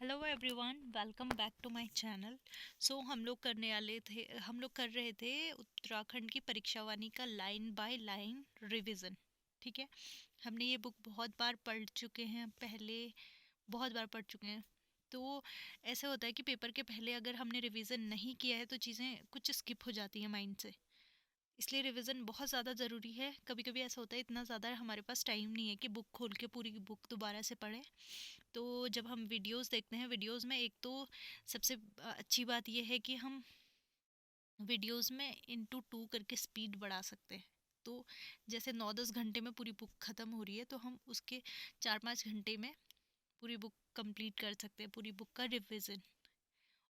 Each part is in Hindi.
Hello everyone, welcome back to my channel. हम लोग कर रहे थे उत्तराखंड की परीक्षा वानी का लाइन बाय लाइन रिवीजन। ठीक है। हमने ये बुक बहुत बार पढ़ चुके हैं, पहले बहुत बार पढ़ चुके हैं। तो ऐसा होता है कि पेपर के पहले अगर हमने रिवीजन नहीं किया है तो चीज़ें कुछ स्किप हो जाती हैं माइंड से। इसलिए रिवीजन बहुत ज़्यादा ज़रूरी है। कभी कभी ऐसा होता है इतना ज़्यादा हमारे पास टाइम नहीं है कि बुक खोल के पूरी बुक दोबारा से पढ़ें। तो जब हम वीडियोस देखते हैं, वीडियोस में एक तो सबसे अच्छी बात यह है कि हम वीडियोस में इनटू टू करके स्पीड बढ़ा सकते हैं। तो जैसे 9-10 घंटे में पूरी बुक ख़त्म हो रही है तो हम उसके 4-5 घंटे में पूरी बुक कंप्लीट कर सकते हैं, पूरी बुक का रिविज़न।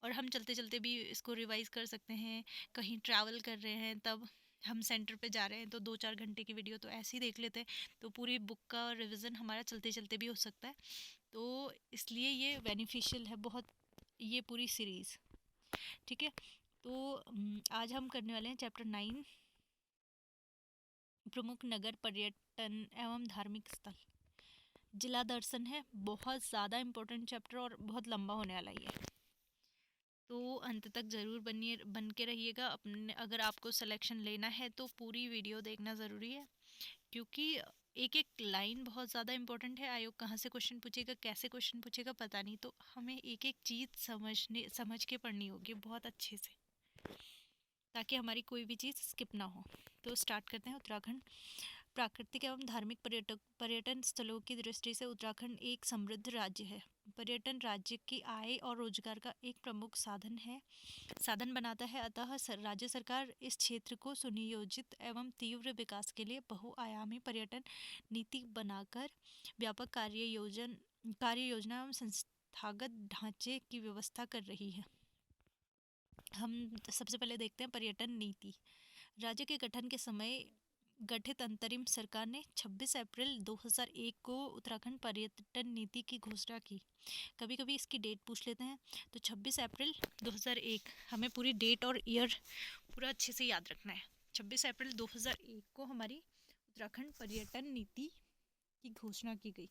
और हम चलते चलते भी इसको रिवाइज कर सकते हैं। कहीं ट्रैवल कर रहे हैं तब हम सेंटर पे जा रहे हैं तो 2-4 घंटे की वीडियो तो ऐसे ही देख लेते हैं। तो पूरी बुक का रिवीजन हमारा चलते चलते भी हो सकता है। तो इसलिए ये बेनिफिशियल है बहुत, ये पूरी सीरीज़। ठीक है। तो आज हम करने वाले हैं चैप्टर 9, प्रमुख नगर पर्यटन एवं धार्मिक स्थल। जिला दर्शन है, बहुत ज़्यादा इम्पोर्टेंट चैप्टर और बहुत लंबा होने वाला ही है। तो अंत तक ज़रूर बन के रहिएगा। अपने अगर आपको सिलेक्शन लेना है तो पूरी वीडियो देखना ज़रूरी है, क्योंकि एक एक लाइन बहुत ज़्यादा इंपॉर्टेंट है। आयोग कहाँ से क्वेश्चन पूछेगा, कैसे क्वेश्चन पूछेगा, पता नहीं। तो हमें एक एक चीज़ समझ के पढ़नी होगी बहुत अच्छे से, ताकि हमारी कोई भी चीज़ स्किप ना हो। तो स्टार्ट करते हैं। उत्तराखंड प्राकृतिक एवं धार्मिक पर्यटन स्थलों की दृष्टि से उत्तराखंड एक समृद्ध राज्य है। पर्यटन राज्य की आय और रोजगार का एक प्रमुख साधन बनाता है। अतः राज्य सरकार इस क्षेत्र को सुनियोजित एवं तीव्र विकास के लिए बहुआयामी पर्यटन नीति बनाकर व्यापक कार्य योजना एवं संस्थागत ढांचे की व्यवस्था कर रही है। हम सबसे पहले देखते हैं पर्यटन नीति। राज्य के गठन के समय गठित अंतरिम सरकार ने 26 अप्रैल 2001 को उत्तराखंड पर्यटन नीति की घोषणा की। कभी कभी इसकी डेट पूछ लेते हैं। तो 26 अप्रैल 2001, हमें पूरी डेट और ईयर पूरा अच्छे से याद रखना है। 26 अप्रैल 2001 को हमारी उत्तराखंड पर्यटन नीति की घोषणा की गई।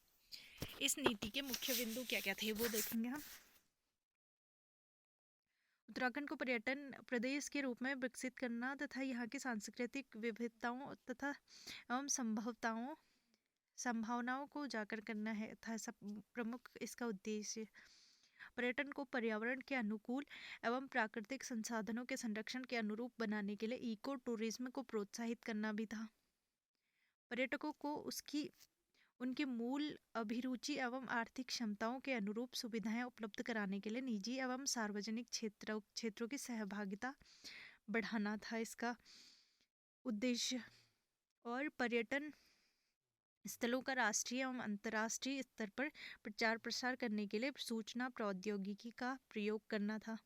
इस नीति के मुख्य बिंदु क्या क्या थे वो देखेंगे हम। उत्तराखंड को पर्यटन प्रदेश के रूप में विकसित करना तथा यहाँ की सांस्कृतिक विविधताओं तथा एवं संभावनाओं को उजागर करना है था सब प्रमुख इसका उद्देश्य। पर्यटन को पर्यावरण के अनुकूल एवं प्राकृतिक संसाधनों के संरक्षण के अनुरूप बनाने के लिए इको टूरिज्म को प्रोत्साहित करना भी था। पर्यटकों को उनकी मूल अभिरुचि एवं आर्थिक क्षमताओं के अनुरूप सुविधाएं उपलब्ध कराने के लिए निजी एवं सार्वजनिक क्षेत्रों की सहभागिता बढ़ाना था इसका उद्देश्य। और पर्यटन स्थलों का राष्ट्रीय एवं अंतर्राष्ट्रीय स्तर पर प्रचार प्रसार करने के लिए सूचना प्रौद्योगिकी का प्रयोग करना था।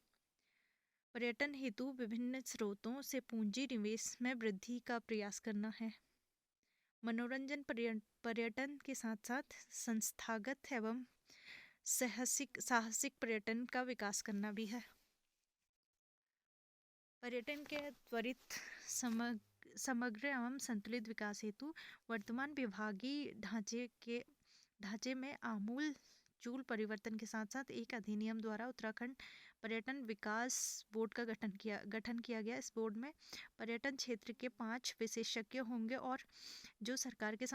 पर्यटन हेतु विभिन्न स्रोतों से पूंजी निवेश में वृद्धि का प्रयास करना है। मनोरंजन पर्यटन के साथ साथ संस्थागत एवं साहसिक पर्यटन का विकास करना भी है। पर्यटन के त्वरित समग्र एवं संतुलित विकास हेतु वर्तमान विभागीय ढांचे में आमूल चूल परिवर्तन के साथ साथ एक अधिनियम द्वारा उत्तराखंड पर्यटन विकास बोर्ड का गठन किया गया। इस बोर्ड में पर्यटन क्षेत्र के 5 विशेषज्ञ होंगे और जो सरकार के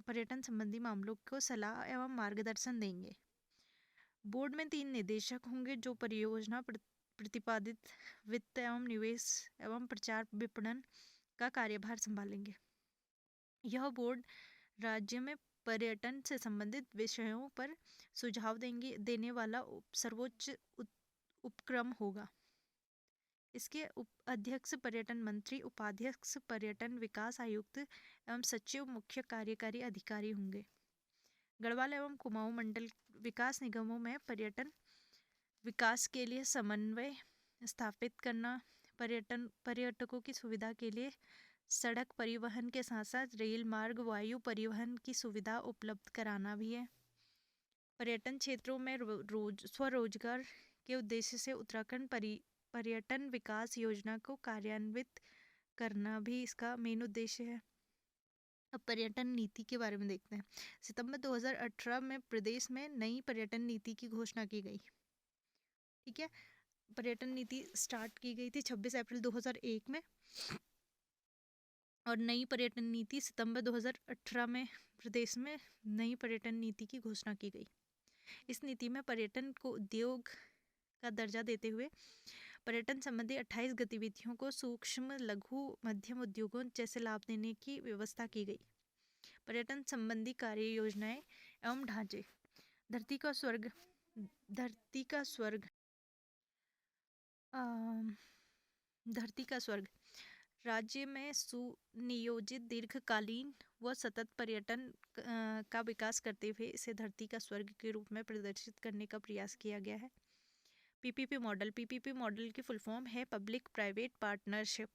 पर्यटन संबंधी मामलों को सलाह एवं मार्गदर्शन देंगे। बोर्ड में 3 निदेशक होंगे जो परियोजना प्रतिपादित वित्त एवं निवेश एवं प्रचार विपणन का कार्यभार संभालेंगे। यह बोर्ड राज्य में पर्यटन से संबंधित विषयों पर सुझाव देने वाला सर्वोच्च उपक्रम होगा। इसके अध्यक्ष पर्यटन मंत्री, उपाध्यक्ष पर्यटन विकास आयुक्त एवं सचिव मुख्य कार्यकारी अधिकारी होंगे। गढ़वाल एवं कुमाऊं मंडल विकास निगमों में पर्यटन विकास के लिए समन्वय स्थापित करना, पर्यटकों की सुविधा के लिए सड़क परिवहन के साथ साथ रेल मार्ग, वायु परिवहन की सुविधा उपलब्ध कराना भी है। पर्यटन क्षेत्रों में स्वरोजगार के उद्देश्य से उत्तराखंड पर्यटन विकास योजना को कार्यान्वित करना भी इसका मेन उद्देश्य है। अब पर्यटन नीति के बारे में देखते हैं। सितंबर 2018 में प्रदेश में नई पर्यटन नीति की घोषणा की गई। ठीक है, पर्यटन नीति स्टार्ट की गई थी 26 अप्रैल 2001 में, और नई पर्यटन नीति सितंबर 2018 में प्रदेश में नई पर्यटन नीति की घोषणा की गई। इस नीति में पर्यटन को उद्योग का दर्जा देते हुए पर्यटन संबंधी 28 गतिविधियों को सूक्ष्म लघु मध्यम उद्योगों जैसे लाभ देने की व्यवस्था की गई। पर्यटन संबंधी कार्य योजनाएं एवं ढांचे। धरती का स्वर्ग धरती का स्वर्ग राज्य में सुनियोजित दीर्घकालीन व सतत पर्यटन का विकास करते हुए इसे धरती का स्वर्ग के रूप में प्रदर्शित करने का प्रयास किया गया है। पीपीपी मॉडल की फुल फॉर्म है पब्लिक प्राइवेट पार्टनरशिप।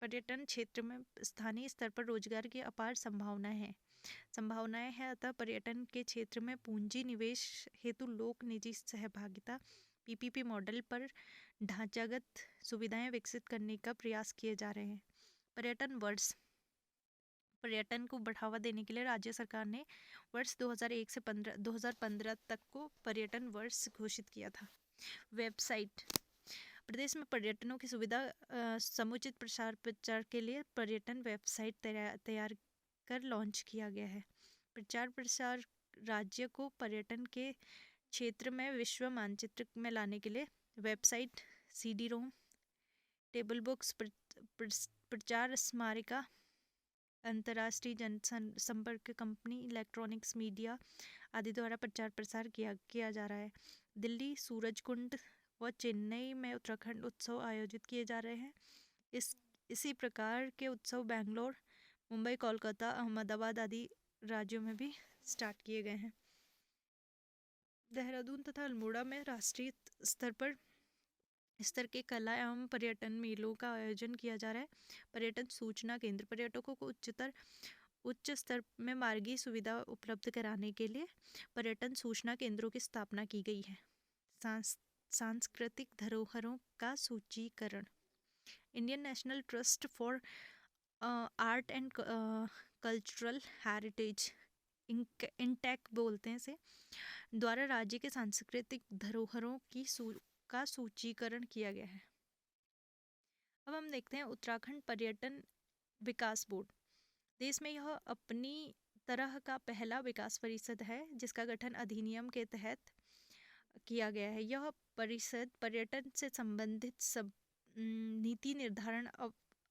पर्यटन क्षेत्र में स्थानीय स्तर पर रोजगार की अपार संभावनाएं हैं, अतः पर्यटन के क्षेत्र में पूंजी निवेश हेतु लोक निजी सहभागिता पीपीपी मॉडल पर ढांचागत सुविधाएं विकसित करने का प्रयास किए जा रहे हैं। पर्यटन को बढ़ावा देने के लिए राज्य सरकार ने वर्ष 2001 से 2015 तक को पर्यटन वर्ष घोषित किया था। वेबसाइट। प्रदेश में पर्यटनों की सुविधा समुचित प्रसार प्रचार के लिए पर्यटन वेबसाइट तैयार कर लॉन्च किया गया है। प्रचार प्रसार राज्य को पर्यटन के क्षेत्र में विश्व मानचित्र में लाने के लिए वेबसाइट, CD-ROM, टेबल बुक्स, प्रचार स्मारिका, अंतर्राष्ट्रीय जनसंपर्क कंपनी, इलेक्ट्रॉनिक्स मीडिया आदि द्वारा प्रचार प्रसार किया जा रहा है। दिल्ली, सूरजकुंड व चेन्नई में उत्तराखंड उत्सव आयोजित किए जा रहे हैं। इसी प्रकार के उत्सव बेंगलोर, मुंबई, कोलकाता, अहमदाबाद आदि राज्यों में भी स्टार्ट किए गए हैं। देहरादून तथा अल्मोड़ा में राष्ट्रीय स्तर के कला एवं पर्यटन मेलों का आयोजन किया जा रहा है। पर्यटन सूचना केंद्र। पर्यटकों को उच्च स्तर में मार्गीय सुविधा उपलब्ध कराने के लिए पर्यटन सूचना केंद्रों की स्थापना की गई है। सांस्कृतिक धरोहरों का सूचीकरण। Indian national trust for art and cultural heritage, INTACH बोलते हैं इसे, द्वारा राज्य के सांस्कृतिक धरोहरों का सूचीकरण किया गया है। अब हम देखते हैं उत्तराखंड पर्यटन विकास बोर्ड। देश में यह अपनी तरह का पहला विकास परिषद है जिसका गठन अधिनियम के तहत किया गया है। यह परिषद पर्यटन से संबंधित सब नीति निर्धारण,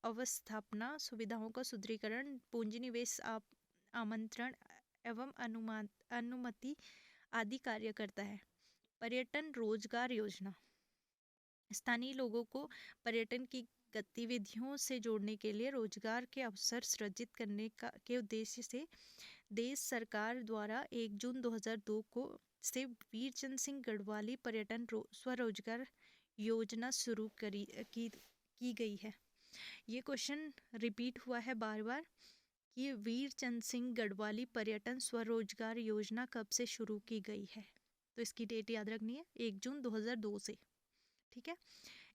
अवस्थापना, सुविधाओं का सुदृढ़ीकरण, पूंजी निवेश आमंत्रण एवं अनुमति आदि कार्य करता है। पर्यटन रोजगार योजना। स्थानीय लोगों को पर्यटन की गतिविधियों से जोड़ने के लिए रोजगार के अवसर सृजित करने के उद्देश्य से देश सरकार द्वारा 1 जून 2002 को से वीरचंद सिंह गढ़वाली पर्यटन स्वरोजगार योजना शुरू की गई है। ये क्वेश्चन रिपीट हुआ है बार बार कि वीरचंद सिंह गढ़वाली पर्यटन स्वरोजगार योजना कब से शुरू की गई है, तो इसकी डेट याद रखनी है, 1 जून 2002 से। ठीक है,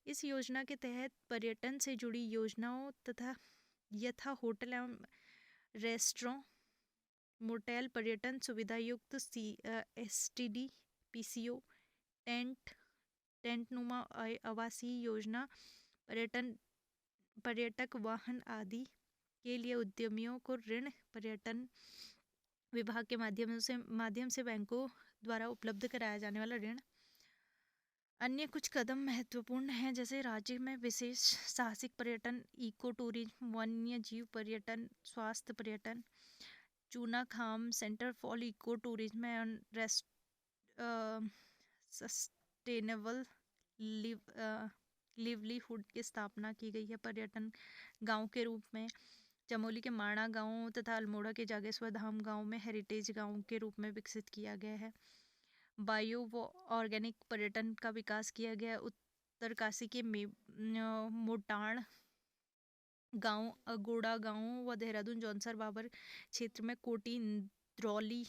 इस योजना के तहत पर्यटन से जुड़ी योजनाओं तथा यथा होटल एवं रेस्टोरेंट, मोटेल, पर्यटन सुविधा युक्त STD, PCO, टेंट नुमा आवासीय योजना, पर्यटक वाहन आदि के लिए उद्यमियों को ऋण पर्यटन विभाग के माध्यम से बैंकों द्वारा उपलब्ध कराया जाने वाला ऋण। अन्य कुछ कदम महत्वपूर्ण हैं, जैसे राज्य में विशेष साहसिक पर्यटन, इको टूरिज्म, वन्य जीव पर्यटन, स्वास्थ्य पर्यटन, Chunakham centre for eco tourism and sustainable livelihood की स्थापना की गई है। पर्यटन गांव के रूप में चमोली के माणा गांव तथा अल्मोड़ा के जागेश्वर धाम गांव में हेरिटेज गांव के रूप में विकसित किया गया है। बायो व ऑर्गेनिक पर्यटन का विकास किया गया। उत्तरकाशी के मोटाण गांव, अगोड़ा गांव व देहरादून जौनसर बाबर क्षेत्र में कोटी इंद्रौली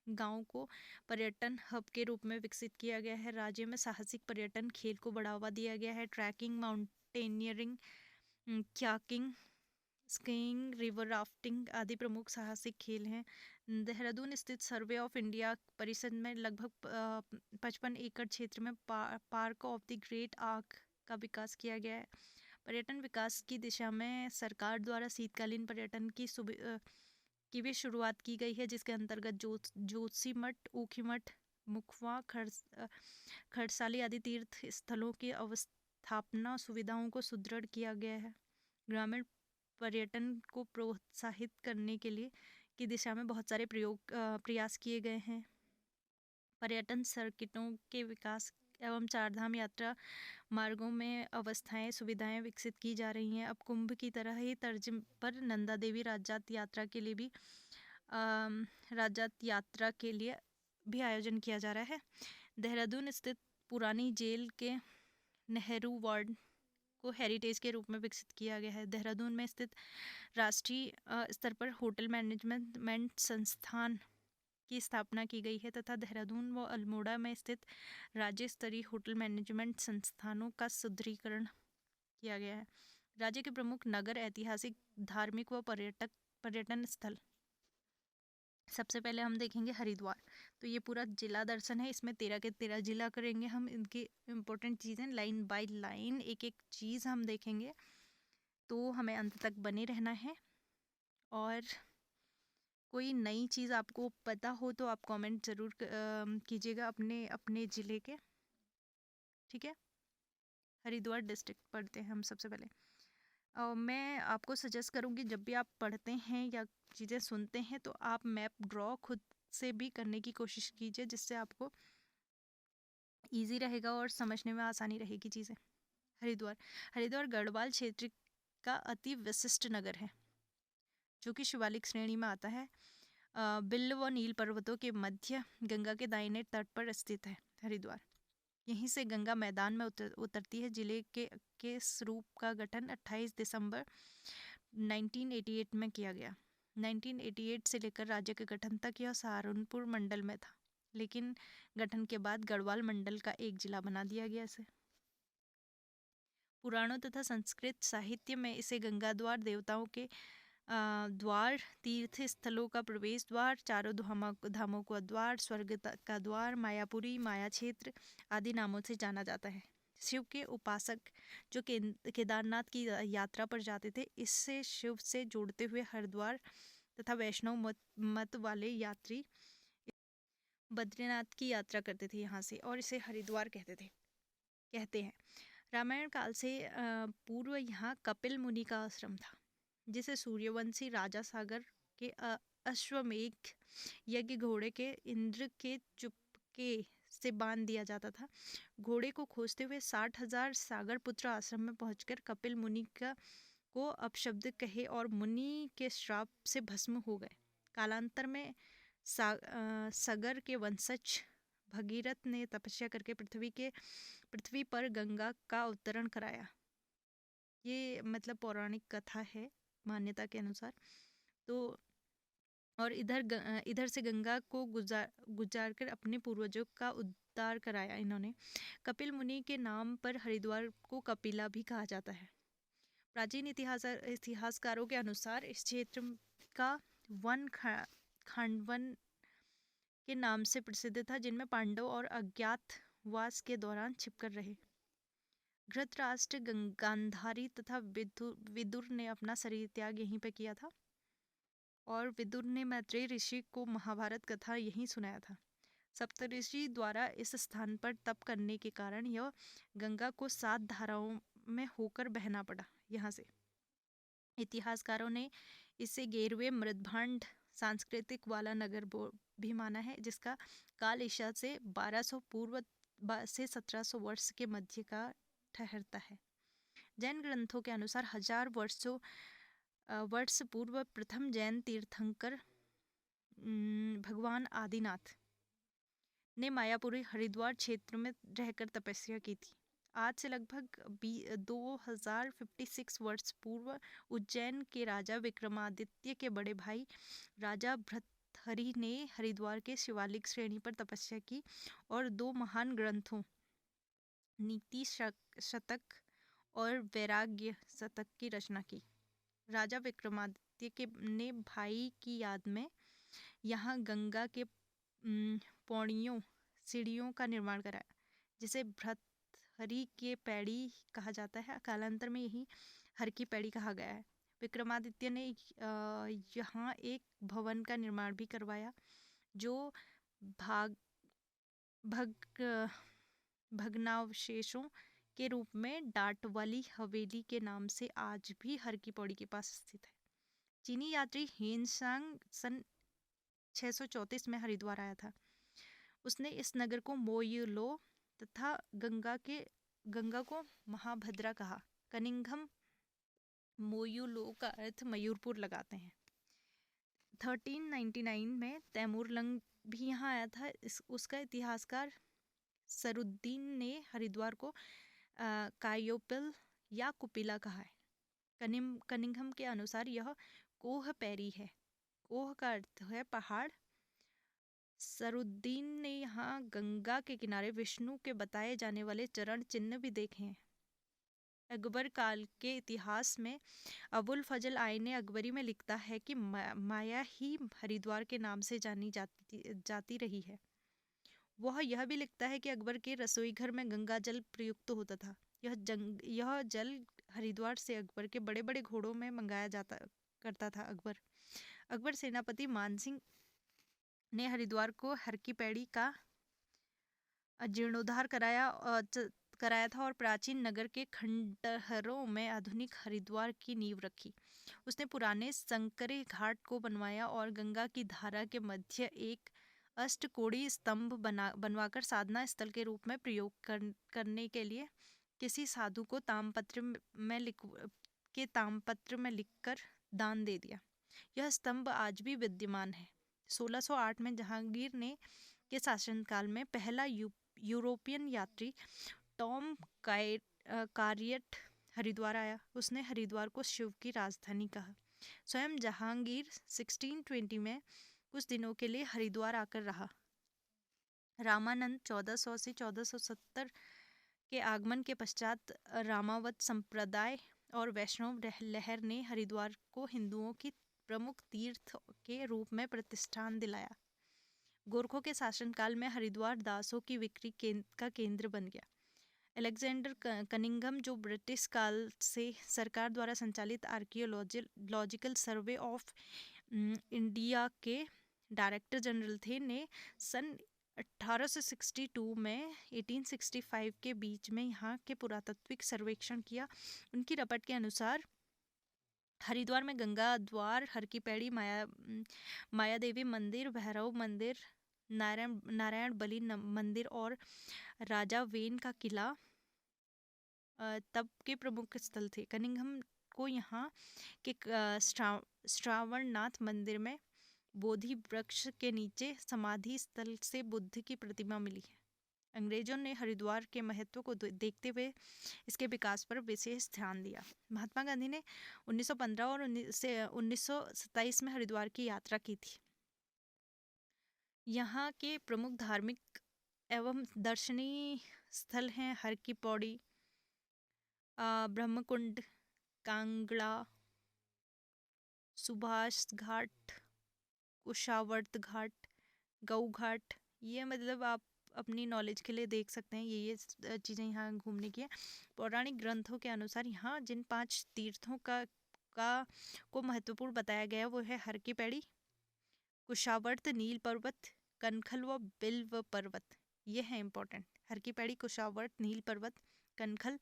गांव को पर्यटन हब के रूप में विकसित किया गया है। राज्य में साहसिक पर्यटन खेल को बढ़ावा दिया गया है। Trekking, mountaineering, kayaking, skiing, river rafting आदि प्रमुख साहसिक खेल हैं। देहरादून स्थित सर्वे ऑफ इंडिया परिसर में लगभग 55 एकड़ क्षेत्र में park of the great arc का विकास किया गया है। पर्यटन विकास की दिशा में सरकार द्वारा शीतकालीन पर्यटन की भी शुरुआत की गई है, जिसके अंतर्गत जोशीमठ, ऊखीमठ, मुखवा, खरसाली आदि तीर्थ स्थलों की अवस्थापना सुविधाओं को सुदृढ़ किया गया है। ग्रामीण पर्यटन को प्रोत्साहित करने के लिए की दिशा में बहुत सारे प्रयास किए गए हैं। पर्यटन सर्किटों के विकास एवं चारधाम यात्रा मार्गों में अवस्थाएं सुविधाएं विकसित की जा रही हैं। अब कुंभ की तरह ही तर्ज पर नंदा देवी राजजात यात्रा के लिए भी आयोजन किया जा रहा है। देहरादून स्थित पुरानी जेल के नेहरू वार्ड को हेरिटेज के रूप में विकसित किया गया है। देहरादून में स्थित राष्ट्रीय स्तर पर होटल मैनेजमेंट संस्थान की स्थापना की गई है तथा देहरादून व अल्मोड़ा में स्थित राज्य स्तरीय होटल मैनेजमेंट संस्थानों का सुदृढ़ीकरण किया गया है। राज्य के प्रमुख नगर, ऐतिहासिक, धार्मिक व पर्यटन स्थल। सबसे पहले हम देखेंगे हरिद्वार। तो ये पूरा जिला दर्शन है, इसमें 13 के 13 जिला करेंगे हम। इनकी इम्पोर्टेंट चीज़ें लाइन बाय लाइन एक एक चीज़ हम देखेंगे, तो हमें अंत तक बने रहना है। और कोई नई चीज़ आपको पता हो तो आप कमेंट ज़रूर कीजिएगा अपने अपने ज़िले के, ठीक है। हरिद्वार डिस्ट्रिक्ट पढ़ते हैं हम सबसे पहले। मैं आपको सजेस्ट करूँगी, जब भी आप पढ़ते हैं या चीज़ें सुनते हैं तो आप मैप ड्रॉ खुद से भी करने की कोशिश कीजिए, जिससे आपको ईजी रहेगा और समझने में आसानी रहेगी चीज़ें। हरिद्वार गढ़वाल क्षेत्र का अति विशिष्ट नगर है, जो कि शिवालिक श्रेणी में आता है। बिल्ल व नील पर्वतों के मध्य गंगा के दाहिने तट पर स्थित है हरिद्वार। यहीं से गंगा मैदान में उतरती है। जिले के स्वरूप का गठन 28 दिसंबर 1988 में किया गया। 1988 से लेकर राज्य के गठन तक यह सहारनपुर मंडल में था, लेकिन गठन के बाद गढ़वाल मंडल का एक जिला बना दिया गया इसे। पुराणों तथा संस्कृत साहित्य में इसे गंगा द्वार, देवताओं के द्वार, तीर्थ स्थलों का प्रवेश द्वार, चारों धामों का द्वार, स्वर्ग का द्वार, मायापुरी, माया क्षेत्र आदि नामों से जाना जाता है। शिव के उपासक जो केदारनाथ की यात्रा पर जाते थे, इससे शिव से जोड़ते हुए हरिद्वार तथा वैष्णव मत वाले यात्री बद्रीनाथ की यात्रा करते थे यहाँ से, और इसे हरिद्वार कहते हैं। रामायण काल से पूर्व यहाँ कपिल मुनि का आश्रम था, जिसे सूर्यवंशी राजा सागर के अश्वमेघ यज्ञ घोड़े के इंद्र के चुपके से बांध दिया जाता था। घोड़े को खोजते हुए 60,000 सागर पुत्र आश्रम में पहुंचकर कपिल मुनि को अपशब्द कहे और मुनि के श्राप से भस्म हो गए। कालांतर में सागर के वंशज भगीरथ ने तपस्या करके पृथ्वी पर गंगा का अवतरण कराया। ये मतलब पौराणिक कथा है मान्यता के अनुसार। तो और इधर से गंगा को गुजार कर अपने पूर्वजों का उद्धार कराया इन्होंने। कपिल मुनि के नाम पर हरिद्वार को कपिला भी कहा जाता है। प्राचीन इतिहासकारों के अनुसार इस क्षेत्र का वन खांडवन के नाम से प्रसिद्ध था, जिनमें पांडव और अज्ञातवास के दौरान छिपकर रहे। धृतराष्ट्र, गांधारी तथा विदुर ने अपना शरीर त्याग यहीं पर किया था, और विदुर ने मैत्रेय ऋषि को महाभारत कथा यहीं सुनाया था। सप्तऋषि द्वारा इस स्थान पर तप करने के कारण यह गंगा को 7 धाराओं में होकर बहना पड़ा यहाँ से। इतिहासकारों ने इसे 11वें मृदभांड सांस्कृतिक वाला नगर भी माना है, जिसका काल ईसा से 1200 पूर्व से 1700 वर्ष के मध्य का ठहरता है। जैन ग्रंथों के अनुसार 1000 वर्ष पूर्व प्रथम जैन तीर्थंकर भगवान आदिनाथ ने मायापुरी हरिद्वार क्षेत्र में रहकर तपस्या की थी। आज से लगभग 2056 वर्ष पूर्व उज्जैन के राजा विक्रमादित्य के बड़े भाई राजा भर्तहरि ने हरिद्वार के शिवालिक श्रेणी पर तपस्या की और 2 महान ग्रंथों, नीति शतक और वैराग्य शतक की रचना की। राजा विक्रमादित्य के ने भाई की याद में यहाँ गंगा के पौड़ियों सीढ़ियों का निर्माण कराया, जिसे भर्तहरि के पैड़ी कहा जाता है। कालांतर में यही हर की पैड़ी कहा गया है। विक्रमादित्य ने यहाँ एक भवन का निर्माण भी करवाया, जो भाग भग भग्नावशेषों के रूप में डाटवाली हवेली के नाम से आज भी हर की पौड़ी के पास स्थित है। चीनी यात्री हेनसांग सन 634 में हरिद्वार आया था। उसने इस नगर को मोयुलो तथा गंगा को महाभद्रा कहा। कनिंघम मोयुलो का अर्थ मयूरपुर लगाते हैं। 1399 में तैमूरलंग भी यहाँ आया था। उसका इतिहासकार सरुद्दीन ने हरिद्वार को कायोपिल या कुपिला कहा है। कनिंघम के अनुसार यह कोह पैरी है। कोह का अर्थ है पहाड़। सरुद्दीन ने यहाँ गंगा के किनारे विष्णु के बताए जाने वाले चरण चिन्ह भी देखे हैं। अकबर काल के इतिहास में अबुल फजल आय ने अकबरी में लिखता है कि माया ही हरिद्वार के नाम से जानी जाती रही है। वह यह भी लिखता है कि अकबर के रसोई घर में गंगा जल प्रयुक्त होता था। यह जल हरिद्वार से अकबर के बड़े बड़े घोड़ों में मंगाया जाता करता था। अकबर सेनापति मानसिंह ने हरिद्वार को हर की पैड़ी का जीर्णोद्धार कराया था और प्राचीन नगर के खंडहरों में आधुनिक हरिद्वार की नींव रखी। उसने पुराने संकरे घाट को बनवाया और गंगा की धारा के मध्य एक अष्टकोणीय स्तंभ बनवाकर साधना स्थल के रूप में प्रयोग करने के लिए किसी साधु को तामपत्र में लिखकर दान दे दिया। यह स्तंभ आज भी विद्यमान है। 1608 में जहांगीर के शासनकाल में पहला यूरोपियन यात्री टॉम कारियट हरिद्वार आया। उसने हरिद्वार को शिव की राजधानी कहा। स्वयं जहांगीर 1620 में कुछ दिनों के लिए हरिद्वार आकर रहा। रामानंद 1400 से 1470 के आगमन के पश्चात रामावत संप्रदाय और वैष्णव लहर ने हरिद्वार को हिंदुओं की प्रमुख तीर्थ के रूप में प्रतिष्ठान दिलाया। गोरखों के शासनकाल में हरिद्वार दासों की बिक्री का केंद्र बन गया। अलेक्जेंडर कनिंघम, जो ब्रिटिश काल से सरकार द्वारा संचालित आर्कियोलॉजिकल सर्वे ऑफ इंडिया के डायरेक्टर जनरल थे, ने सन 1862 में 1865 के बीच में यहाँ के पुरातात्विक सर्वेक्षण किया। उनकी रिपोर्ट के अनुसार हरिद्वार में गंगा द्वार, हर की पैड़ी, माया देवी मंदिर, भैरव मंदिर, नारायण बलि मंदिर और राजा वेन का किला तब के प्रमुख स्थल थे। कनिंघम को यहाँ के श्रावणनाथ मंदिर में बोधि वृक्ष के नीचे समाधि स्थल से बुद्ध की प्रतिमा मिली है। अंग्रेजों ने हरिद्वार के महत्व को देखते हुए इसके विकास पर विशेष ध्यान दिया। महात्मा गांधी ने 1915 और 1927 में हरिद्वार की यात्रा की थी। यहाँ के प्रमुख धार्मिक एवं दर्शनीय स्थल हैं हर की पौड़ी, ब्रह्मकुंड, कांगड़ा, सुभाष घाट, कुशावर्त घाट, गऊ घाट। ये मतलब आप अपनी नॉलेज के लिए देख सकते हैं। ये चीज़ें यहाँ घूमने की है। पौराणिक ग्रंथों के अनुसार यहाँ जिन 5 तीर्थों को महत्वपूर्ण बताया गया वो है हर की पैड़ी, कुशावर्त, नील पर्वत, कनखल व बिल्व पर्वत। ये है इम्पोर्टेंट। हर की पैड़ी, कुशावर्त, नील पर्वत, कनखल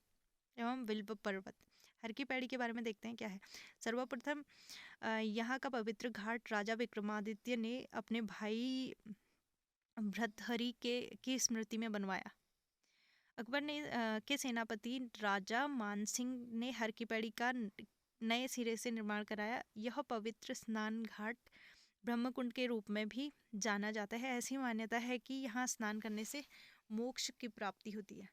एवं बिल्व पर्वत। हर की पैड़ी के बारे में देखते हैं क्या है। सर्वप्रथम यहाँ का पवित्र घाट राजा विक्रमादित्य ने अपने भाई भर्तहरि की स्मृति में बनवाया। अकबर के सेनापति राजा मानसिंह ने हर की पैड़ी का नए सिरे से निर्माण कराया। यह पवित्र स्नान घाट ब्रह्मकुंड के रूप में भी जाना जाता है। ऐसी मान्यता है कि यहाँ स्नान करने से मोक्ष की प्राप्ति होती है।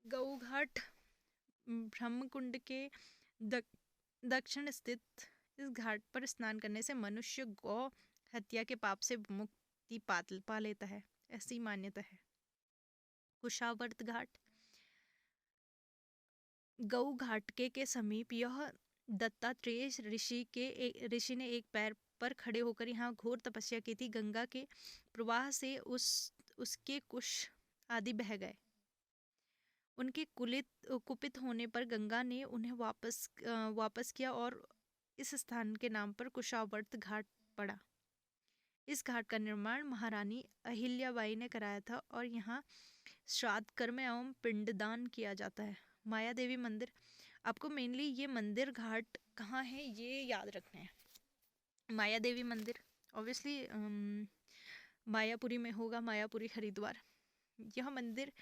गऊ घाट ब्रह्मकुंड के दक्षिण स्थित इस घाट पर स्नान करने से मनुष्य गौ हत्या के पाप से मुक्ति पा लेता है, ऐसी मान्यता है। कुशावर्त घाट गऊ घाटके के समीप यह दत्तात्रेय ऋषि ने एक पैर पर खड़े होकर यहाँ घोर तपस्या की थी। गंगा के प्रवाह से उसके कुश आदि बह गए। उनके कुपित होने पर गंगा ने उन्हें वापस किया और इस स्थान के नाम पर कुशावर्त घाट पड़ा। इस घाट का निर्माण महारानी अहिल्याबाई ने कराया था और यहाँ श्राद्ध कर्म एवं पिंडदान किया जाता है। माया देवी मंदिर, आपको मेनली ये मंदिर घाट कहाँ है ये याद रखने हैं। माया देवी मंदिर ऑब्वियसली मायापुरी में होगा, मायापुरी हरिद्वार। यह मंदिर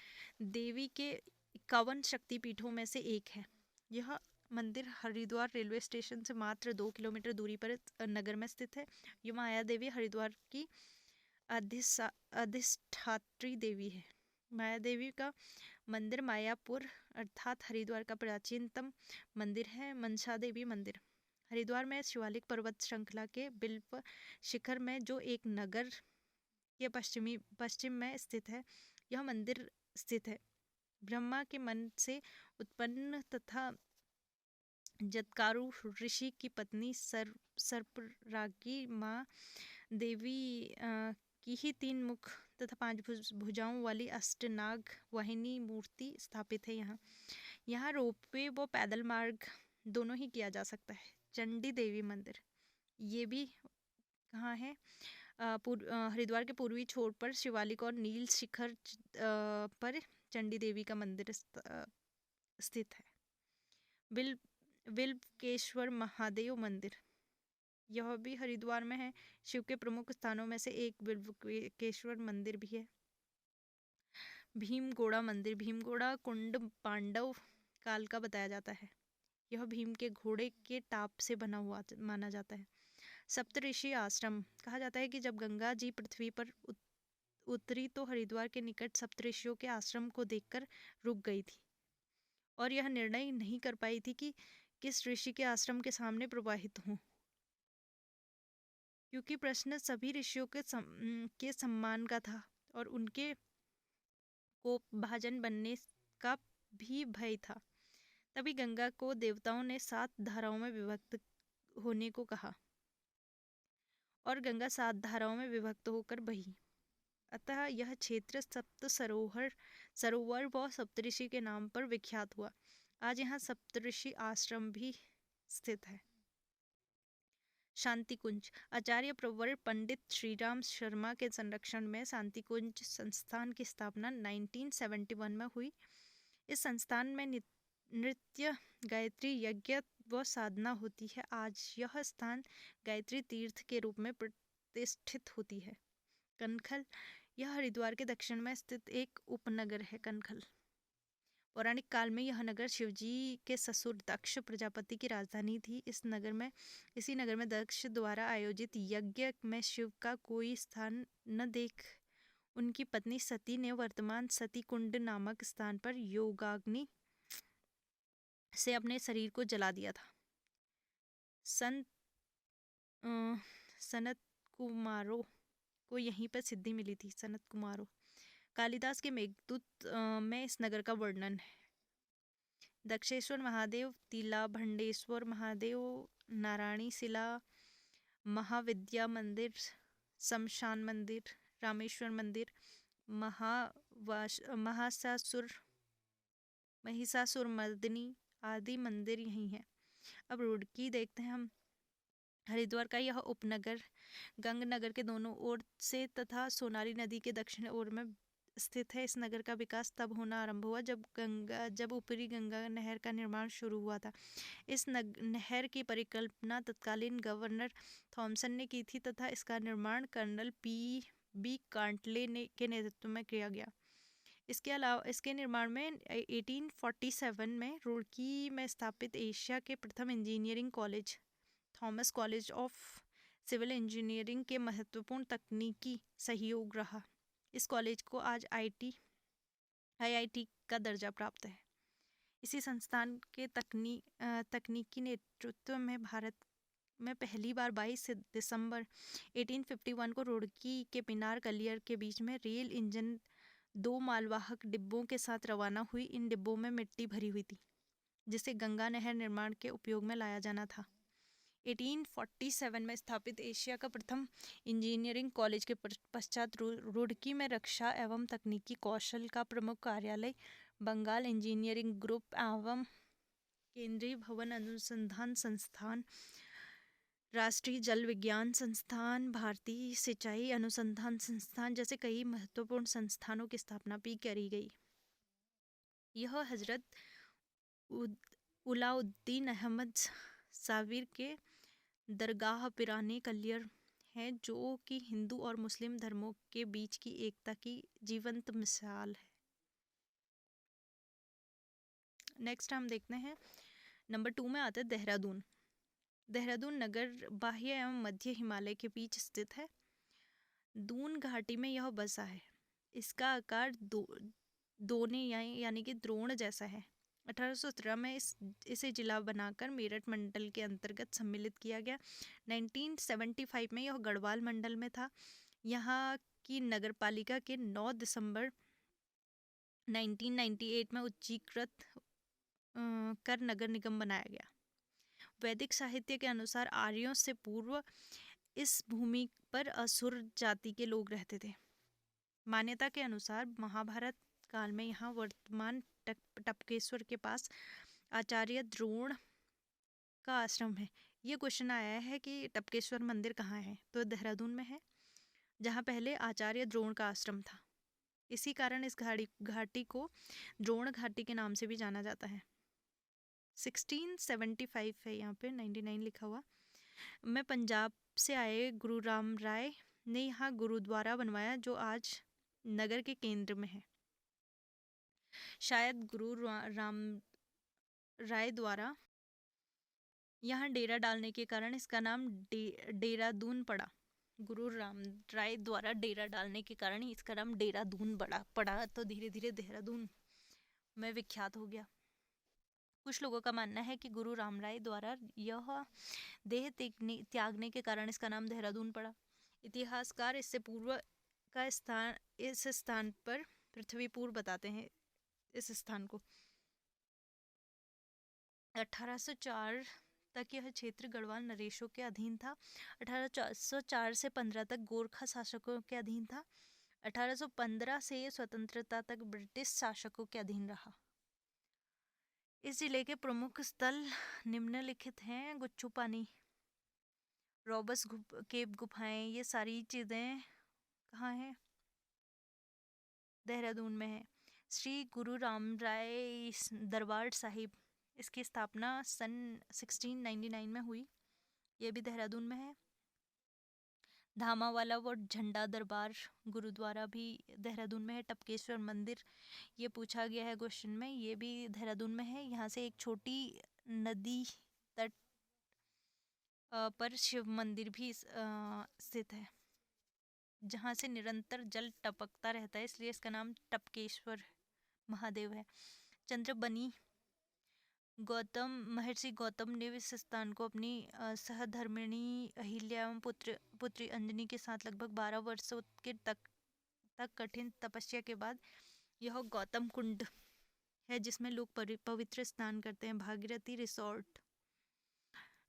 देवी के 51 शक्तिपीठों में से एक है। यह मंदिर हरिद्वार रेलवे स्टेशन से मात्र 2 किलोमीटर दूरी पर नगर में स्थित है। यह माया देवी हरिद्वार की अधिष्ठात्री देवी है। माया देवी का मंदिर मायापुर अर्थात हरिद्वार का प्राचीनतम मंदिर है। मनसा देवी मंदिर हरिद्वार में शिवालिक पर्वत श्रृंखला के बिल्व शिखर में जो एक नगर के पश्चिम में स्थित है। यह मंदिर स्थित है। ब्रह्मा के मन से उत्पन्न तथा जतकारु ऋषि की पत्नी सर्परागी माँ देवी की ही 3 मुख तथा 5 भुजाओं वाली अष्टनाग वाहिनी मूर्ति स्थापित है। यहाँ रोपवे व पैदल मार्ग दोनों ही किया जा सकता है। चंडी देवी मंदिर, ये भी कहाँ है? हरिद्वार के पूर्वी छोर पर शिवालिक और नील शिखर पर चंडी देवी का मंदिर स्थित है। बिल्वकेश्वर महादेव मंदिर, यह भी हरिद्वार में है। शिव के प्रमुख स्थानों में से एक बिल्वकेश्वर मंदिर भी है। भीमगोड़ा मंदिर, भीमगोड़ा कुंड पांडव काल का बताया जाता है। यह भीम के घोड़े के टाप से बना हुआ माना जाता है। सप्तऋषि आश्रम, कहा जाता है कि जब गंगा जी पृथ्वी पर उतरी तो हरिद्वार के निकट सप्तऋषियों के आश्रम को देखकर रुक गई थी और यह निर्णय नहीं कर पाई थी कि किस ऋषि के आश्रम के सामने प्रवाहित हों, क्योंकि प्रश्न सभी ऋषियों के सम्मान का था और उनके कोप भाजन बनने का भी भय था। तभी गंगा को देवताओं ने 7 धाराओं में विभक्त होने को कहा और गंगा 7 धाराओं में विभक्त होकर बही। अतः यह क्षेत्र सप्त सरोवर व सप्तऋषि के नाम पर विख्यात हुआ। आज यहाँ सप्तऋषि आश्रम भी स्थित है। शांति कुंज, आचार्य प्रवर पंडित श्रीराम शर्मा के संरक्षण में शांति कुंज संस्थान की स्थापना 1971 में हुई। इस संस्थान में नृत्य, गायत्री यज्ञ व साधना होती है। आज यह स्थान गायत्री तीर्थ के रूप में प्रतिष्ठित होती है। कनखल, यह हरिद्वार के दक्षिण में स्थित एक उपनगर है। कनखल पौराणिक काल में यह नगर शिवजी के ससुर दक्ष प्रजापति की राजधानी थी। इसी नगर में दक्ष द्वारा आयोजित यज्ञ में शिव का कोई स्थान न देख उनकी पत्नी सती ने वर्तमान सती कुंड नामक स्थान पर योगाग्नि से अपने शरीर को जला दिया था। सनत कुमारों को यहीं पर सिद्धि मिली थी। सनत कुमारों, कालिदास के मेघदूत में इस नगर का वर्णन है। दक्षेश्वर महादेव, तिला भंडेश्वर महादेव, नारायणी शिला, महाविद्या मंदिर, शमशान मंदिर, रामेश्वर मंदिर, महिषासुर मर्दिनी आदि मंदिर यही हैं। अब रुड़की देखते हैं हम। हरिद्वार का यह उपनगर गंगनगर के दोनों ओर से तथा सोनाली नदी के दक्षिण ओर में स्थित है। इस नगर का विकास तब होना आरंभ हुआ जब ऊपरी गंगा नहर का निर्माण शुरू हुआ था। इस नहर की परिकल्पना तत्कालीन गवर्नर थॉमसन ने की थी तथा इसका निर्माण कर्नल बी कांटले के नेतृत्व में किया गया। इसके अलावा इसके निर्माण में 1847 में रुड़की में स्थापित एशिया के प्रथम engineering college Thomas college of civil engineering के महत्वपूर्ण तकनीकी सहयोग रहा। इस कॉलेज को आज IIT का दर्जा प्राप्त है। इसी संस्थान के तकनीकी नेतृत्व में भारत में पहली बार 22 दिसंबर 1851 को रुड़की के पिनार कलियर के बीच में रेल इंजन 2 मालवाहक डिब्बों के साथ रवाना हुई। इन डिब्बों में मिट्टी भरी हुई थी जिसे गंगा नहर निर्माण के उपयोग में लाया जाना था। 1847 में स्थापित एशिया का प्रथम इंजीनियरिंग कॉलेज के पश्चात रुड़की में रक्षा एवं तकनीकी कौशल का प्रमुख कार्यालय, बंगाल इंजीनियरिंग ग्रुप एवं केंद्रीय भवन अनुसंधान संस्थान, राष्ट्रीय जल विज्ञान संस्थान, भारतीय सिंचाई अनुसंधान संस्थान जैसे कई महत्वपूर्ण संस्थानों की स्थापना भी करी गई। यह हजरत उलाउद्दीन अहमद साबिर के दरगाह पिराने कलियर है, जो कि हिंदू और मुस्लिम धर्मों के बीच की एकता की जीवंत मिसाल है। नेक्स्ट हम देखते हैं नंबर 2 में आता है देहरादून। देहरादून नगर बाह्य एवं मध्य हिमालय के बीच स्थित है। दून घाटी में यह बसा है। इसका आकार दोने यानी कि द्रोण जैसा है। 1817 में इसे जिला बनाकर मेरठ मंडल के अंतर्गत सम्मिलित किया गया। 1975 में यह गढ़वाल मंडल में था। यहाँ की नगरपालिका के 9 दिसंबर 1998 में उच्चीकृत कर नगर निगम बनाया गया। वैदिक साहित्य के अनुसार आर्यों से पूर्व इस भूमि पर असुर जाति के लोग रहते थे। मान्यता के अनुसार महाभारत काल में यहाँ वर्तमान टपकेश्वर के पास आचार्य द्रोण का आश्रम है। ये क्वेश्चन आया है कि टपकेश्वर मंदिर कहाँ है, तो देहरादून में है, जहाँ पहले आचार्य द्रोण का आश्रम था। इसी कारण इस घाटी को द्रोण घाटी के नाम से भी जाना जाता है। 1675 है यहाँ पे, 99 लिखा हुआ में पंजाब से आए गुरु राम राय ने यहाँ गुरुद्वारा बनवाया, जो आज नगर के केंद्र में है। शायद गुरु राम राय द्वारा यहाँ डेरा डालने के कारण इसका नाम देहरादून पड़ा। गुरु राम राय द्वारा डेरा डालने के कारण ही इसका नाम देहरादून पड़ा, तो धीरे धीरे देहरादून में विख्यात हो गया। कुछ लोगों का मानना है कि गुरु राम राय द्वारा यह देह त्यागने के कारण इसका नाम देहरादून पड़ा। इतिहासकार इससे पूर्व का स्थान, इस स्थान पर पृथ्वीपुर बताते हैं इस स्थान को। 1804 तक यह क्षेत्र गढ़वाल नरेशों के अधीन था। 1804 से 15 तक गोरखा शासकों के अधीन था। 1815 से स्वतंत्रता तक ब्रिटिश शासकों के अधीन रहा। इस जिले के प्रमुख स्थल निम्नलिखित हैं: गुच्चू पानी, रॉबर्ट्स केव गुफाएं, ये सारी चीज़ें कहाँ हैं? देहरादून में है। श्री गुरु राम राय दरबार साहिब, इसकी स्थापना सन 1699 में हुई, ये भी देहरादून में है। धामावाला व झंडा दरबार गुरुद्वारा भी देहरादून में है। टपकेश्वर मंदिर, ये पूछा गया है क्वेश्चन में, ये भी देहरादून में है। यहाँ से एक छोटी नदी तट पर शिव मंदिर भी स्थित है, जहाँ से निरंतर जल टपकता रहता है, इसलिए इसका नाम टपकेश्वर महादेव है। चंद्रबनी, महर्षि गौतम ने इस स्थान को अपनी सहधर्मिणी अहिल्या एवं पुत्री अंजनी के साथ लगभग 12 वर्षों के तक कठिन तपस्या के बाद यह गौतम कुंड है, जिसमें लोग पवित्र स्नान करते हैं। भागीरथी रिसोर्ट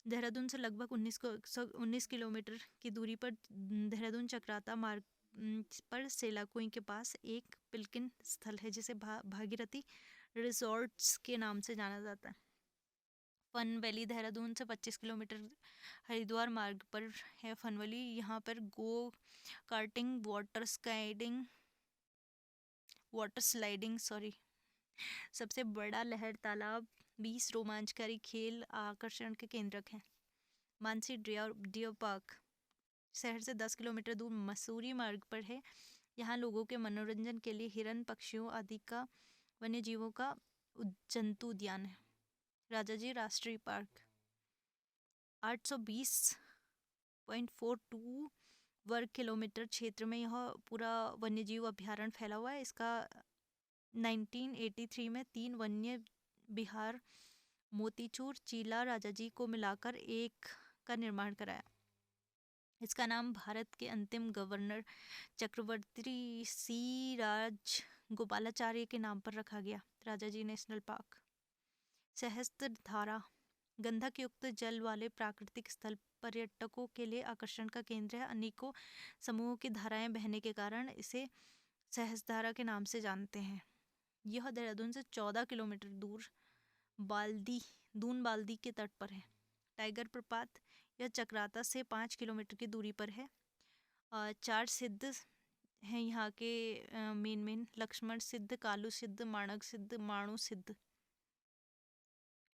देहरादून से लगभग 19 किलोमीटर की दूरी पर देहरादून चक्राता मार्ग पर सेलाकुई के पास एक पिलकिन स्थल है, जिसे भागीरथी रिसोर्ट्स के नाम से जाना जाता है। फन वैली देहरादून से 25 किलोमीटर हरिद्वार मार्ग पर है फन वैली। यहाँ पर गो कार्टिंग, वाटर स्लाइडिंग सबसे बड़ा लहर तालाब, 20 रोमांचकारी खेल आकर्षण के केंद्रक हैं। मानसी डियर पार्क शहर से 10 किलोमीटर दूर मसूरी मार्ग पर है। यहाँ लोगों के मनोरंजन के लिए हिरन, पक्षियों आदि का वन्य जीवों का जंतु उद्यान है। राजाजी राष्ट्रीय पार्क 820.42 वर्ग किलोमीटर क्षेत्र में यह पूरा वन्यजीव अभ्यारण्य फैला हुआ है। इसका 1983 में 3 वन्य विहार मोतीचूर, चीला, राजाजी को मिलाकर एक का निर्माण कराया। इसका नाम भारत के अंतिम गवर्नर चक्रवर्ती सी राज गोपालाचार्य के नाम पर रखा गया। राजाजी नेशनल पार्क सहस्त्रधारा गंधक युक्त जल वाले प्राकृतिक स्थल पर्यटकों के लिए आकर्षण का केंद्र है। अनेकों समूहों की धाराएं बहने के कारण इसे सहस्त्रधारा के नाम से जानते हैं। यह देहरादून से 14 किलोमीटर दूर दून बाल्दी के तट पर है। टाइगर प्रपात यह चक्राता से 5 किलोमीटर की दूरी पर है। 4 सिद्ध हैं यहाँ के मेन लक्ष्मण सिद्ध, कालू सिद्ध, माणक सिद्ध, माणु सिद्ध,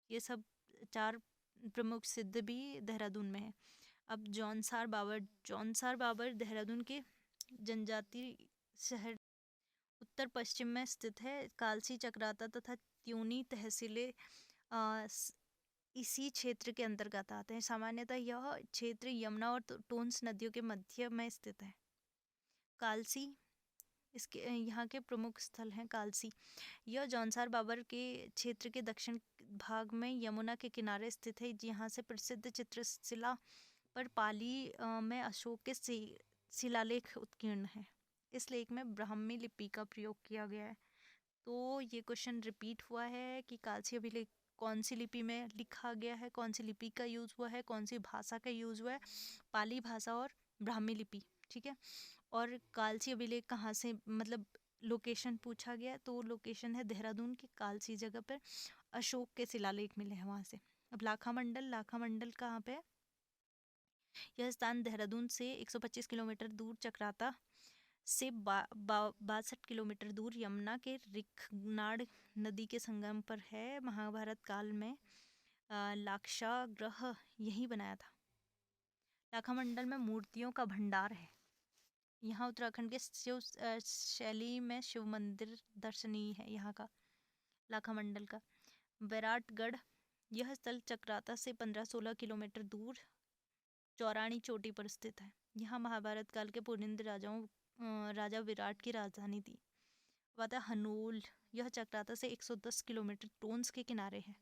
ये सब 4 प्रमुख सिद्ध भी देहरादून में है। अब जौनसार बाबर देहरादून के जनजाति शहर उत्तर पश्चिम में स्थित है। कालसी, चक्राता तथा त्यूनी तहसीलें इसी क्षेत्र के अंतर्गत आते हैं। सामान्यतः यह क्षेत्र यमुना और टोंस नदियों के मध्य में स्थित है। कालसी इसके यहाँ के प्रमुख स्थल हैं। कालसी यह जौनसार बाबर के क्षेत्र के दक्षिण भाग में यमुना के किनारे स्थित है। यहाँ से प्रसिद्ध चित्रशिला पर पाली में अशोक के शिलालेख उत्कीर्ण है। इस लेख में ब्राह्मी लिपि का प्रयोग किया गया है। तो ये क्वेश्चन रिपीट हुआ है कि कालसी अभिलेख कौन सी लिपि में लिखा गया है, कौन सी लिपि का यूज़ हुआ है, कौन सी भाषा का यूज़ हुआ है, पाली भाषा और ब्राह्मी लिपि, ठीक है। और कालसी अभिलेख कहाँ से, मतलब लोकेशन पूछा गया, तो लोकेशन है देहरादून की कालसी जगह पर, अशोक के शिलालेख मिले हैं वहाँ से। अब लाखा मंडल कहाँ पे है? यह स्थान देहरादून से 125 किलोमीटर दूर, चक्राता से 62 किलोमीटर दूर यमुना के रिखनाड़ नदी के संगम पर है। महाभारत काल में लाक्षागृह यही बनाया था। लाखा मंडल में मूर्तियों का भंडार है। यहाँ उत्तराखंड के शिव शैली में शिव मंदिर दर्शनीय है यहाँ का, लाखा मंडल का। विराटगढ़ यह स्थल चक्राता से 15-16 किलोमीटर दूर चौरानी चोटी पर स्थित है। यहाँ महाभारत काल के पुनिंद राजा विराट की राजधानी थी। वादा हनोल यह चक्राता से 110 किलोमीटर टोंस के किनारे है।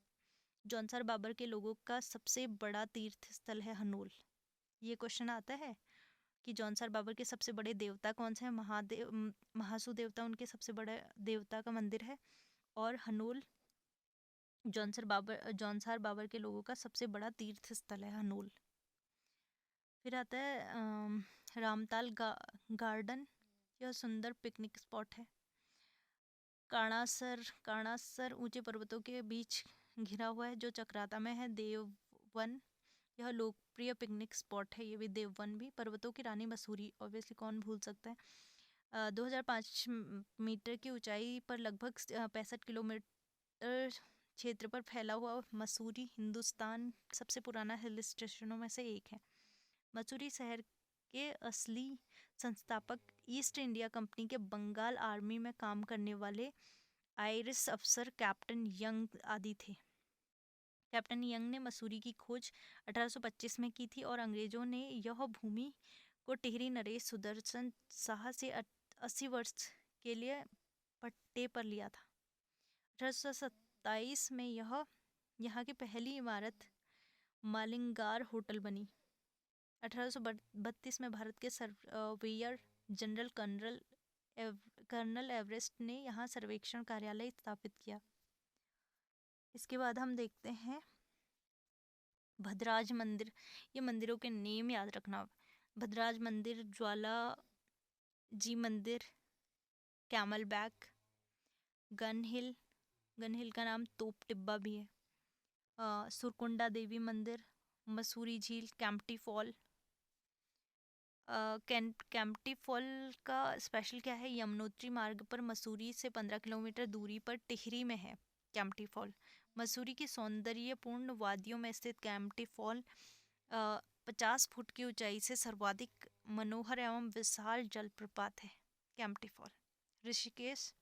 जौनसार बाबर के लोगों का सबसे बड़ा तीर्थ स्थल है हनोल। ये क्वेश्चन आता है कि जौनसार बाबर के सबसे बड़े देवता कौन से हैं? महासू देवता उनके सबसे बड़े देवता का मंदिर है। और हनोल जौनसार बाबर के लोगों का सबसे बड़ा तीर्थ स्थल है हनोल। फिर आता है रामताल गार्डन, यह सुंदर पिकनिक स्पॉट है। काणासर ऊंचे पर्वतों के बीच घिरा हुआ है जो चक्राता में है। देववन यह लोकप्रिय पिकनिक स्पॉट है। ये भी देववन भी। पर्वतों की रानी मसूरी, ऑब्वियसली कौन भूल सकता है। 2005 मीटर की ऊंचाई पर लगभग 65 किलोमीटर क्षेत्र पर फैला हुआ मसूरी हिंदुस्तान सबसे पुराना हिल स्टेशनों में से एक है। मसूरी शहर के असली संस्थापक ईस्ट इंडिया कंपनी के बंगाल आर्मी में काम करने वाले आयरिश अफसर कैप्टन यंग आदि थे। कैप्टन यंग ने मसूरी की खोज 1825 में की थी और अंग्रेजों ने यह भूमि को टिहरी नरेश सुदर्शन शाह से 80 वर्ष के लिए पट्टे पर लिया था। 1827 में यहाँ की पहली इमारत मालिंगार होटल बनी। 1832 में भारत के सर्वेयर जनरल कर्नल एवरेस्ट ने यहाँ सर्वेक्षण कार्यालय स्थापित किया। इसके बाद हम देखते हैं भद्राज मंदिर। ये मंदिरों के नेम याद रखना। भद्राज मंदिर, ज्वाला जी मंदिर, कैमल बैक, गन हिल का नाम तोप टिब्बा भी है। सुरकुंडा देवी मंदिर, मसूरी झील, कैंपटी फॉल। कैंपटी फॉल का स्पेशल क्या है? यमुनोत्री मार्ग पर मसूरी से 15 किलोमीटर दूरी पर टिहरी में है कैंपटी फॉल। मसूरी की सौंदर्यपूर्ण वादियों में स्थित कैंपटी फॉल 50 फुट की ऊंचाई से सर्वाधिक मनोहर एवं विशाल जलप्रपात है कैंपटी फॉल। ऋषिकेश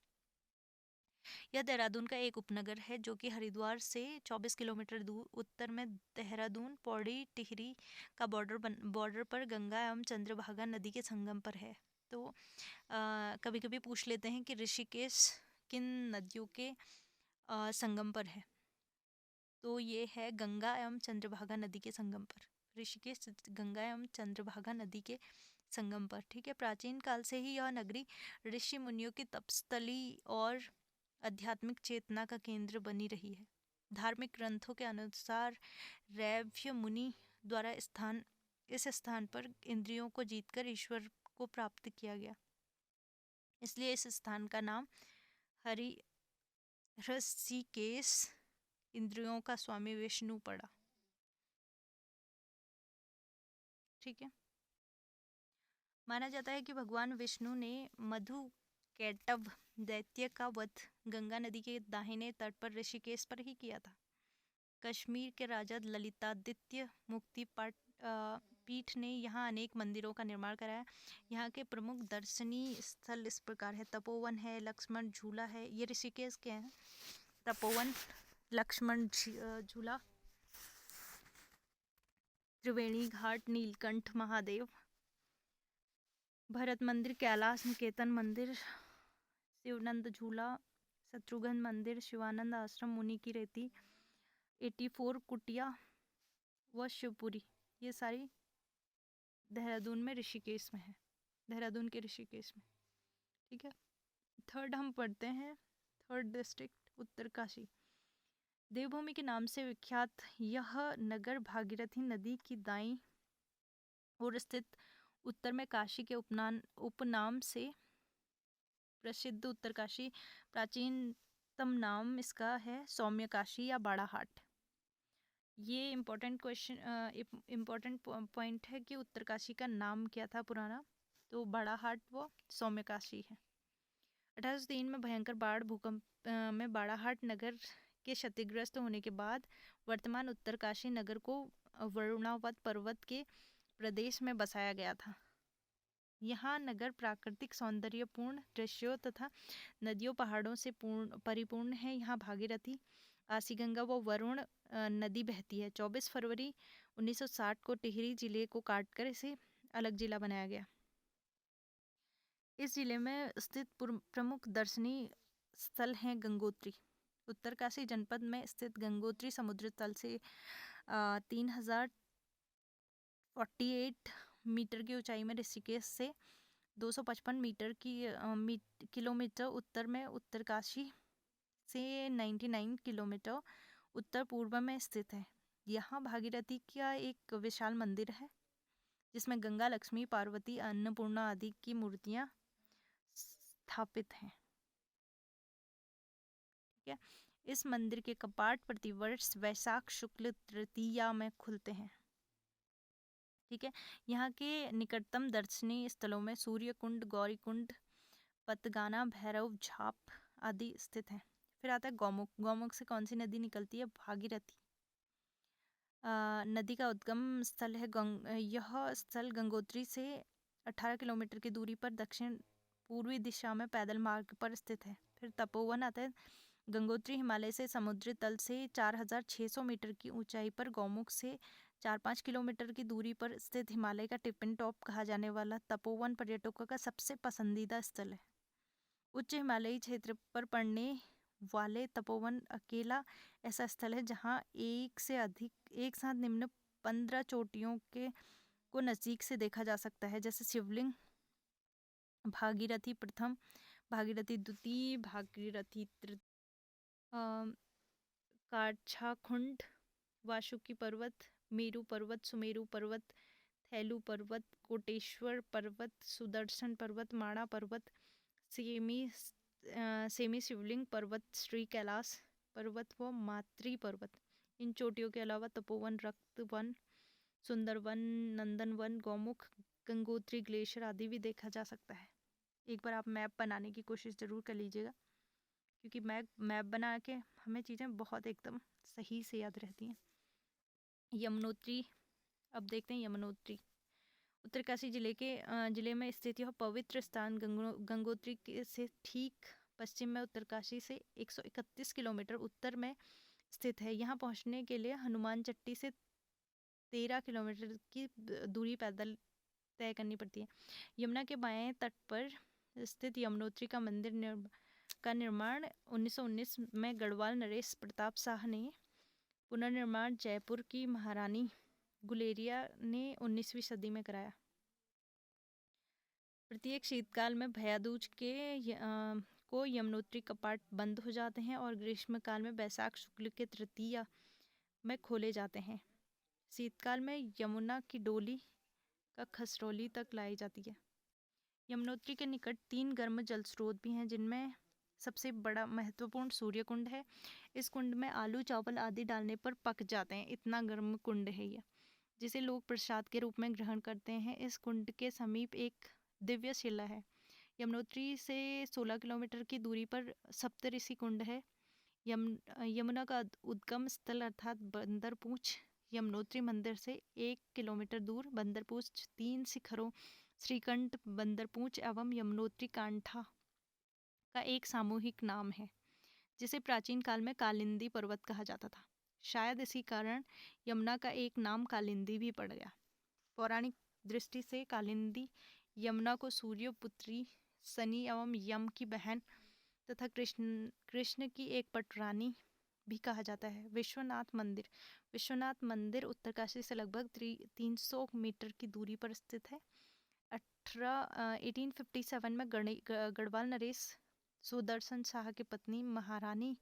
यह देहरादून का एक उपनगर है जो कि हरिद्वार से 24 किलोमीटर दूर उत्तर में देहरादून पौड़ी टिहरी का बॉर्डर पर गंगा एवं चंद्रभागा नदी के संगम पर है। तो कभी कभी पूछ लेते हैं कि ऋषिकेश किन नदियों के संगम पर है, तो ये है गंगा एवं चंद्रभागा नदी के संगम पर। ऋषिकेश गंगा एवं चंद्रभागा नदी के संगम पर, ठीक है। प्राचीन काल से ही यह नगरी ऋषि मुनियों की तपस्थली और आध्यात्मिक चेतना का केंद्र बनी रही है। धार्मिक ग्रंथों के अनुसार रैव्य मुनि द्वारा इस स्थान पर इंद्रियों को जीतकर ईश्वर को प्राप्त किया गया, इसलिए इस स्थान का नाम हरि ऋषिकेश, इंद्रियों का स्वामी विष्णु पड़ा। ठीक है। माना जाता है कि भगवान विष्णु ने मधु कैटव दैत्य का वध गंगा नदी के दाहिने तट पर ऋषिकेश पर ही किया था। कश्मीर के राजा ललितादित्य मुक्ति पीठ ने यहाँ अनेक मंदिरों का निर्माण कराया। यहाँ के प्रमुख दर्शनीय स्थल इस प्रकार है। तपोवन है, लक्ष्मण झूला है, ये ऋषिकेश के हैं। तपोवन, लक्ष्मण झूला, त्रिवेणी घाट, नीलकंठ महादेव, भरत मंदिर, कैलाश निकेतन मंदिर, शिवनंद झूला, शत्रुघ्न मंदिर, शिवानंद आश्रम, मुनि की रेती, 84 कुटिया व शिवपुरी, ये सारी देहरादून में ऋषिकेश में है, देहरादून के ऋषिकेश में। ठीक है। थर्ड हम पढ़ते हैं, थर्ड डिस्ट्रिक्ट उत्तरकाशी। देवभूमि के नाम से विख्यात यह नगर भागीरथी नदी की दाईं ओर स्थित, उत्तर में काशी के उपनाम से प्रसिद्ध उत्तरकाशी, प्राचीनतम नाम इसका है सौम्य काशी या बड़ा हाट। ये इम्पोर्टेंट पॉइंट है कि उत्तरकाशी का नाम क्या था पुराना, तो बड़ा हाट व सौम्य काशी है। 1803 में भयंकर बाढ़ भूकंप में बाड़ाहाट नगर के क्षतिग्रस्त होने के बाद वर्तमान उत्तरकाशी नगर को वरुणावत पर्वत के प्रदेश में बसाया गया था। यहाँ नगर प्राकृतिक सौंदर्यपूर्ण दृश्यों तथा नदियों पहाड़ों से परिपूर्ण है। यहाँ भागीरथी, आसीगंगा व वरुण नदी बहती है। 24 फरवरी 1960 को टिहरी जिले को काटकर इसे अलग जिला बनाया गया। इस जिले में स्थित प्रमुख दर्शनीय स्थल हैं गंगोत्री। उत्तरकाशी जनपद में स्थित गंगोत्री समुद्र तल से 3048 मीटर की ऊंचाई में ऋषिकेश से 255 किलोमीटर उत्तर में, उत्तरकाशी से 99 किलोमीटर उत्तर पूर्व में स्थित है। यहाँ भागीरथी का एक विशाल मंदिर है जिसमें गंगा, लक्ष्मी, पार्वती, अन्नपूर्णा आदि की मूर्तियां स्थापित हैं। ठीक है। इस मंदिर के कपाट प्रतिवर्ष वैशाख शुक्ल तृतीया में खुलते हैं। ठीक है। यहाँ के निकटतम दर्शनीय स्थलों में सूर्य कुंड, गौरी कुंड, पतगाना, भैरव झाप आदि स्थित हैं। फिर आता है गौमुख। गौमुख से कौन सी नदी निकलती है? भागीरथी। नदी का उद्गम स्थल है यह स्थल गंगोत्री से 18 किलोमीटर की दूरी पर दक्षिण पूर्वी दिशा में पैदल मार्ग पर स्थित है। फिर तपोवन आता है। गंगोत्री हिमालय से समुद्री तल से 4600 मीटर की ऊंचाई पर, गौमुख से 4-5 किलोमीटर की दूरी पर स्थित हिमालय का टिपिन टॉप कहा जाने वाला तपोवन पर्यटकों का सबसे पसंदीदा स्थल है। उच्च हिमालयी क्षेत्र पर पड़ने वाले तपोवन अकेला ऐसा स्थल है जहां एक साथ निम्न 15 चोटियों को नजदीक से देखा जा सकता है, जैसे शिवलिंग, भागीरथी प्रथम, भागीरथी द्वितीय, भागीरथी तृतीय, काछाकुंड, वासुकी पर्वत, मेरू पर्वत, सुमेरु पर्वत, थैलू पर्वत, कोटेश्वर पर्वत, सुदर्शन पर्वत, माणा पर्वत, सेमी शिवलिंग पर्वत, श्री कैलाश पर्वत व मातृ पर्वत। इन चोटियों के अलावा तपोवन, रक्तवन, सुंदरवन, नंदनवन, गौमुख, गंगोत्री ग्लेशियर आदि भी देखा जा सकता है। एक बार आप मैप बनाने की कोशिश ज़रूर कर लीजिएगा, क्योंकि मैप बना के हमें चीज़ें बहुत एकदम सही से याद रहती हैं। यमुनोत्री, अब देखते हैं यमुनोत्री। उत्तरकाशी जिले में स्थित यह पवित्र स्थान गंगोत्री से ठीक पश्चिम में, उत्तरकाशी से 131 किलोमीटर उत्तर में स्थित है। यहाँ पहुँचने के लिए हनुमान चट्टी से 13 किलोमीटर की दूरी पैदल तय करनी पड़ती है। यमुना के बाएं तट पर स्थित यमुनोत्री का मंदिर का निर्माण 1919 में गढ़वाल नरेश प्रताप शाह ने, पुनर्निर्माण जयपुर की महारानी गुलेरिया ने 19वीं सदी में कराया। प्रत्येक शीतकाल में भैया दूज को यमुनोत्री कपाट बंद हो जाते हैं और ग्रीष्मकाल में वैशाख शुक्ल के तृतीया में खोले जाते हैं। शीतकाल में यमुना की डोली का खसरौली तक लाई जाती है। यमुनोत्री के निकट 3 गर्म जल स्रोत भी हैं, जिनमें सबसे बड़ा महत्वपूर्ण सूर्य कुंड है। इस कुंड में आलू चावल आदि डालने पर पक जाते हैं, इतना गर्म कुंड है यह, जिसे लोग प्रसाद के रूप में ग्रहण करते हैं। इस कुंड के समीप एक दिव्य शिला है। यमुनोत्री से 16 किलोमीटर की दूरी पर सप्तऋषि कुंड है। यमुना का उद्गम स्थल अर्थात बंदरपूछ यमुनोत्री मंदिर से 1 किलोमीटर दूर। बंदरपूछ 3 शिखरों श्रीकंठ, बंदरपूछ एवं यमुनोत्री कांठा का एक सामूहिक नाम है, जिसे प्राचीन काल में कालिंदी पर्वत कहा जाता था। शायद इसी कारण यमुना का एक नाम कालिंदी भी पड़ गया। पौराणिक दृष्टि से कालिंदी यमुना को सूर्य पुत्री, शनि एवं यम की बहन तथा कृष्ण की एक पटरानी भी कहा जाता है। विश्वनाथ मंदिर उत्तरकाशी से लगभग 300 मीटर की दूरी पर स्थित है। 1857 में गढ़वाल नरेश सुदर्शन शाह की पत्नी महारानी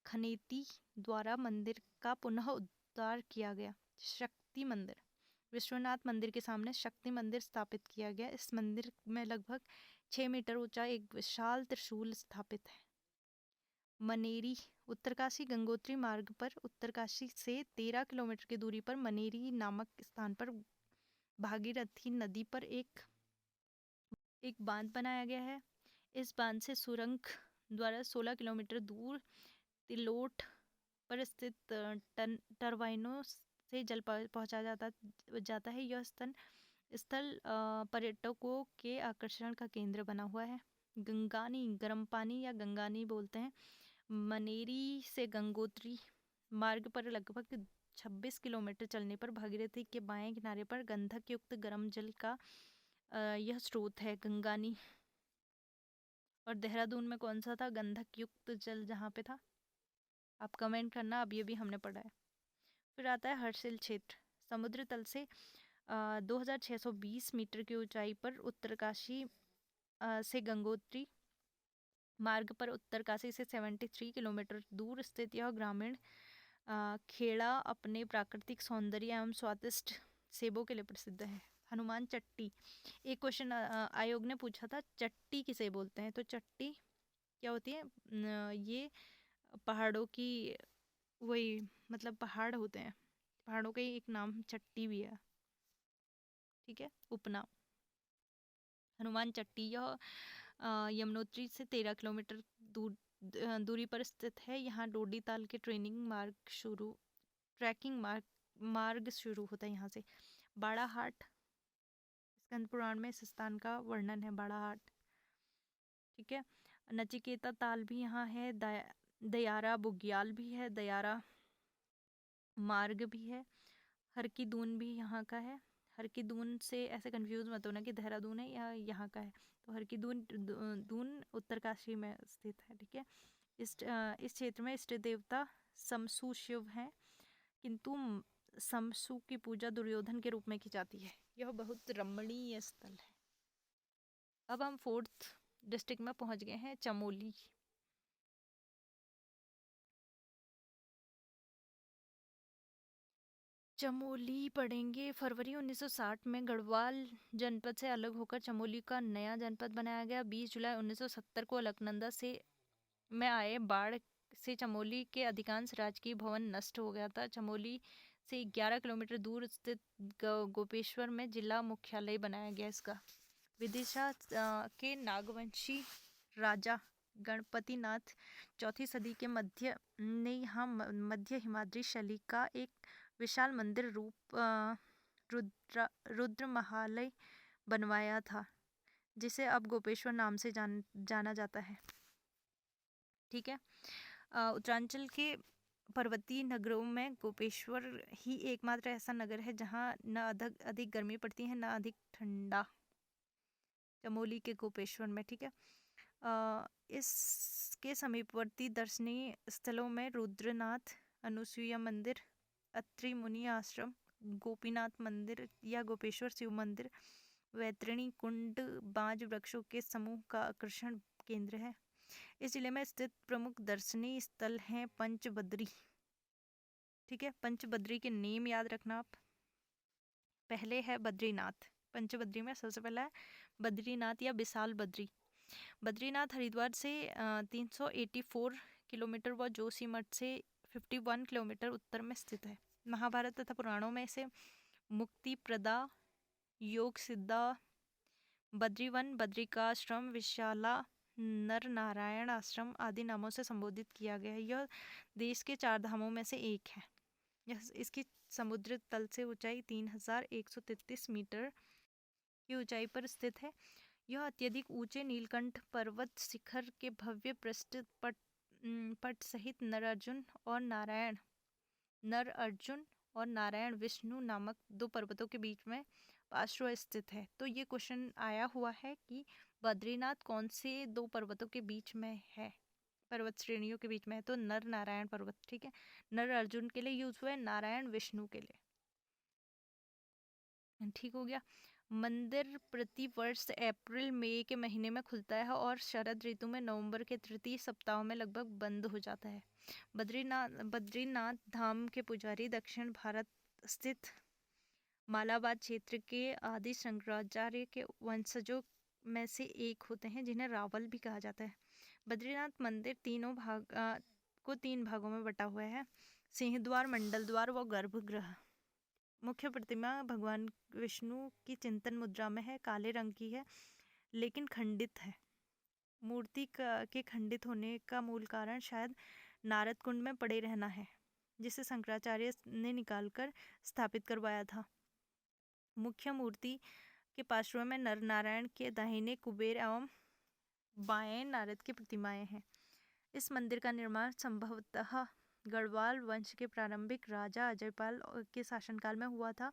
खनेती द्वारा मंदिर का पुनः उद्धार किया गया। शक्ति मंदिर, विश्वनाथ मंदिर के सामने शक्ति मंदिर स्थापित किया गया। इस मंदिर में लगभग 6 मीटर ऊंचा एक विशाल त्रिशूल स्थापित है। मनेरी, उत्तरकाशी गंगोत्री मार्ग पर उत्तरकाशी से 13 किलोमीटर की दूरी पर मनेरी नामक स्थान पर भागीरथी नदी पर एक बांध बनाया गया है। इस बांध से सुरंग द्वारा 16 किलोमीटर दूर तिलोट पर स्थित टरबाइनों से जल पहुंचाया जाता है। यह स्थल पर्यटकों के आकर्षण का केंद्र बना हुआ है। गंगानी, गर्म पानी या गंगानी बोलते हैं। मनेरी से गंगोत्री मार्ग पर लगभग 26 किलोमीटर चलने पर भागीरथी के बाएं किनारे पर गंधक युक्त गर्म जल का यह स्रोत है, गंगानी। और देहरादून में कौन सा था गंधक युक्त जल जहाँ पे था? आप कमेंट करना, अब ये भी हमने पढ़ा है। फिर आता है हर्षिल क्षेत्र। समुद्र तल से 2620 मीटर की ऊंचाई पर उत्तरकाशी से गंगोत्री मार्ग पर उत्तरकाशी से 73 किलोमीटर दूर स्थित यह ग्रामीण खेड़ा अपने प्राकृतिक सौंदर्य एवं स्वादिष्ट सेबों के लिए प्रसिद्ध है। हनुमान चट्टी, एक क्वेश्चन आयोग ने पूछा था, चट्टी किसे बोलते हैं? तो चट्टी क्या होती है? ये पहाड़ों की वही मतलब पहाड़ होते हैं, पहाड़ों का ही एक नाम चट्टी भी है, ठीक है, उपनाम। हनुमान चट्टी यह यमुनोत्री से 13 किलोमीटर दूरी पर स्थित है। यहाँ डोडी ताल के ट्रेकिंग मार्ग शुरू होता है यहाँ से। बाड़ाहाट, स्कंद पुराण में इस स्थान का वर्णन है, बाड़ाहाट, ठीक है। नचिकेता ताल भी यहाँ है। दयारा बुग्याल भी है, दयारा मार्ग भी है। हर की दून भी यहाँ का है। हर की दून से ऐसे कंफ्यूज मत होना कि देहरादून है या यहाँ का है। तो हर की दून उत्तरकाशी में स्थित है, ठीक है। इस क्षेत्र में इष्ट देवता समसु शिव हैं, किंतु समसु की पूजा दुर्योधन के रूप में की जाती है। यह बहुत रमणीय स्थल है। अब हम 4th डिस्ट्रिक्ट में पहुंच गए हैं, चमोली। चमोली पढ़ेंगे। फरवरी 1960 में गढ़वाल जनपद से अलग होकर चमोली का नया जनपद बनाया गया। 20 जुलाई 1970 को अलकनंदा में आए बाढ़ से चमोली के अधिकांश राजकीय भवन नष्ट हो गया था। चमोली से 11 किलोमीटर दूर स्थित गोपेश्वर में जिला मुख्यालय बनाया गया इसका। विदिशा के नागवंशी राजा गणपतिनाथ 4वीं सदी के मध्य ने यहाँ मध्य हिमाद्री शैली का एक विशाल मंदिर रूप रुद्र महालय बनवाया था, जिसे अब गोपेश्वर नाम से जाना जाता है, ठीक है। उत्तरांचल के पर्वतीय नगरों में गोपेश्वर ही एकमात्र ऐसा नगर है जहाँ न अधिक गर्मी पड़ती है न अधिक ठंडा। चमोली के गोपेश्वर में, ठीक है। इसके समीपवर्ती दर्शनीय स्थलों में रुद्रनाथ, अनुसुईया मंदिर, अत्रि मुनि आश्रम, गोपीनाथ मंदिर या गोपेश्वर शिव मंदिर, वैतरणी कुंड बांज वृक्षों के समूह का आकर्षण केंद्र है। इस जिले में स्थित प्रमुख दर्शनीय स्थल हैं पंचबद्री। ठीक है, पंचबद्री के नेम याद रखना आप। पहले है बद्रीनाथ। पंचबद्री में सबसे पहला है बद्रीनाथ या विशाल बद्री। बद्रीनाथ हरिद्वार से 384 किलोमीटर व जोशीमठ से 51 किलोमीटर उत्तर में स्थित है। महाभारत तथा पुराणों में इसे मुक्ति प्रदा, योग सिद्धा, बद्रीवन, बद्रिकाश्रम, विशाला, नर नारायण आश्रम आदि नामों से संबोधित किया गया है। यह देश के 4 धामों में से एक है। इसकी समुद्र तल से ऊंचाई 3133 मीटर की ऊंचाई पर स्थित है। यह अत्यधिक ऊंचे नीलकंठ पर्वत शिखर के भव्य पट सहित नर अर्जुन और नारायण विष्णु नामक 2 पर्वतों के बीच में पार्श्व स्थित है। तो ये क्वेश्चन आया हुआ है कि बद्रीनाथ कौन से 2 पर्वतों के बीच में है, पर्वत श्रेणियों के बीच में है। तो नर नारायण पर्वत। ठीक है, नर अर्जुन के लिए यूज हुआ है, नारायण विष्णु के लिए। ठीक हो गया। मंदिर प्रति वर्ष अप्रैल मई के महीने में खुलता है और शरद ऋतु में नवंबर के तृतीय सप्ताह में लगभग बंद हो जाता है। बद्रीनाथ धाम के पुजारी दक्षिण भारत स्थित मालाबार क्षेत्र के आदि शंकराचार्य के वंशजों में से एक होते हैं, जिन्हें रावल भी कहा जाता है। बद्रीनाथ मंदिर 3 भागों में बटा हुआ है, सिंहद्वार, मंडल द्वार व गर्भगृह। मुख्य प्रतिमा भगवान विष्णु की चिंतन मुद्रा में है, काले रंग की है लेकिन खंडित है। मूर्ति के खंडित होने का मूल कारण शायद नारद कुंड में पड़े रहना है, जिसे शंकराचार्य ने निकालकर स्थापित करवाया था। मुख्य मूर्ति के पार्श्व में नर नारायण के दाहिने कुबेर एवं बाएं नारद की प्रतिमाएं हैं। इस मंदिर का निर्माण संभवतः गढ़वाल वंश के प्रारंभिक राजा अजयपाल के शासनकाल में हुआ था,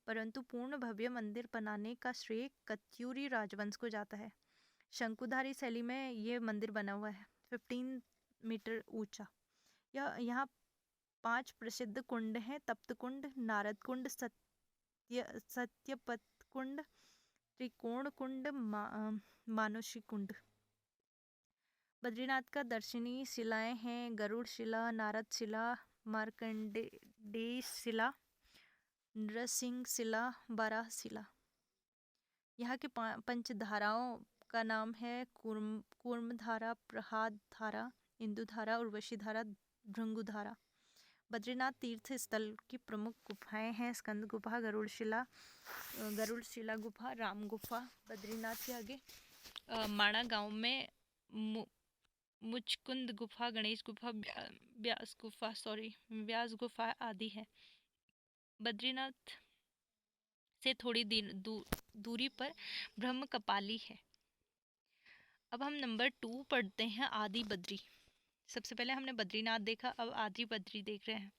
परंतु पूर्ण भव्य मंदिर बनाने का श्रेय कत्यूरी राजवंश को जाता है। शंकुधारी शैली में ये मंदिर बना हुआ है, 15 मीटर ऊंचा। यहाँ 5 प्रसिद्ध कुंड हैं, तप्त कुंड, नारद कुंड, सत्यपत कुंड, त्रिकोण कुंड, मानुषी कुंड। बद्रीनाथ का दर्शनीय शिलाएं हैं गरुड़ शिला, नारद शिला, मार्कंडेय शिला, नृसिंह शिला, बाराह शिला। यहाँ के पंचधाराओं का नाम है कूर्मधारा, प्रहाद धारा, इंदु धारा, उर्वशी धारा, भृंगु धारा। बद्रीनाथ तीर्थ स्थल की प्रमुख गुफाएं हैं स्कंद गुफा, गरुड़ शिला गुफा, राम गुफा। बद्रीनाथ के आगे माणा गांव में मुचकुंद गुफा, गणेश गुफा, व्यास गुफा आदि है। बद्रीनाथ से थोड़ी दूरी पर ब्रह्म कपाली है। अब हम नंबर 2 पढ़ते हैं, आदि बद्री। सबसे पहले हमने बद्रीनाथ देखा, अब आदि बद्री देख रहे हैं।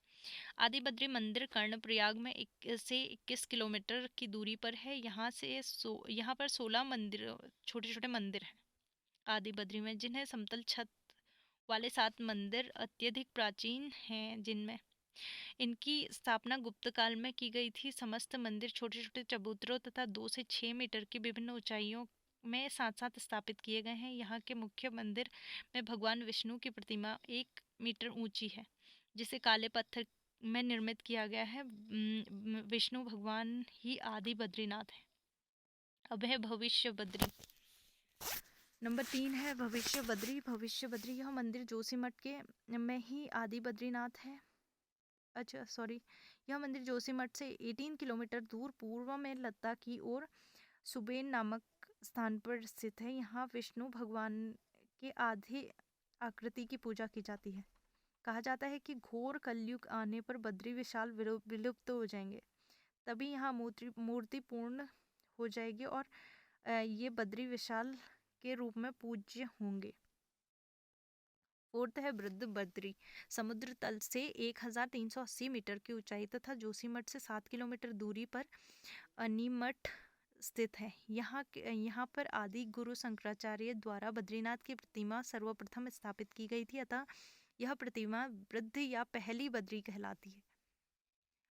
आदि बद्री मंदिर कर्णप्रयाग में 21 किलोमीटर की दूरी पर है। यहाँ पर 16 मंदिर, छोटे छोटे मंदिर हैं आदि बद्री में, जिन्हें समतल छत वाले 7 मंदिर अत्यधिक प्राचीन हैं, जिनमें इनकी स्थापना गुप्त काल में की गई थी। समस्त मंदिर छोटे छोटे चबूतरों तथा 2 से 6 मीटर की विभिन्न ऊंचाइयों में साथ साथ स्थापित किए गए हैं। यहाँ के मुख्य मंदिर में भगवान विष्णु की प्रतिमा 1 मीटर ऊंची है, जिसे काले पत्थर में निर्मित किया गया है। विष्णु भगवान ही आदि बद्रीनाथ है। अब है भविष्य बद्री। नंबर 3 है भविष्य बद्री। यह मंदिर जोशीमठ के में ही आदि बद्रीनाथ है। यह मंदिर जोशीमठ से 18 किलोमीटर दूर पूर्व में लद्दाख की ओर सुबेन नामक स्थान पर स्थित है। यहाँ विष्णु भगवान के आधे आकृति की पूजा की जाती है। कहा जाता है कि घोर कलयुग आने पर बद्री विशाल विलुप्त हो जाएंगे, तभी यहाँ मूर्ति पूर्ण हो जाएगी और ये बद्री विशाल के रूप में पूज्य होंगे। 4th है वृद्ध बद्री। समुद्र तल से 1380 मीटर की ऊंचाई तथा जोशीमठ से 7 किलोमीटर दूरी पर अनीमठ स्थित है। यहाँ पर आदि गुरु शंकराचार्य द्वारा बद्रीनाथ की प्रतिमा सर्वप्रथम स्थापित की गई थी, अतः यह प्रतिमा वृद्ध या पहली बद्री कहलाती है।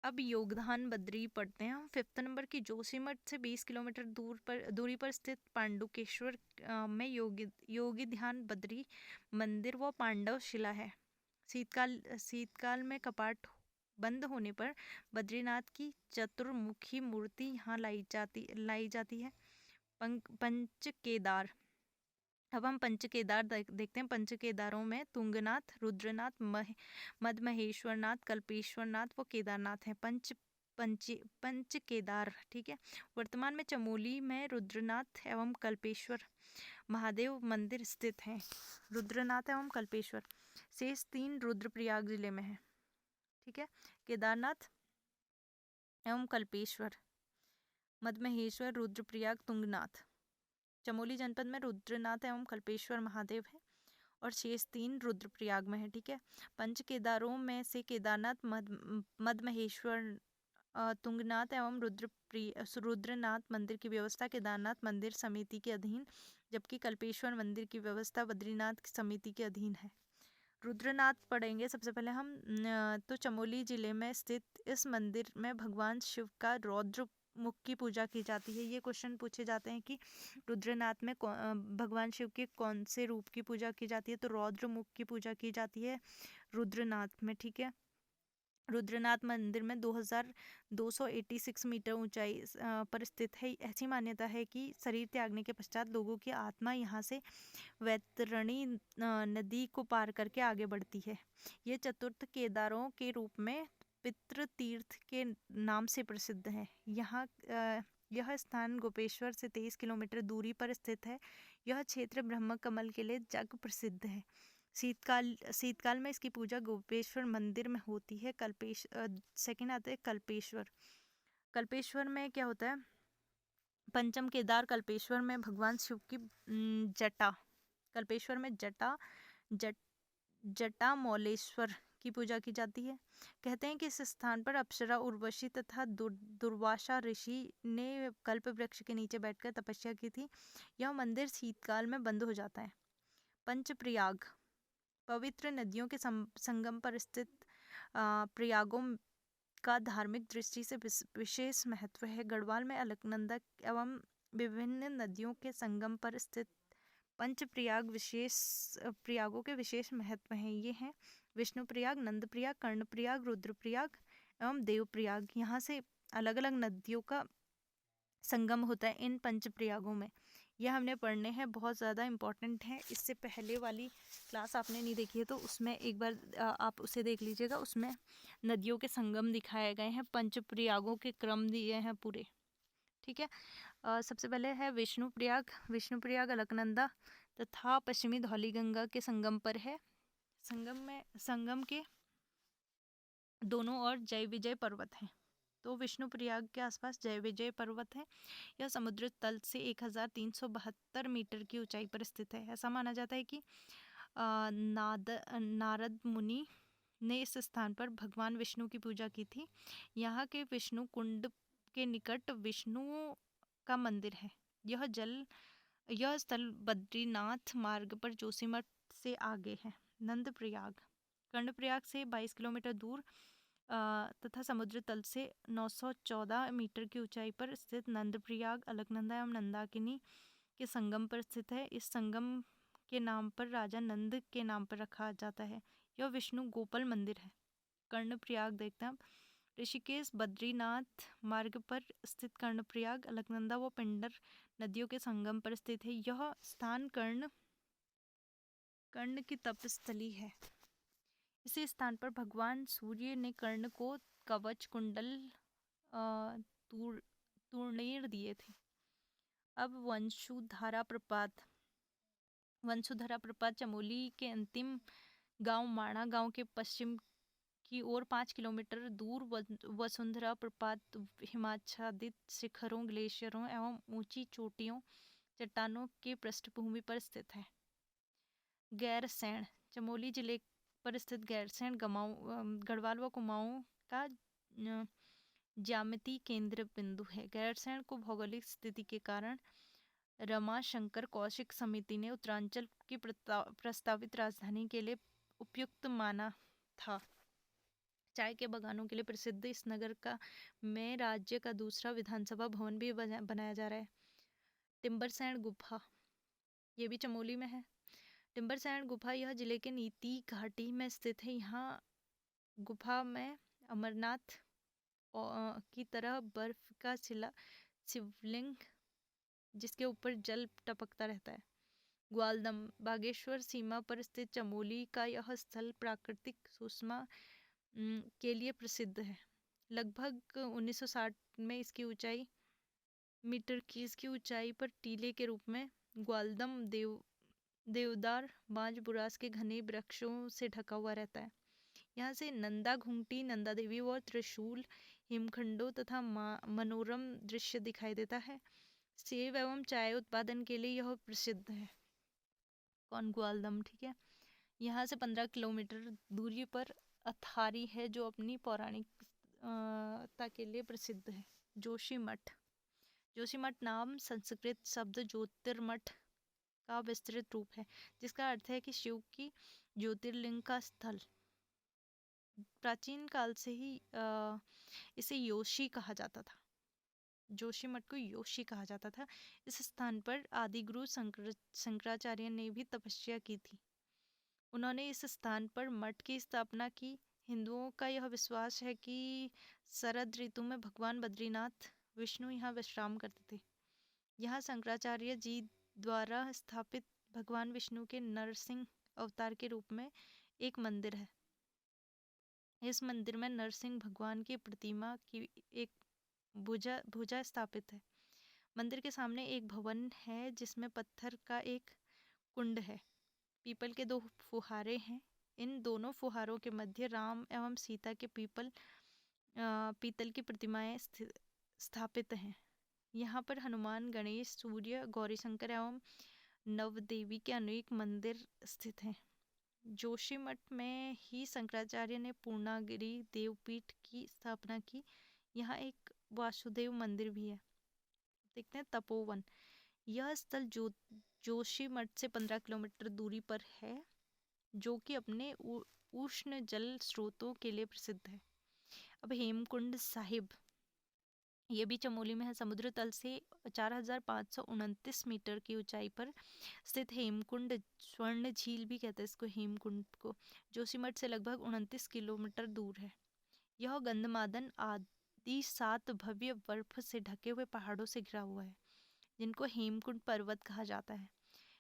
अब योगदान बद्री पढ़ते हैं हम। 5th नंबर की जोशीमठ से 20 किलोमीटर दूरी पर स्थित पांडुकेश्वर में योगी ध्यान बद्री मंदिर व पांडव शिला है। शीतकाल में कपाट बंद होने पर बद्रीनाथ की चतुर्मुखी मूर्ति यहाँ लाई जाती है। पंच केदार। अब हम पंच केदार देखते हैं। पंच केदारों में तुंगनाथ, रुद्रनाथ, मदमहेश्वरनाथ, कल्पेश्वरनाथ व केदारनाथ है। पंच केदार, ठीक है। वर्तमान में चमोली में रुद्रनाथ एवं कल्पेश्वर महादेव मंदिर स्थित हैं। रुद्रनाथ एवं कल्पेश्वर। शेष 3 रुद्रप्रयाग जिले में है, ठीक है। केदारनाथ एवं कल्पेश्वर, मदमहेश्वर, रुद्रप्रयाग, तुंगनाथ। चमोली जनपद में रुद्रनाथ एवं कल्पेश्वर महादेव है और शेष 3 रुद्रप्रयाग में है, ठीक है। पंच केदारों में से केदारनाथ, मदमहेश्वर, तुंगनाथ एवं रुद्रनाथ मंदिर की व्यवस्था केदारनाथ मंदिर समिति के अधीन, जबकि कल्पेश्वर मंदिर की व्यवस्था बद्रीनाथ समिति के अधीन है। रुद्रनाथ पढ़ेंगे सबसे पहले हम। तो चमोली जिले में स्थित इस मंदिर में भगवान शिव का रौद्र मुख की पूजा की जाती है। ये क्वेश्चन पूछे जाते हैं कि रुद्रनाथ में भगवान शिव के कौन से रूप की पूजा की जाती है, तो रौद्र मुख की पूजा की जाती है रुद्रनाथ में, ठीक है। रुद्रनाथ मंदिर में 2286 मीटर ऊंचाई पर स्थित है। ऐसी मान्यता है कि शरीर त्यागने के पश्चात लोगों की आत्मा यहाँ से वैतरणी नदी को पार करके आगे बढ़ती है। ये चतुर्थ केदारों के रूप में पितृ तीर्थ के नाम से प्रसिद्ध है। यह स्थान गोपेश्वर से 23 किलोमीटर दूरी पर स्थित है। यह क्षेत्र ब्रह्म कमल के लिए जग प्रसिद्ध है। शीतकाल में इसकी पूजा गोपेश्वर मंदिर में होती है। सेकंड आता है कल्पेश्वर। कल्पेश्वर में क्या होता है? पंचम केदार कल्पेश्वर में भगवान शिव की जटा, कल्पेश्वर में जटा मौलेश्वर की पूजा की जाती है। कहते हैं कि इस स्थान पर अप्सरा उर्वशी तथा दुर्वासा ऋषि ने कल्प वृक्ष के नीचे बैठकर तपस्या की थी। यह मंदिर शीतकाल में बंद हो जाता है। पंचप्रयाग पवित्र नदियों के संगम पर स्थित प्रयागों का धार्मिक दृष्टि से विशेष महत्व है। गढ़वाल में अलकनंदा एवं विभिन्न नदियों के संगम पर स्थित पंच प्रयागों के विशेष महत्व हैं। ये हैं विष्णुप्रयाग, नंदप्रयाग, कर्णप्रयाग, रुद्रप्रयाग एवं देवप्रयाग। यहाँ से अलग अलग नदियों का संगम होता है इन पंच प्रयागों में। यह हमने पढ़ने हैं, बहुत ज़्यादा इम्पॉर्टेंट है। इससे पहले वाली क्लास आपने नहीं देखी है तो उसमें एक बार आप उसे देख लीजिएगा। उसमें नदियों के संगम दिखाए गए हैं, पंच प्रयागों के क्रम दिए हैं पूरे, ठीक है। सबसे पहले है विष्णुप्रयाग अलकनंदा तथा पश्चिमी धौलीगंगा के संगम पर है। संगम के दोनों ओर जय विजय पर्वत हैं। तो विष्णुप्रयाग के आसपास जय विजय पर्वत है। यह समुद्र तल से 1372 मीटर की ऊंचाई पर स्थित है। ऐसा माना जाता है कि नारद मुनि ने इस स्थान पर भगवान विष्णु की पूजा की थी। यहाँ के विष्णु कुंड के निकट विष्णु का मंदिर है। यह स्थल बद्रीनाथ मार्ग पर जोशीमठ से आगे है। नंदप्रयाग कर्णप्रयाग से 22 किलोमीटर दूर तथा समुद्र तल से 914 मीटर की ऊंचाई पर स्थित नंदप्रयाग अलकनंदा एवं नंदाकिनी के संगम पर स्थित है। इस संगम के नाम पर राजा नंद के नाम पर रखा जाता है। यह विष्णु गोपाल मंदिर है। कर्णप्रयाग देखते हैं। ऋषिकेश बद्रीनाथ मार्ग पर स्थित कर्णप्रयाग अलकनंदा व पिंडर नदियों के संगम पर स्थित है। यह स्थान कर्ण की तपस्थली है। इसी स्थान पर भगवान सूर्य ने कर्ण को कवच कुंडल तूर्णेर दिए थे। अब वंशुधारा प्रपात चमोली के अंतिम गांव माणा गांव के पश्चिम की ओर 5 किलोमीटर दूर वसुंधरा प्रपात हिमाच्छादित शिखरों, ग्लेशियरों एवं ऊंची चोटियों चट्टानों के पृष्ठभूमि पर स्थित है। गैरसैंण चमोली जिले पर स्थित गैरसैंण गढ़वाल व कुमाऊं का ज्यामितीय केंद्र बिंदु है। गैरसैंण को भौगोलिक स्थिति के कारण रमाशंकर कौशिक समिति ने उत्तरांचल की प्रस्तावित राजधानी के लिए उपयुक्त माना था। चाय के बागानों के लिए प्रसिद्ध इस नगर का में राज्य का दूसरा विधानसभा भवन भी बनाया जा रहा है। टिम्बरसैंड गुफा, ये भी चमोली में है। टिम्बरसैंड गुफा यह जिले के नीति घाटी में स्थित है। यहाँ गुफा में अमरनाथ की तरह बर्फ का शिवलिंग जिसके ऊपर जल टपकता रहता है। ग्वालदम, बागेश्वर सीमा पर स्थित चमोली का यह स्थल प्राकृतिक सुषमा के लिए प्रसिद्ध है। लगभग 1960 में इसकी ऊंचाई मीटर की इसकी ऊंचाई पर टीले के रूप में ग्वालदम देवदार बांज बुरास के घने वृक्षों से ढका हुआ रहता है। यहाँ से नंदा घुंटी, नंदा देवी और त्रिशूल हिमखंडों तथा मनोरम दृश्य दिखाई देता है। सेब एवं चाय उत्पादन के लिए यह प्रसिद्ध है। कौन? ग्वालदम, ठीक है। यहाँ से 15 किलोमीटर दूरी पर अथारी है जो अपनी पौराणिकता के लिए प्रसिद्ध है। जोशीमठ, जोशीमठ नाम संस्कृत शब्द ज्योतिर्मठ का विस्तृत रूप है जिसका अर्थ है कि शिव की ज्योतिर्लिंग का स्थल। प्राचीन काल से ही इसे योशी कहा जाता था। जोशीमठ को योशी कहा जाता था। इस स्थान पर आदिगुरु शंकराचार्य ने भी तपस्या की थी। उन्होंने इस स्थान पर मठ की स्थापना की। हिंदुओं का यह विश्वास है कि शरद ऋतु में भगवान बद्रीनाथ विष्णु यहाँ विश्राम करते थे। यहाँ शंकराचार्य जी द्वारा स्थापित भगवान विष्णु के नरसिंह अवतार के रूप में एक मंदिर है। इस मंदिर में नरसिंह भगवान की प्रतिमा की एक भुजा स्थापित है। मंदिर के सामने एक भवन है जिसमें पत्थर का एक कुंड है। पीपल के 2 फुहारे हैं। इन दोनों फुहारों के मध्य राम एवं सीता के पीतल की प्रतिमाएं स्थापित हैं। यहाँ पर हनुमान, गणेश, सूर्य, गौरीशंकर एवं नवदेवी के अनेक मंदिर स्थित हैं। जोशीमठ में ही शंकराचार्य ने पूर्णागिरि देवपीठ की स्थापना की। यहाँ एक वासुदेव मंदिर भी है। देखते हैं तपोवन, यह स्थल जोशीमठ से 15 किलोमीटर दूरी पर है जो कि अपने उष्ण जल स्रोतों के लिए प्रसिद्ध है। अब हेमकुंड साहिब, ये भी चमोली में है। समुद्र तल से 4529 मीटर की ऊंचाई पर स्थित हेमकुंड, स्वर्ण झील भी कहते हैं इसको, हेमकुंड को, जोशीमठ से लगभग 29 किलोमीटर दूर है। यह गंधमादन आदि 7 भव्य बर्फ से ढके हुए पहाड़ों से घिरा हुआ है जिनको हेमकुंड पर्वत कहा जाता है।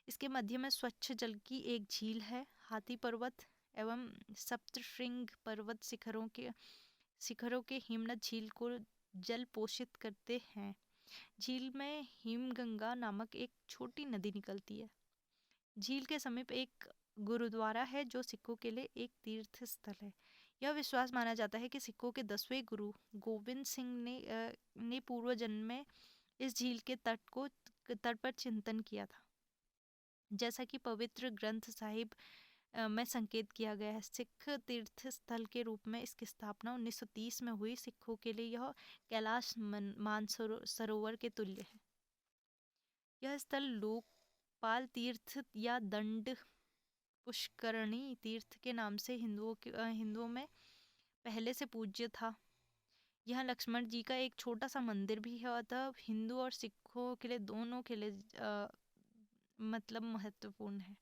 इसके मध्य में स्वच्छ जल की एक झील है। हाथी पर्वत एवं सप्तशृंग पर्वत शिखरों के हिमनद झील को जल पोषित करते हैं। झील में हिमगंगा नामक एक छोटी नदी निकलती है। झील के समीप एक गुरुद्वारा है जो सिखों के लिए एक तीर्थ स्थल है। यह विश्वास माना जाता है कि सिखों के 10वें गुरु गोविंद सिंह ने पूर्व जन्म में इस झील के तट पर चिंतन किया था, जैसा कि पवित्र ग्रंथ साहिब में संकेत किया गया है। सिख तीर्थ स्थल के रूप में इसकी स्थापना 1930 में हुई। सिखों के लिए यह कैलाश मानसरोवर के तुल्य है। यह स्थल लोकपाल तीर्थ या दंड पुष्करणी तीर्थ के नाम से हिंदुओं में पहले से पूज्य था। यहाँ लक्ष्मण जी का एक छोटा सा मंदिर भी है। अतः हिंदू और सिखों के लिए दोनों के लिए मतलब महत्वपूर्ण है।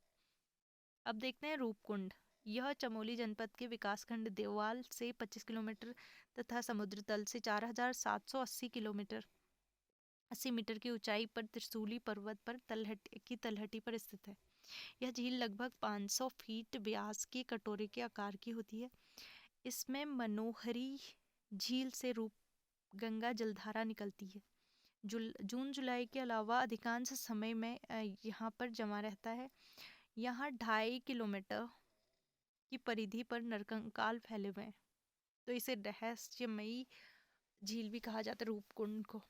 अब देखते हैं रूपकुंड, यह चमोली जनपद के विकासखंड देवाल से 25 किलोमीटर तथा समुद्र तल से 4780 किलोमीटर 80 मीटर की ऊंचाई पर त्रिशूली पर्वत पर तलहटी पर स्थित है। यह झील लगभग 500 फीट व्यास की कटोरे के आकार की होती है। इसमें मनोहरी झील से रूप गंगा जलधारा निकलती है। जून जुलाई के अलावा अधिकांश समय में यहाँ पर जमा रहता है। यहाँ 2.5 किलोमीटर की परिधि पर नरकंकाल फैले हुए हैं, तो इसे रहस्यमयी झील भी कहा जाता है रूपकुंड को।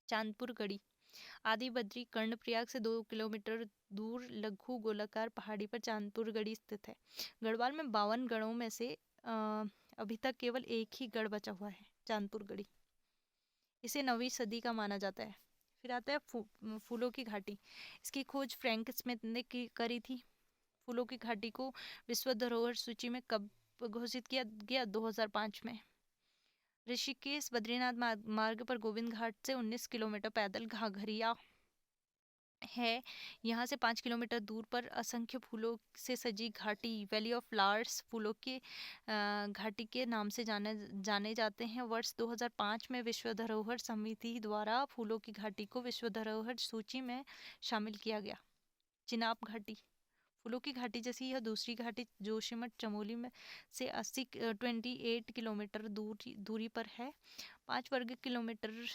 चांदपुर गढ़ी, आदि बद्री कर्णप्रयाग से 2 किलोमीटर दूर लघु गोलाकार पहाड़ी पर चांदपुर गढ़ी स्थित है। गढ़वाल में 52 गढ़ों में से अभी तक केवल एक ही गढ़ बचा हुआ है, चांदपुर गढ़ी। इसे 9वीं सदी का माना जाता है। फिर आता है फूलों की घाटी। इसकी खोज फ्रैंक स्मिथ ने करी थी। फूलों की घाटी को विश्व धरोहर सूची में कब घोषित किया गया 2005 में। ऋषिकेश बद्रीनाथ मार्ग पर गोविंद घाट से 19 किलोमीटर पैदल घाघरिया है। यहाँ से 5 किलोमीटर दूर पर असंख्य फूलों से सजी घाटी वैली ऑफ फ्लावर्स फूलों की घाटी के नाम से जाने जाते हैं। वर्ष 2005 में विश्व धरोहर समिति द्वारा फूलों की घाटी को विश्व धरोहर सूची में शामिल किया गया। चिनाब घाटी फूलों की घाटी जैसी यह दूसरी घाटी जोशीमठ चमोली में से 28 किलोमीटर दूरी पर है। 5 वर्ग किलोमीटर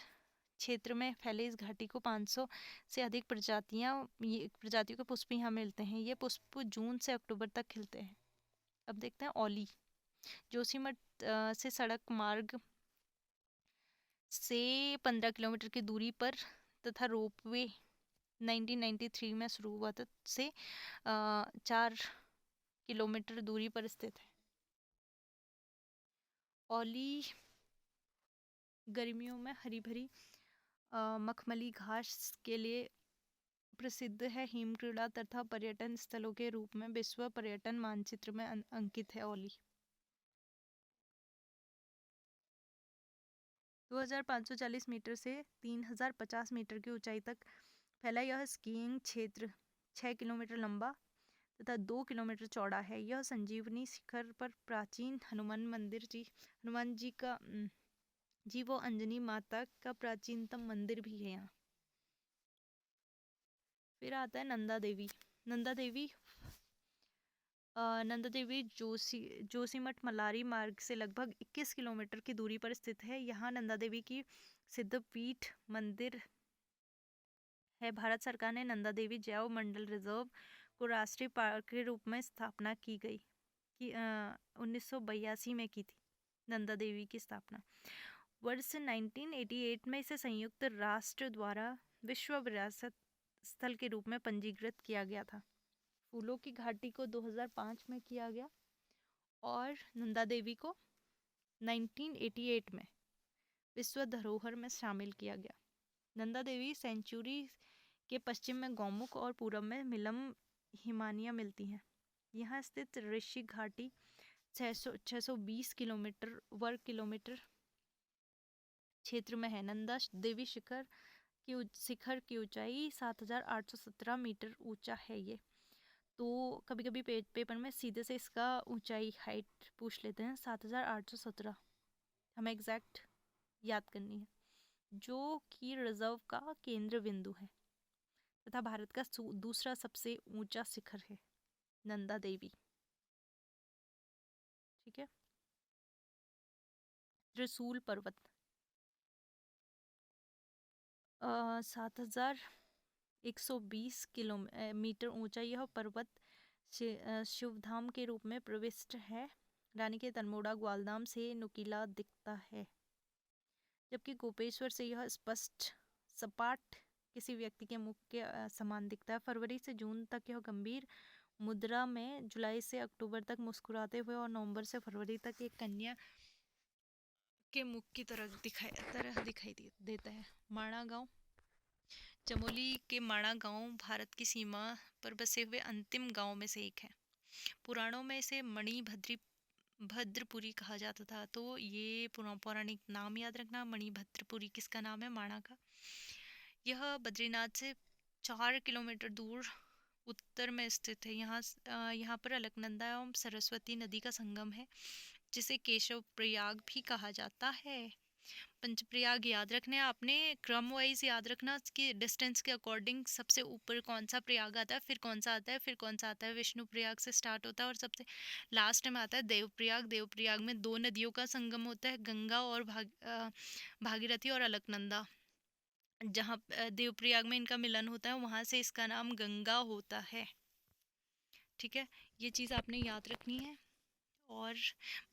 क्षेत्र में फैले इस घाटी को 500 से अधिक प्रजातियों के पुष्प यहाँ मिलते हैं। ये पुष्प जून से अक्टूबर तक खिलते हैं। अब देखते हैं औली। जोशीमठ से सड़क मार्ग से 15 किलोमीटर की दूरी पर तथा रोपवे 1993 में शुरू हुआ था से 4 किलोमीटर दूरी पर स्थित है। औली गर्मियों में हरी भरी मखमली घास के लिए प्रसिद्ध है। हिमक्रीड़ा तथा पर्यटन स्थलों के रूप में विश्व पर्यटन मानचित्र में अंकित है। औली 2540 मीटर से 3050 मीटर की ऊंचाई तक फैला यह स्कीइंग क्षेत्र 6 किलोमीटर लंबा तथा 2 किलोमीटर चौड़ा है। यह संजीवनी शिखर पर प्राचीन हनुमान जी वो अंजनी माता का प्राचीनतम मंदिर भी है यहाँ। फिर आता है नंदा देवी जोशीमठ मल्लारी मार्ग से लगभग 21 किलोमीटर की दूरी पर स्थित है। यहाँ नंदा देवी की सिद्धपीठ मंदिर है। भारत सरकार ने नंदा देवी जैव मंडल रिजर्व को राष्ट्रीय पार्क के रूप में स्थापना की गई कि 1982 में की थी नंदा देवी की स्थापना। वर्ष 1988 में इसे संयुक्त राष्ट्र द्वारा विश्व विरासत स्थल के रूप में पंजीकृत किया गया था। फूलों की घाटी को 2005 में किया गया और नंदा देवी को 1988 में विश्व धरोहर में शामिल किया गया। नंदा देवी सेंचुरी के पश्चिम में गौमुख और पूरब में मिलम हिमानियाँ मिलती हैं। यहाँ स्थित ऋषि घाटी 620 वर्ग किलोमीटर क्षेत्र में है। नंदा देवी शिखर की ऊंचाई 7817 मीटर ऊंचा है। ये तो कभी कभी पेपर में सीधे से इसका ऊंचाई हाइट पूछ लेते हैं। 7817 हमें एग्जैक्ट याद करनी है, जो कि रिजर्व का केंद्र बिंदु है तथा भारत का दूसरा सबसे ऊंचा शिखर है नंदा देवी। ठीक है। त्रिशूल पर्वत 7120 किलोमीटर ऊंचा यह पर्वत शिवधाम के रूप में प्रविष्ट है। रानी के तलमोड़ा ग्वालधाम से नुकीला दिखता है, जबकि गोपेश्वर से यह सपाट किसी व्यक्ति के मुख के समान दिखता है। फरवरी से जून तक यह गंभीर मुद्रा में, जुलाई से अक्टूबर तक मुस्कुराते हुए और नवंबर से फरवरी तक एक कन्या के मुख की तरह दिखाई देता है। माणा गांव चमोली के माणा गांव भारत की सीमा पर बसे हुए अंतिम गांव में से एक है। पुराणों में इसे भद्रपुरी कहा जाता था। तो ये पौराणिक नाम याद रखना। मणिभद्रपुरी किसका नाम है? माणा का। यह बद्रीनाथ से 4 किलोमीटर दूर उत्तर में स्थित है। यहाँ पर अलकनंदा एवं सरस्वती नदी का संगम है, जिसे केशव प्रयाग भी कहा जाता है। पंचप्रयाग याद रखने आपने, क्रम वाइज याद रखना कि डिस्टेंस के अकॉर्डिंग सबसे ऊपर कौन सा प्रयाग आता है, फिर कौन सा आता है, फिर कौन सा आता है। विष्णु प्रयाग से स्टार्ट होता है और सबसे लास्ट में आता है देवप्रयाग। देवप्रयाग में 2 नदियों का संगम होता है, गंगा और भागीरथी और अलकनंदा। जहाँ देवप्रयाग में इनका मिलन होता है, वहाँ से इसका नाम गंगा होता है। ठीक है, ये चीज़ आपने याद रखनी है। और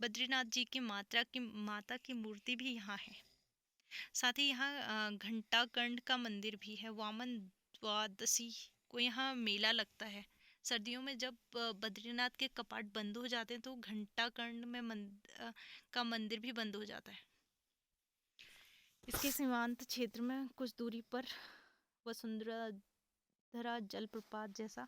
बद्रीनाथ जी की माता की मूर्ति भी यहाँ है। साथ ही यहाँ घंटाकर्ण का मंदिर भी है। वामन द्वादशी को यहाँ मेला लगता है। सर्दियों में जब बद्रीनाथ के कपाट बंद हो जाते हैं तो घंटाकर्ण में का मंदिर भी बंद हो जाता है। इसके सीमांत क्षेत्र में कुछ दूरी पर वसुंधरा जलप्रपात जैसा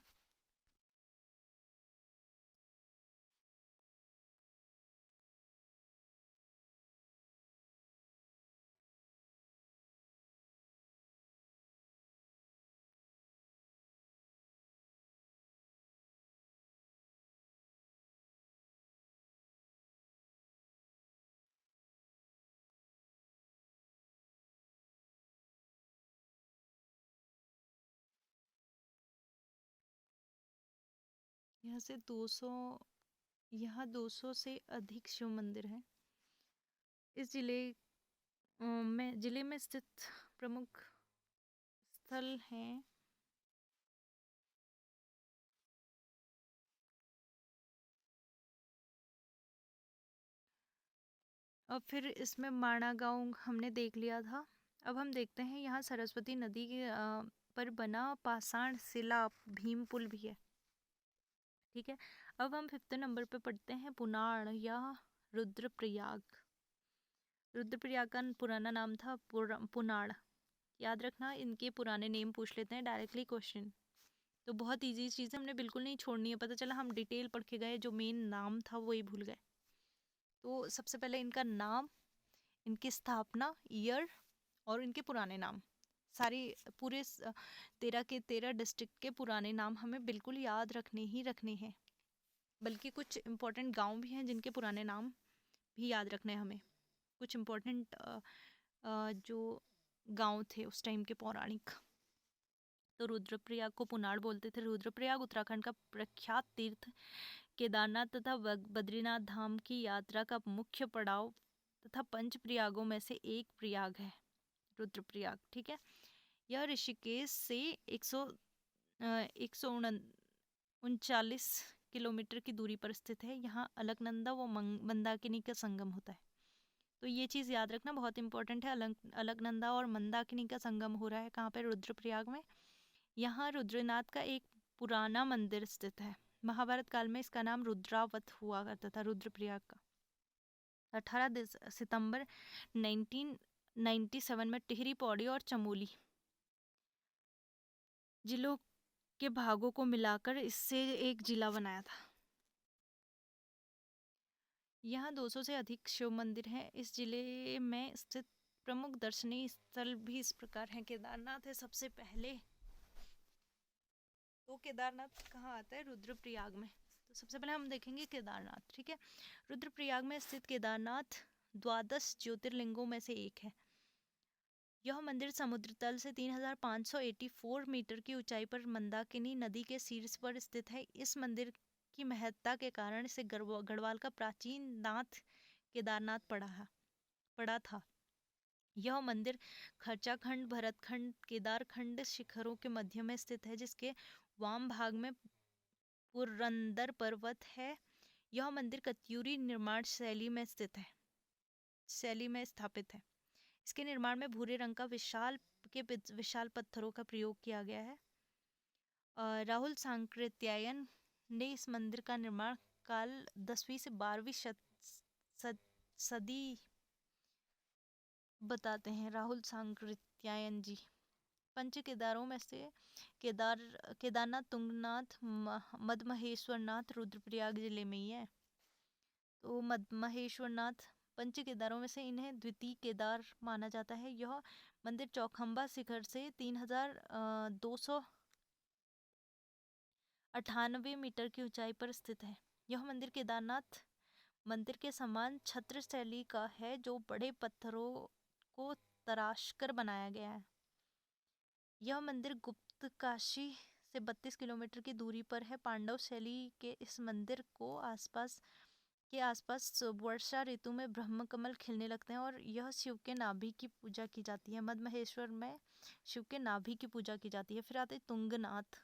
यहाँ से 200, यहाँ 200 से अधिक शिव मंदिर हैं। इस जिले में स्थित प्रमुख स्थल हैं अब फिर इसमें माणा गांव हमने देख लिया था। अब हम देखते हैं यहाँ सरस्वती नदी के पर बना पाषाण शिला भीम पुल भी है। ठीक है, अब हम 5th नंबर पे पढ़ते हैं पुनाड़ या रुद्रप्रयाग। रुद्रप्रयाग का पुराना नाम था पुनाड़। याद रखना, इनके पुराने नेम पूछ लेते हैं डायरेक्टली क्वेश्चन। तो बहुत इजी चीज़ है, हमने बिल्कुल नहीं छोड़नी है। पता चला हम डिटेल पढ़ के गए, जो मेन नाम था वही भूल गए। तो सबसे पहले इनका नाम, इनकी स्थापना, ईयर और इनके पुराने नाम, सारी पूरे 13 के 13 डिस्ट्रिक्ट के पुराने नाम हमें बिल्कुल याद रखने ही रखने हैं। बल्कि कुछ इम्पोर्टेंट गांव भी हैं जिनके पुराने नाम भी याद रखने हैं हमें। कुछ इम्पोर्टेंट जो गांव थे उस टाइम के पौराणिक। तो रुद्रप्रयाग को पुनाड़ बोलते थे। रुद्रप्रयाग उत्तराखंड का प्रख्यात तीर्थ केदारनाथ तथा बद्रीनाथ धाम की यात्रा का मुख्य पड़ाव तथा पंच प्रयागों में से एक प्रयाग है रुद्रप्रयाग। ठीक है, यह ऋषिकेश से 139 किलोमीटर की दूरी पर स्थित है। यहाँ अलकनंदा व मंदाकिनी का संगम होता है। तो ये चीज़ याद रखना बहुत इंपॉर्टेंट है। अलकनंदा और मंदाकिनी का संगम हो रहा है कहाँ पे? रुद्रप्रयाग में। यहाँ रुद्रनाथ का एक पुराना मंदिर स्थित है। महाभारत काल में इसका नाम रुद्रावत हुआ करता था, रुद्रप्रयाग का। 18 सितंबर 1997 में टिहरी, पौड़ी और चमोली जिलों के भागों को मिलाकर इससे एक जिला बनाया था। यहाँ 200 से अधिक शिव मंदिर हैं। इस जिले में स्थित प्रमुख दर्शनीय स्थल भी इस प्रकार हैं। केदारनाथ है सबसे पहले। तो केदारनाथ कहाँ आता है? रुद्रप्रयाग में। तो सबसे पहले हम देखेंगे केदारनाथ। ठीक है, रुद्रप्रयाग में स्थित केदारनाथ 12 ज्योतिर्लिंगों में से एक है। यह मंदिर समुद्र तल से 3584 मीटर की ऊंचाई पर मंदाकिनी नदी के शीर्ष पर स्थित है। इस मंदिर की महत्ता के कारण इसे गढ़वाल का प्राचीन नाथ केदारनाथ पड़ा था। यह मंदिर खर्चाखंड, भरतखंड, केदारखंड शिखरों के मध्य में स्थित है, जिसके वाम भाग में पुरंदर पर्वत है। यह मंदिर कत्यूरी निर्माण शैली में स्थापित है। इसके निर्माण में भूरे रंग का विशाल पत्थरों का प्रयोग किया गया है। राहुल सांकृत्यायन ने इस मंदिर का निर्माण काल 10वीं से 12वीं सदी बताते हैं। राहुल सांकृत्यायन जी। पंच केदारों में से केदारनाथ, तुंगनाथ, मदमहेश्वरनाथ रुद्रप्रयाग जिले में ही है। तो मदमहेश्वरनाथ पंच केदारों में से इन्हें द्वितीय केदार माना जाता है। यह मंदिर चौखंबा शिखर से 3298 मीटर की ऊंचाई पर स्थित है। यह मंदिर केदारनाथ मंदिर के समान छत्र शैली का है, जो बड़े पत्थरों को तराशकर बनाया गया है। यह मंदिर गुप्त काशी से 32 किलोमीटर की दूरी पर है। पांडव शैली के इस मंदिर को आसपास वर्षा ऋतु में ब्रह्म कमल खिलने लगते हैं और यह शिव के नाभि की पूजा की जाती है। मदमहेश्वर में शिव के नाभि की पूजा की जाती है। फिर आते तुंगनाथ।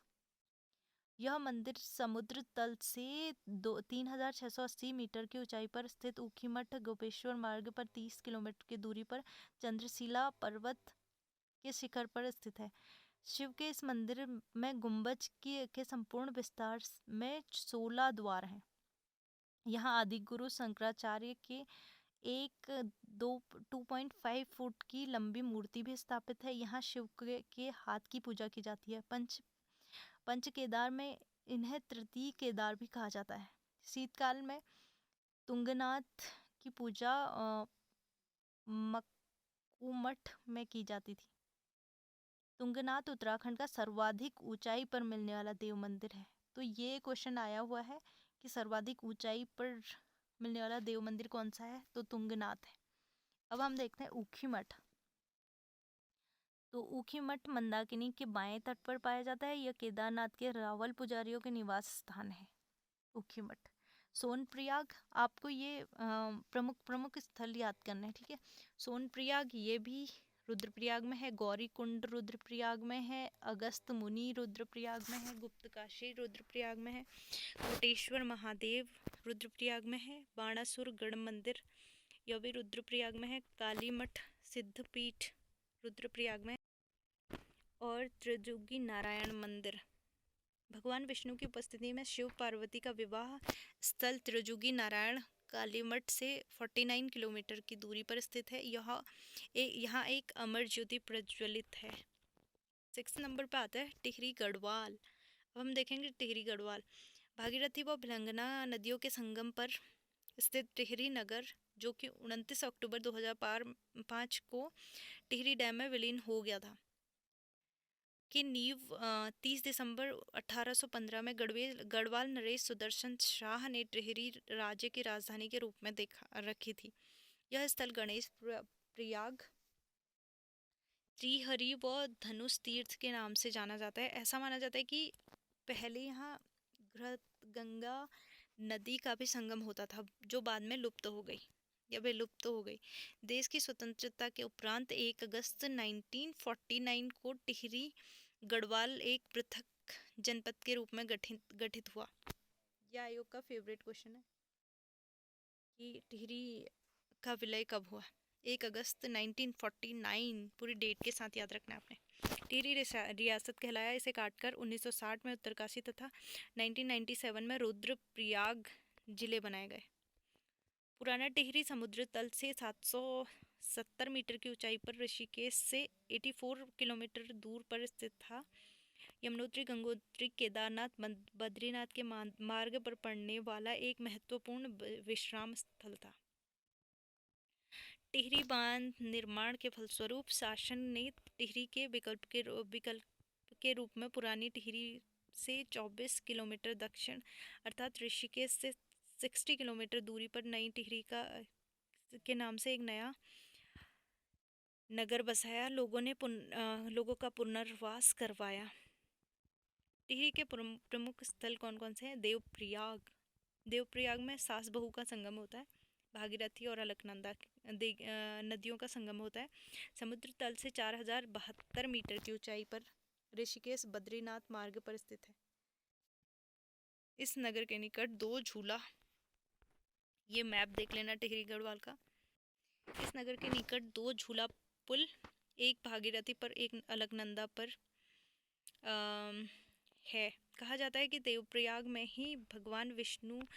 यह मंदिर समुद्र तल से 3680 मीटर की ऊंचाई पर स्थित ऊखीमठ गोपेश्वर मार्ग पर 30 किलोमीटर की दूरी पर चंद्रशिला पर्वत के शिखर पर स्थित है। शिव के इस मंदिर में गुंबज के संपूर्ण विस्तार में 16 द्वार हैं। यहाँ आदि गुरु शंकराचार्य के 2.5 फुट की लंबी मूर्ति भी स्थापित है। यहाँ शिव के हाथ की पूजा की जाती है। पंच केदार में इन्हें तृतीय केदार भी कहा जाता है। शीतकाल में तुंगनाथ की पूजा मक्कूमठ में की जाती थी। तुंगनाथ उत्तराखंड का सर्वाधिक ऊंचाई पर मिलने वाला देव मंदिर है। तो ये क्वेश्चन आया हुआ है कि सर्वाधिक ऊंचाई पर मिलने वाला देव मंदिर कौन सा है? तो तुंगनाथ है। अब हम देखते हैं ऊखीमठ। तो ऊखीमठ मंदाकिनी के बाएं तट पर पाया जाता है। यह केदारनाथ के रावल पुजारियों के निवास स्थान है। ऊखीमठ। सोनप्रयाग, आपको ये प्रमुख प्रमुख स्थल याद करना है, ठीक है। सोनप्रयाग ये भी रुद्रप्रयाग में है, गौरीकुंड रुद्रप्रयाग में है, अगस्त मुनि रुद्रप्रयाग में है, गुप्तकाशी रुद्रप्रयाग में है, कोटेश्वर महादेव रुद्रप्रयाग में है, बाणासुर गढ़ मंदिर यह भी रुद्रप्रयाग में है, कालीमठ सिद्धपीठ रुद्रप्रयाग में, और त्रिजुगी नारायण मंदिर। भगवान विष्णु की उपस्थिति में शिव पार्वती का विवाह स्थल त्रिजुगी नारायण कालीमठ से 49 किलोमीटर की दूरी पर स्थित है। यहाँ एक अमर ज्योति प्रज्वलित है। 6 नंबर पर आता है टिहरी गढ़वाल। अब हम देखेंगे टिहरी गढ़वाल। भागीरथी व भिलंगना नदियों के संगम पर स्थित टिहरी नगर, जो कि 29 अक्टूबर 2005 को टिहरी डैम में विलीन हो गया था, की नींव 30 दिसंबर 1815 में गढ़वाल नरेश सुदर्शन शाह ने टिहरी राज्य की राजधानी के रूप में रखी थी। यह स्थल गणेश प्रयाग, त्रिहरि व धनुष तीर्थ के नाम से जाना जाता है। ऐसा माना जाता है कि पहले यहाँ गंगा नदी का भी संगम होता था, जो बाद में लुप्त हो गई या विलुप्त हो गई। देश की स्वतंत्रता के उपरांत 1 अगस्त 1949 को टिहरी गढ़वाल एक पृथक जनपद के रूप में गठित हुआ। यह आयोग का फेवरेट क्वेश्चन है कि टिहरी का विलय कब हुआ। 1 अगस्त 1949, पूरी डेट के साथ याद रखना है आपने। टिहरी रियासत कहलाया। इसे काटकर 1960 में उत्तरकाशी तथा 1997 में रुद्रप्रयाग जिले बनाए गए। पुराना टिहरी समुद्र तल से 770 मीटर की ऊंचाई पर ऋषिकेश से 84 किलोमीटर दूर पर स्थित था। यमुनोत्री, गंगोत्री, केदारनाथ, बद्रीनाथ के मार्ग पर पड़ने वाला एक महत्वपूर्ण विश्राम स्थल था। टिहरी बांध निर्माण के फलस्वरूप शासन ने टिहरी के विकल्प के रूप में पुरानी टिहरी से 24 किलोमीटर दक्षिण अर्थात ऋषिकेश से 60 किलोमीटर दूरी पर नई टिहरी के नाम से एक नया नगर बसाया। लोगों का पुनर्वास करवाया। टिहरी के प्रमुख स्थल कौन कौन से हैं? देवप्रयाग में सास बहू का संगम होता है। भागीरथी और अलकनंदा नदियों का संगम होता है। समुद्र तल से 4072 मीटर की ऊंचाई पर ऋषिकेश बद्रीनाथ मार्ग पर स्थित है। इस नगर के निकट 2 झूला, ये मैप देख लेना टिहरी गढ़वाल का। इस नगर के निकट 2 झूला पुल, एक भागीरथी पर एक अलकनंदा पर है। कहा जाता है कि देवप्रयाग में ही भगवान विष्णु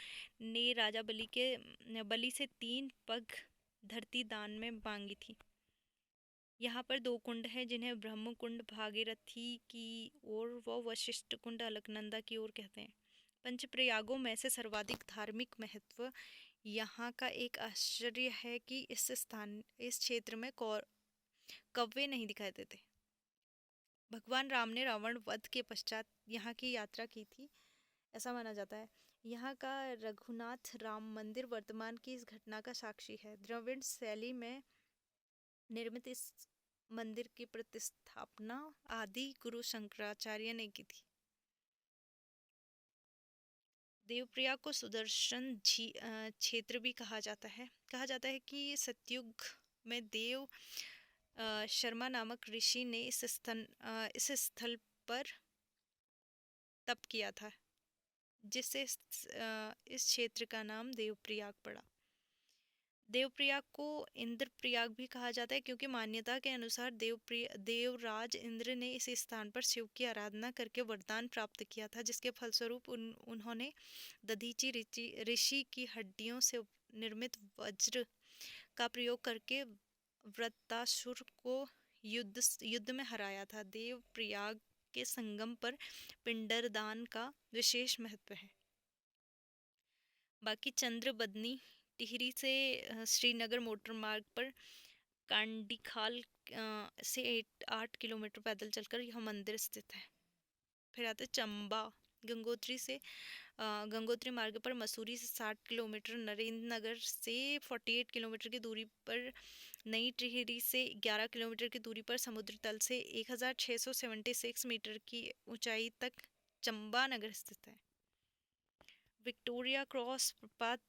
ने राजा बलि से 3 पग धरती दान में मांगी थी। यहाँ पर 2 कुंड हैं, जिन्हें ब्रह्म कुंड भागीरथी की ओर व वशिष्ठ कुंड अलकनंदा की ओर कहते हैं। पंचप्रयागों में से सर्वाधिक धार्मिक महत्व यहाँ का एक आश्चर्य है कि इस क्षेत्र में कौवे नहीं दिखाई देते। भगवान राम ने रावण वध के पश्चात यहाँ की यात्रा की थी, ऐसा माना जाता है। यहाँ का रघुनाथ राम मंदिर वर्तमान की इस घटना का साक्षी है। द्रविड़ शैली में निर्मित इस मंदिर की प्रतिस्थापना आदि गुरु शंकराचार्य ने की थी। देवप्रयाग को सुदर्शन क्षेत्र भी कहा जाता है। कहा जाता है कि सतयुग में देव शर्मा नामक ऋषि ने इस स्थल पर तप किया था, जिससे इस क्षेत्र का नाम देवप्रयाग पड़ा। देवप्रयाग को इंद्रप्रयाग भी कहा जाता है, क्योंकि मान्यता के अनुसार देवराज इंद्र ने इस स्थान पर शिव की आराधना करके वरदान प्राप्त किया था, जिसके फलस्वरूप उन्होंने दधीचि ऋषि की हड्डियों से निर्मित वज्र का प्रयोग करके वृत्तासुर को युद्ध में हराया था। देवप्रयाग के संगम पर पिंडरदान का विशेष महत्व है। बाकी चंद्रबदनी टिहरी से श्रीनगर मोटर मार्ग पर कांडीखाल से 8 किलोमीटर पैदल चलकर यह मंदिर स्थित है। फिर आते चंबा, गंगोत्री मार्ग पर मसूरी से 60 किलोमीटर, नरेंद्र नगर से 48 किलोमीटर की दूरी पर, नई टिहरी से 11 किलोमीटर की दूरी पर समुद्र तल से 1676 मीटर की ऊंचाई तक चंबा नगर स्थित है। विक्टोरिया क्रॉस प्रपात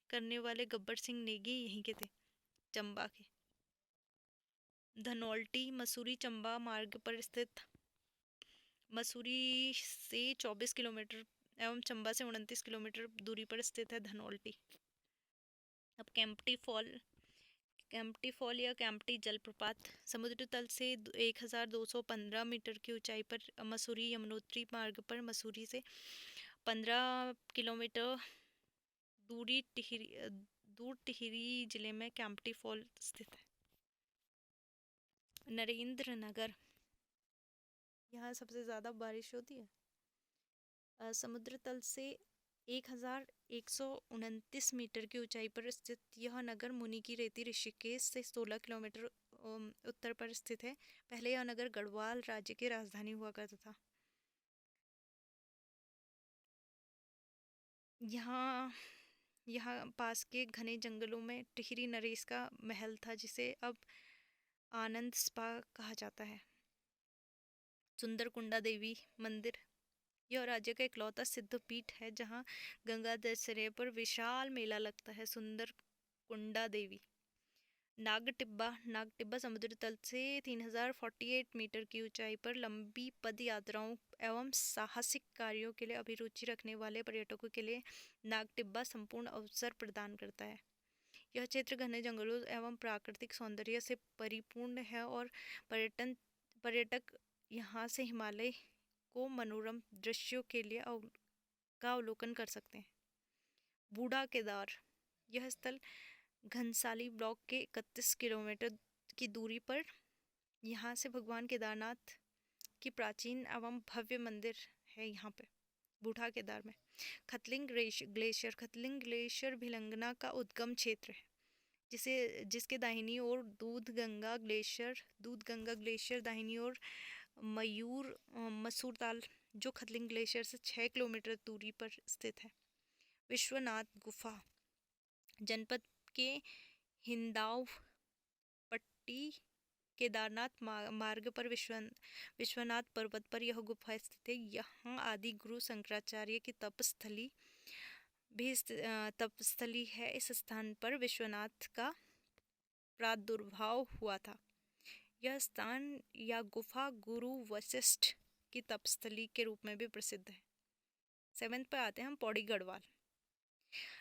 करने वाले गब्बर सिंह नेगी यहीं के थे, चंबा के। धनौल्टी मसूरी चंबा मार्ग पर स्थित, मसूरी से 24 किलोमीटर एवं चंबा से 29 किलोमीटर दूरी पर स्थित है धनौल्टी। अब कैंपटी फॉल या कैंपटी जलप्रपात समुद्र तल से 1215 मीटर की ऊंचाई पर मसूरी यमुनोत्री मार्ग पर मसूरी से 15 किलोमीटर दूर टिहरी जिले में कैंपटी फॉल स्थित है। नरेंद्र नगर, यहाँ सबसे ज़्यादा बारिश होती है। समुद्र तल से 1129 मीटर की ऊंचाई पर स्थित यह नगर मुनि की रेती ऋषिकेश से 16 किलोमीटर उत्तर पर स्थित है। पहले यह नगर गढ़वाल राज्य की राजधानी हुआ करता था। यहाँ पास के घने जंगलों में टिहरी नरेश का महल था, जिसे अब आनंद स्पा कहा जाता है। सुंदरकुंडा देवी मंदिर, यह राज्य का इकलौता सिद्ध पीठ है जहाँ गंगा दशहरे पर विशाल मेला लगता है। सुंदरकुंडा देवी। नागटिब्बा समुद्र तल से 3048 मीटर की ऊंचाई पर लंबी पद यात्राओं एवं साहसिक कार्यों के लिए अभिरुचि रखने वाले पर्यटकों के लिए नागटिब्बा संपूर्ण अवसर प्रदान करता है। यह क्षेत्र घने जंगलों एवं प्राकृतिक सौंदर्य से परिपूर्ण है और पर्यटक यहाँ से हिमालय को मनोरम दृश्यों के लिए अवलोकन कर सकते हैं। बूढ़ा केदार, यह स्थल घनसाली ब्लॉक के 31 किलोमीटर की दूरी पर यहाँ से भगवान केदारनाथ की प्राचीन एवं भव्य मंदिर है। यहाँ पे बूढ़ा केदार में खतलिंग ग्लेशियर भिलंगना का उद्गम क्षेत्र है, जिसके दाहिनी ओर दूधगंगा ग्लेशियर दाहिनी ओर मसूरताल जो खतलिंग ग्लेशियर से 6 किलोमीटर दूरी पर स्थित है। विश्वनाथ गुफा, जनपद के हिंदाव पट्टी केदारनाथ मार्ग पर विश्वनाथ पर्वत पर यह गुफा स्थित है। यहाँ आदि गुरु शंकराचार्य की तपस्थली है। इस स्थान पर विश्वनाथ का प्रादुर्भाव हुआ था। यह स्थान या गुफा गुरु वशिष्ठ की तपस्थली के रूप में भी प्रसिद्ध है। 7th पे आते हैं हम, पौड़ी गढ़वाल।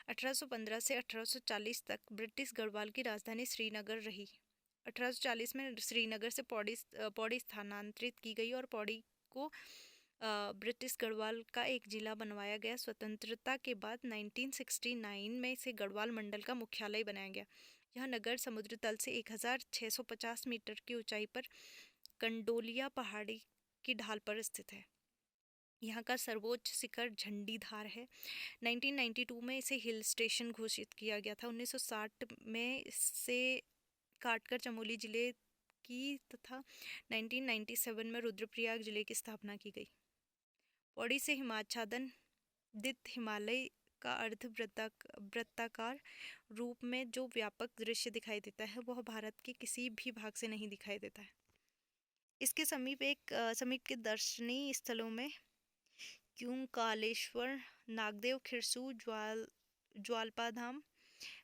1815 से 1840 तक ब्रिटिश गढ़वाल की राजधानी श्रीनगर रही। 1840 में श्रीनगर से पौड़ी स्थानांतरित की गई और पौड़ी को ब्रिटिश गढ़वाल का एक जिला बनवाया गया। स्वतंत्रता के बाद 1969 में इसे गढ़वाल मंडल का मुख्यालय बनाया गया। यह नगर समुद्र तल से 1650 मीटर की ऊंचाई पर कंडोलिया पहाड़ी की ढाल पर स्थित है। यहाँ का सर्वोच्च शिखर झंडीधार है। 1992 में इसे हिल स्टेशन घोषित किया गया था। 1960 में इसे काटकर चमोली जिले की तथा 1997 में रुद्रप्रयाग जिले की स्थापना की गई। पौड़ी से हिमाच्छादन हिमालय का अर्ध वृत्ताकार रूप में जो व्यापक दृश्य दिखाई देता है वह भारत के किसी भी भाग से नहीं दिखाई देता है। इसके समीप के दर्शनीय स्थलों में क्यूंकालेश्वर, नागदेव खिरसू, ज्वालपा धाम,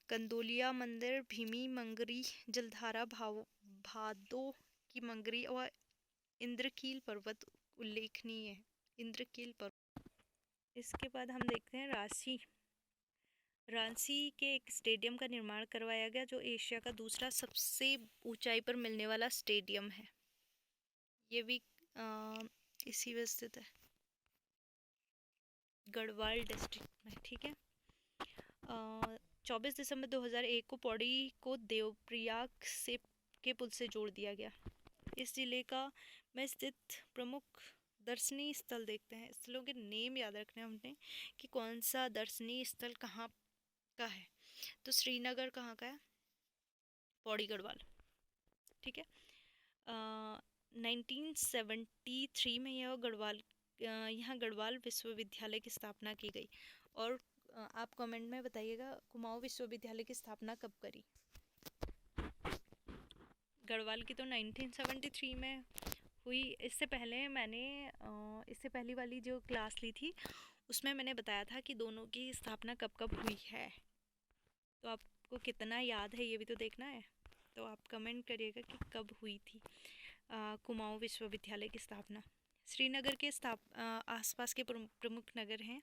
कंदोलिया मंदिर, भीमी मंगरी, जलधारा भादो की मंगरी और इंद्रकील पर्वत उल्लेखनीय है। इंद्रकील पर्वत। इसके बाद हम देखते हैं रांची के एक स्टेडियम का निर्माण करवाया गया जो एशिया का दूसरा सबसे ऊंचाई पर मिलने वाला स्टेडियम है। ये भी इसी में स्थित है, गढ़वाल डिस्ट्रिक्ट में। ठीक है। 24 दिसंबर 2001 को पौड़ी को देवप्रयाग के पुल से जोड़ दिया गया। इस जिले में स्थित प्रमुख दर्शनीय स्थल देखते हैं। स्थलों के नेम याद रखने हमने कि कौन सा दर्शनीय स्थल कहाँ का है। तो श्रीनगर कहाँ का है? पौड़ी गढ़वाल। ठीक है। 1973 में यहाँ गढ़वाल विश्वविद्यालय की स्थापना की गई। और आप कमेंट में बताइएगा कुमाऊं विश्वविद्यालय की स्थापना कब करी। गढ़वाल की तो 1973 में हुई। इससे पहले मैंने इससे पहली वाली जो क्लास ली थी उसमें मैंने बताया था कि दोनों की स्थापना कब कब हुई है। तो आपको कितना याद है ये भी तो देखना है। तो आप कमेंट करिएगा कि कब हुई थी कुमाऊं विश्वविद्यालय की स्थापना। श्रीनगर के आसपास के प्रमुख नगर हैं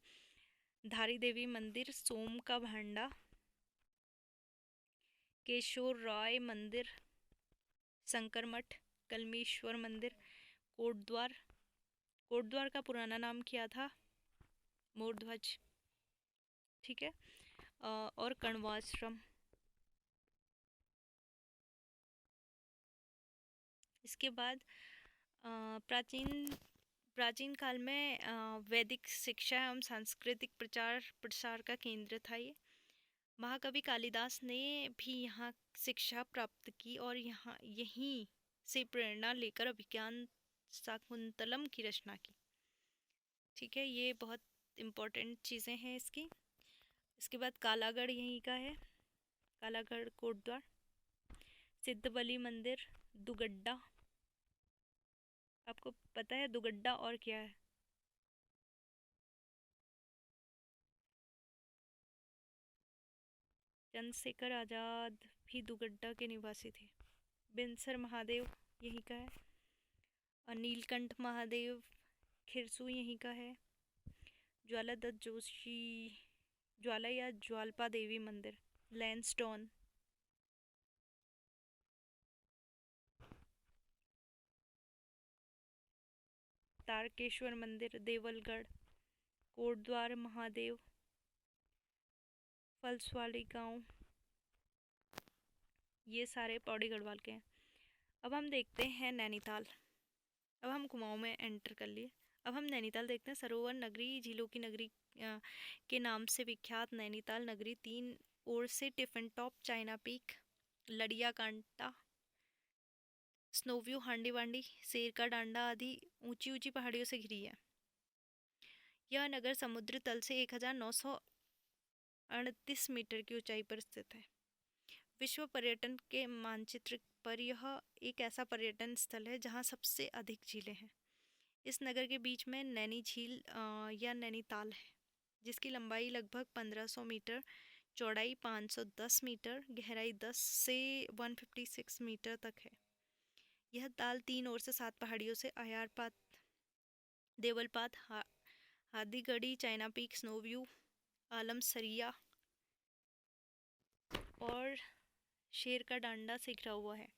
धारी देवी मंदिर, सोम का भांडा, केशोर राय मंदिर, शंकर मठ, कलमेश्वर मंदिर, कोटद्वार। कोटद्वार का पुराना नाम क्या था? मोरध्वज। ठीक है। और कण्वाश्रम। इसके बाद प्राचीन प्राचीन काल में वैदिक शिक्षा एवं सांस्कृतिक प्रचार प्रसार का केंद्र था ये। महाकवि कालिदास ने भी यहाँ शिक्षा प्राप्त की और यहाँ यहीं से प्रेरणा लेकर अभिज्ञान शाकुंतलम की रचना की। ठीक है, ये बहुत इम्पोर्टेंट चीज़ें हैं इसकी। इसके बाद कालागढ़ यहीं का है, कालागढ़ कोटद्वार, सिद्धबली मंदिर, दुगड्डा। आपको पता है दुगड्डा और क्या है? चंद्रशेखर आज़ाद भी दुगड्डा के निवासी थे। बिनसर महादेव यहीं का है। नीलकंठ महादेव खिरसू यहीं का है। ज्वाला दत्त जोशी, ज्वाला या ज्वालपा देवी मंदिर, लैंसडॉन। तारकेश्वर मंदिर, देवलगढ़, कोटद्वार महादेव, फलसवाड़ी गांव, ये सारे पौड़ी गढ़वाल के हैं। अब हम देखते हैं नैनीताल। अब हम कुमाऊं में एंटर कर लिए। अब हम नैनीताल देखते हैं। सरोवर नगरी, झीलों की नगरी के नाम से विख्यात नैनीताल नगरी 3 ओर से टिफिन टॉप, चाइना पीक, लड़िया कांटा, स्नोव्यू, हांडी वांडी, शेर का डांडा आदि ऊंची ऊंची पहाड़ियों से घिरी है। यह नगर समुद्र तल से 1938 मीटर की ऊंचाई पर स्थित है। विश्व पर्यटन के मानचित्र पर यह एक ऐसा पर्यटन स्थल है जहां सबसे अधिक झीलें हैं। इस नगर के बीच में नैनी झील या नैनीताल है, जिसकी लंबाई लगभग 1500 मीटर, चौड़ाई 510 मीटर, गहराई 10 से 156 मीटर तक है। यह ताल 3 ओर से 7 पहाड़ियों से अयारपात, देवलपात, हादीगढ़ी, चाइना पीक, स्नोव्यू, आलमसरिया और शेर का डांडा से घिरा हुआ है।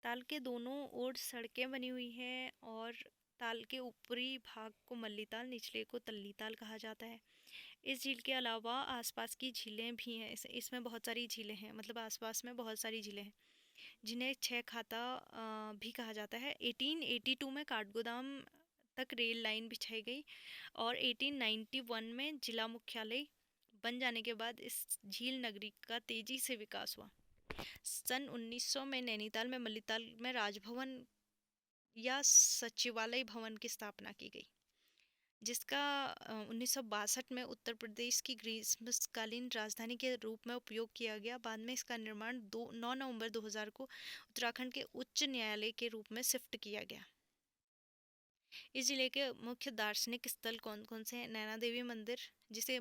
ताल के दोनों ओर सड़कें बनी हुई हैं और ताल के ऊपरी भाग को मल्लीताल, निचले को तल्लीताल कहा जाता है। इस झील के अलावा आसपास की झीलें भी हैं। इसमें बहुत सारी झीलें हैं, मतलब आसपास में बहुत सारी झीलें हैं, जिन्हें छह खाता भी कहा जाता है। 1882 में काठगोदाम तक रेल लाइन बिछाई गई और 1891 में जिला मुख्यालय बन जाने के बाद इस झील नगरी का तेजी से विकास हुआ। सन 1900 में नैनीताल में मल्लीताल में राजभवन या सचिवालय भवन की स्थापना की गई, जिसका 1962 में उत्तर प्रदेश की ग्रीष्मकालीन राजधानी के रूप में उपयोग किया गया। बाद में इसका निर्माण 9 नवंबर 2000 को उत्तराखंड के उच्च न्यायालय के रूप में शिफ्ट किया गया। इस जिले के मुख्य दार्शनिक स्थल कौन कौन से हैं? नैना देवी मंदिर, जिसे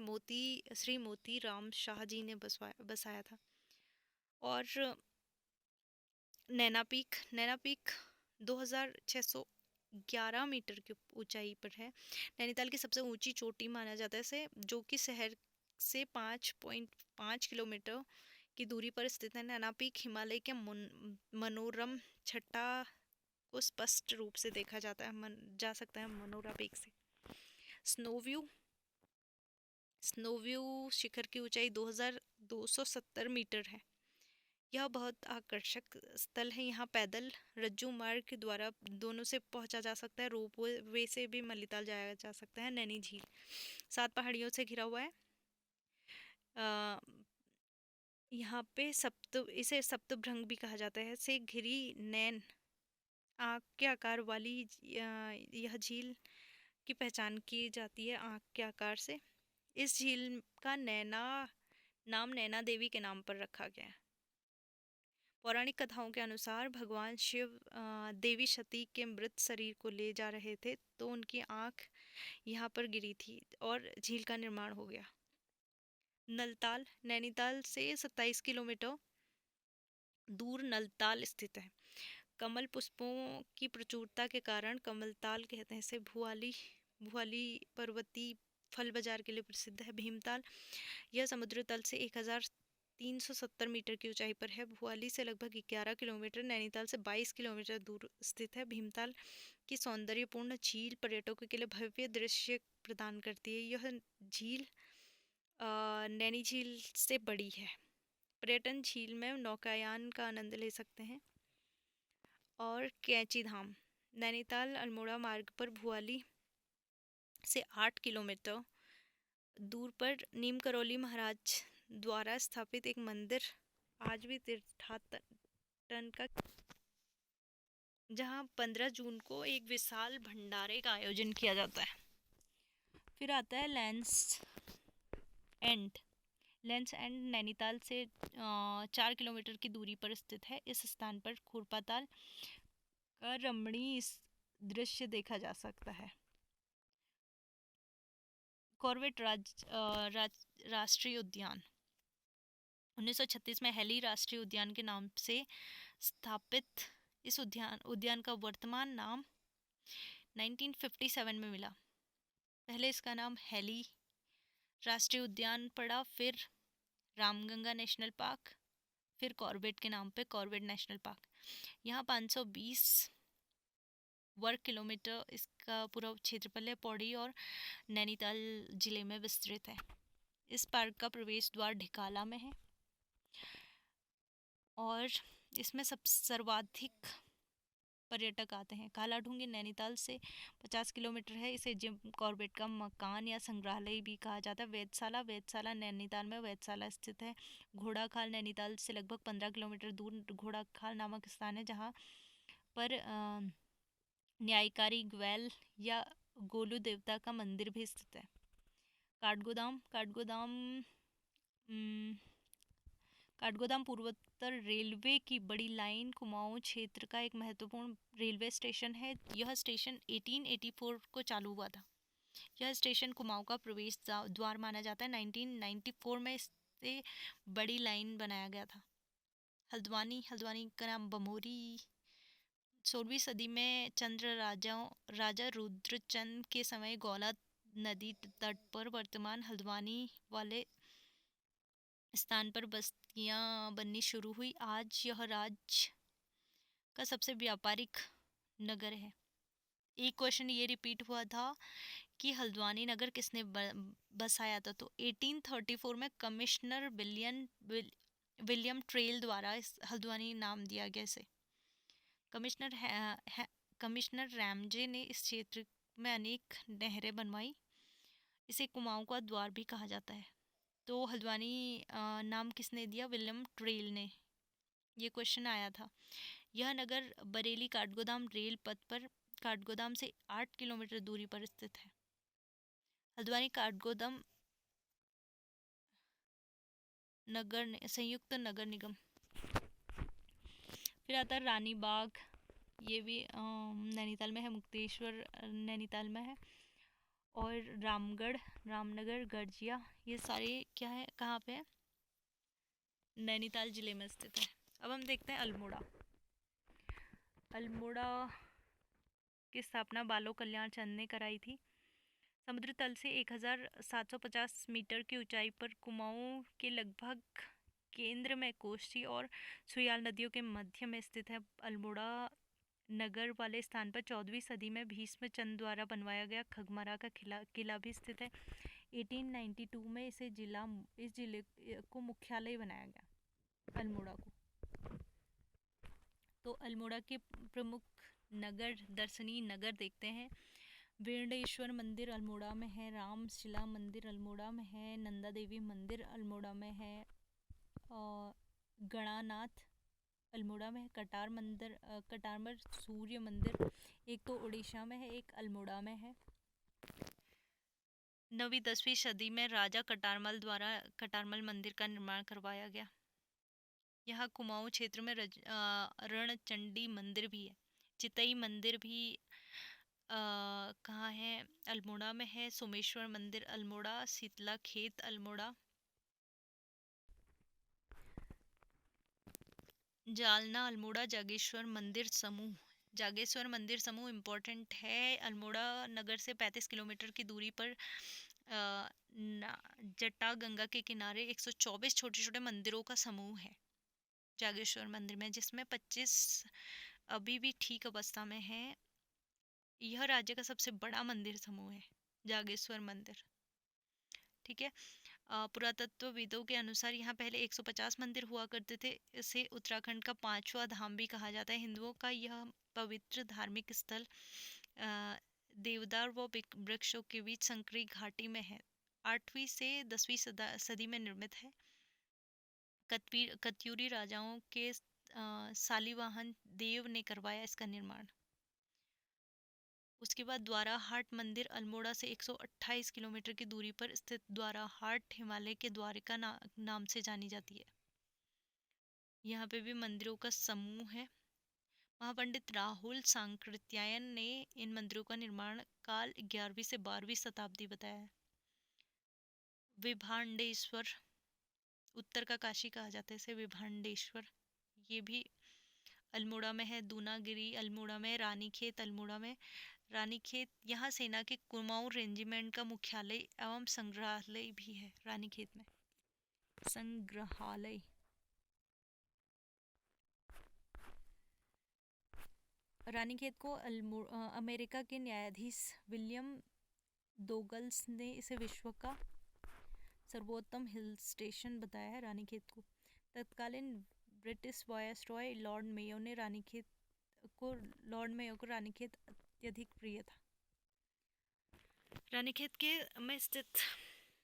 श्री मोती राम शाह जी ने बसाया था, और नैना पीक 2611 मीटर की ऊंचाई पर है। नैनीताल की सबसे ऊंची चोटी माना जाता है इसे, जो कि शहर से 5.5 किलोमीटर की दूरी पर स्थित है। नैना पीक हिमालय के मनोरम छटा को स्पष्ट रूप से देखा जा सकता है मनोरा पीक से। स्नोव्यू शिखर की ऊंचाई 2270 मीटर है। यह बहुत आकर्षक स्थल है। यहाँ पैदल, रज्जू मार्ग के द्वारा दोनों से पहुंचा जा सकता है। रोप वे से भी मल्लीताल जाया जा सकता है। नैनी झील 7 पहाड़ियों से घिरा हुआ है। यहाँ पे इसे सप्तभृंग भी कहा जाता है। से घिरी नैन आँख के आकार वाली यह झील की पहचान की जाती है आँख के आकार से। इस झील का नाम नैना देवी के नाम पर रखा गया है। पौराणिक कथाओं के अनुसार भगवान शिव देवी सती के मृत शरीर को ले जा रहे थे, तो उनकी आँख यहाँ पर गिरी थी और झील का निर्माण हो गया। नलताल नैनीताल से 27 किलोमीटर दूर नलताल स्थित है। कमल पुष्पों की प्रचुरता के कारण कमलताल कहते हैं इसे। भुआली भुआली पर्वतीय फल बाजार के लिए प्रसिद्ध है। भीमताल यह समुद्र तल से 1370 मीटर की ऊंचाई पर है। भुआली से लगभग 11 किलोमीटर, नैनीताल से 22 किलोमीटर दूर स्थित है। भीमताल की सौंदर्यपूर्ण झील पर्यटकों के लिए भव्य दृश्य प्रदान करती है। यह झील नैनी झील से बड़ी है। पर्यटन झील में नौकायान का आनंद ले सकते हैं। और कैंची धाम नैनीताल अल्मोड़ा मार्ग पर भुआली से 8 किलोमीटर दूर पर नीम करौली महाराज द्वारा स्थापित एक मंदिर आज भी तीर्थाटन का, जहां 15 जून को एक विशाल भंडारे का आयोजन किया जाता है। फिर आता है lens and. Lens and Nainital से 4 किलोमीटर की दूरी पर स्थित है। इस स्थान पर खुरपाताल का रमणीय दृश्य देखा जा सकता है। कॉर्बेट राष्ट्रीय उद्यान 1936 में हेली राष्ट्रीय उद्यान के नाम से स्थापित इस उद्यान का वर्तमान नाम 1957 में मिला। पहले इसका नाम हेली राष्ट्रीय उद्यान पड़ा, फिर रामगंगा नेशनल पार्क, फिर कॉर्बेट के नाम पे कॉर्बेट नेशनल पार्क। यहाँ 520 वर्ग किलोमीटर इसका पूरा क्षेत्रफल है। पौड़ी और नैनीताल जिले में विस्तृत है। इस पार्क का प्रवेश द्वार ढिकाला में है और इसमें सर्वाधिक पर्यटक आते हैं। कालाढूंगी नैनीताल से 50 किलोमीटर है। इसे जिम कॉर्बेट का मकान या संग्रहालय भी कहा जाता है। वेधशाला नैनीताल में वेधशाला स्थित है। घोड़ाखाल नैनीताल से लगभग 15 किलोमीटर दूर घोड़ाखाल नामक स्थान है, जहाँ पर न्यायकारी ग्वैल या गोलू देवता का मंदिर भी स्थित है। काठगोदाम पूर्वोत्तर रेलवे की बड़ी लाइन कुमाऊं क्षेत्र का एक महत्वपूर्ण रेलवे स्टेशन है। यह स्टेशन 1884 को चालू हुआ था। यह स्टेशन कुमाऊं का प्रवेश द्वार माना जाता है। 1994 में इससे बड़ी लाइन बनाया गया था। हल्द्वानी का नाम बमोरी 16वीं सदी में राजा रुद्रचंद के समय गौला नदी तट पर वर्तमान हल्द्वानी वाले स्थान पर बस्तियां बननी शुरू हुई। आज यह राज्य का सबसे व्यापारिक नगर है। एक क्वेश्चन ये रिपीट हुआ था कि हल्द्वानी नगर किसने बसाया था, तो 1834 में कमिश्नर विलियम ट्रेल द्वारा इस हल्द्वानी नाम दिया गया इसे। कमिश्नर रैमजे ने इस क्षेत्र में अनेक नहरें बनवाई। इसे कुमाऊं का द्वार भी कहा जाता है। तो हल्द्वानी नाम किसने दिया? विलियम ट्रेल ने। ये क्वेश्चन आया था। यह नगर बरेली काठगोदाम रेल पथ पर काठगोदाम से 8 किलोमीटर दूरी पर स्थित है। हल्द्वानी काठगोदाम संयुक्त नगर निगम। फिर आता है रानी बाग, ये भी नैनीताल में है। मुक्तेश्वर नैनीताल में है। और रामनगर, गर्जिया, ये सारे क्या है, कहाँ पे है? नैनीताल जिले में स्थित है। अब हम देखते हैं अल्मोड़ा की स्थापना बालो कल्याण चंद ने कराई थी। समुद्र तल से 1750 मीटर की ऊंचाई पर कुमाऊं के लगभग केंद्र में कोसी और सुयाल नदियों के मध्य में स्थित है। अल्मोड़ा नगर वाले स्थान पर 14वीं सदी में भीष्म चंद द्वारा बनवाया गया खगमरा का किला भी स्थित है। 1892 में इस जिले को मुख्यालय बनाया गया, अल्मोड़ा को। तो अल्मोड़ा के प्रमुख दर्शनीय नगर देखते हैं। वीरणेश्वर मंदिर अल्मोड़ा में है। रामशिला मंदिर अल्मोड़ा में है। नंदा देवी मंदिर अल्मोड़ा में है। गणानाथ अल्मोड़ा में है। कटारमल सूर्य मंदिर एक तो उड़ीसा में है, एक अल्मोड़ा में है। 9वीं 10वीं सदी में राजा कटारमल द्वारा कटारमल मंदिर का निर्माण करवाया गया। यहाँ कुमाऊं क्षेत्र में रणचंडी मंदिर भी है। चितई मंदिर भी कहाँ है? अल्मोड़ा में है सोमेश्वर मंदिर अल्मोड़ा, शीतला खेत अल्मोड़ा, जालना अल्मोड़ा, जागेश्वर मंदिर समूह। जागेश्वर मंदिर समूह इम्पोर्टेंट है, अल्मोड़ा नगर से 35 किलोमीटर की दूरी पर जटा गंगा के किनारे 124 छोटे छोटे मंदिरों का समूह है जागेश्वर मंदिर में, जिसमें 25 अभी भी ठीक अवस्था में है। यह राज्य का सबसे बड़ा मंदिर समूह है जागेश्वर मंदिर। ठीक है। पुरातत्वविदों के अनुसार यहाँ पहले 150 मंदिर हुआ करते थे। इसे उत्तराखंड का 5वां धाम भी कहा जाता है। हिंदुओं का यह पवित्र धार्मिक स्थल देवदार व वृक्षों के बीच संकरी घाटी में है। 8वीं से 10वीं सदी में निर्मित है। कत्यूरी राजाओं के शालिवाहन देव ने करवाया इसका निर्माण। उसके बाद द्वारा हाट मंदिर अल्मोड़ा से 128 किलोमीटर की दूरी पर स्थित द्वारा हाट हिमालय के द्वारिका नाम से जानी जाती है। यहाँ पे भी मंदिरों का समूह है। महापंडित राहुल सांकृत्यायन ने इन मंदिरों का निर्माण काल 11वीं से 12वीं शताब्दी बताया है। विभांडेश्वर, उत्तर का काशी कहा जाता है इसे, विभांडेश्वर, ये भी अल्मोड़ा में है। दूनागिरी अल्मोड़ा में, रानीखेत अल्मोड़ा में। रानीखेत यहाँ सेना के कुमाऊं रेजिमेंट का मुख्यालय एवं संग्रहालय भी है। रानीखेत में संग्रहालय। रानीखेत को अमेरिका के न्यायाधीश विलियम दोगल्स ने इसे विश्व का सर्वोत्तम हिल स्टेशन बताया है रानीखेत को। तत्कालीन ब्रिटिश वायसरॉय लॉर्ड मेयो को रानीखेत अत्यधिक प्रिय था। रानीखेत के में स्थित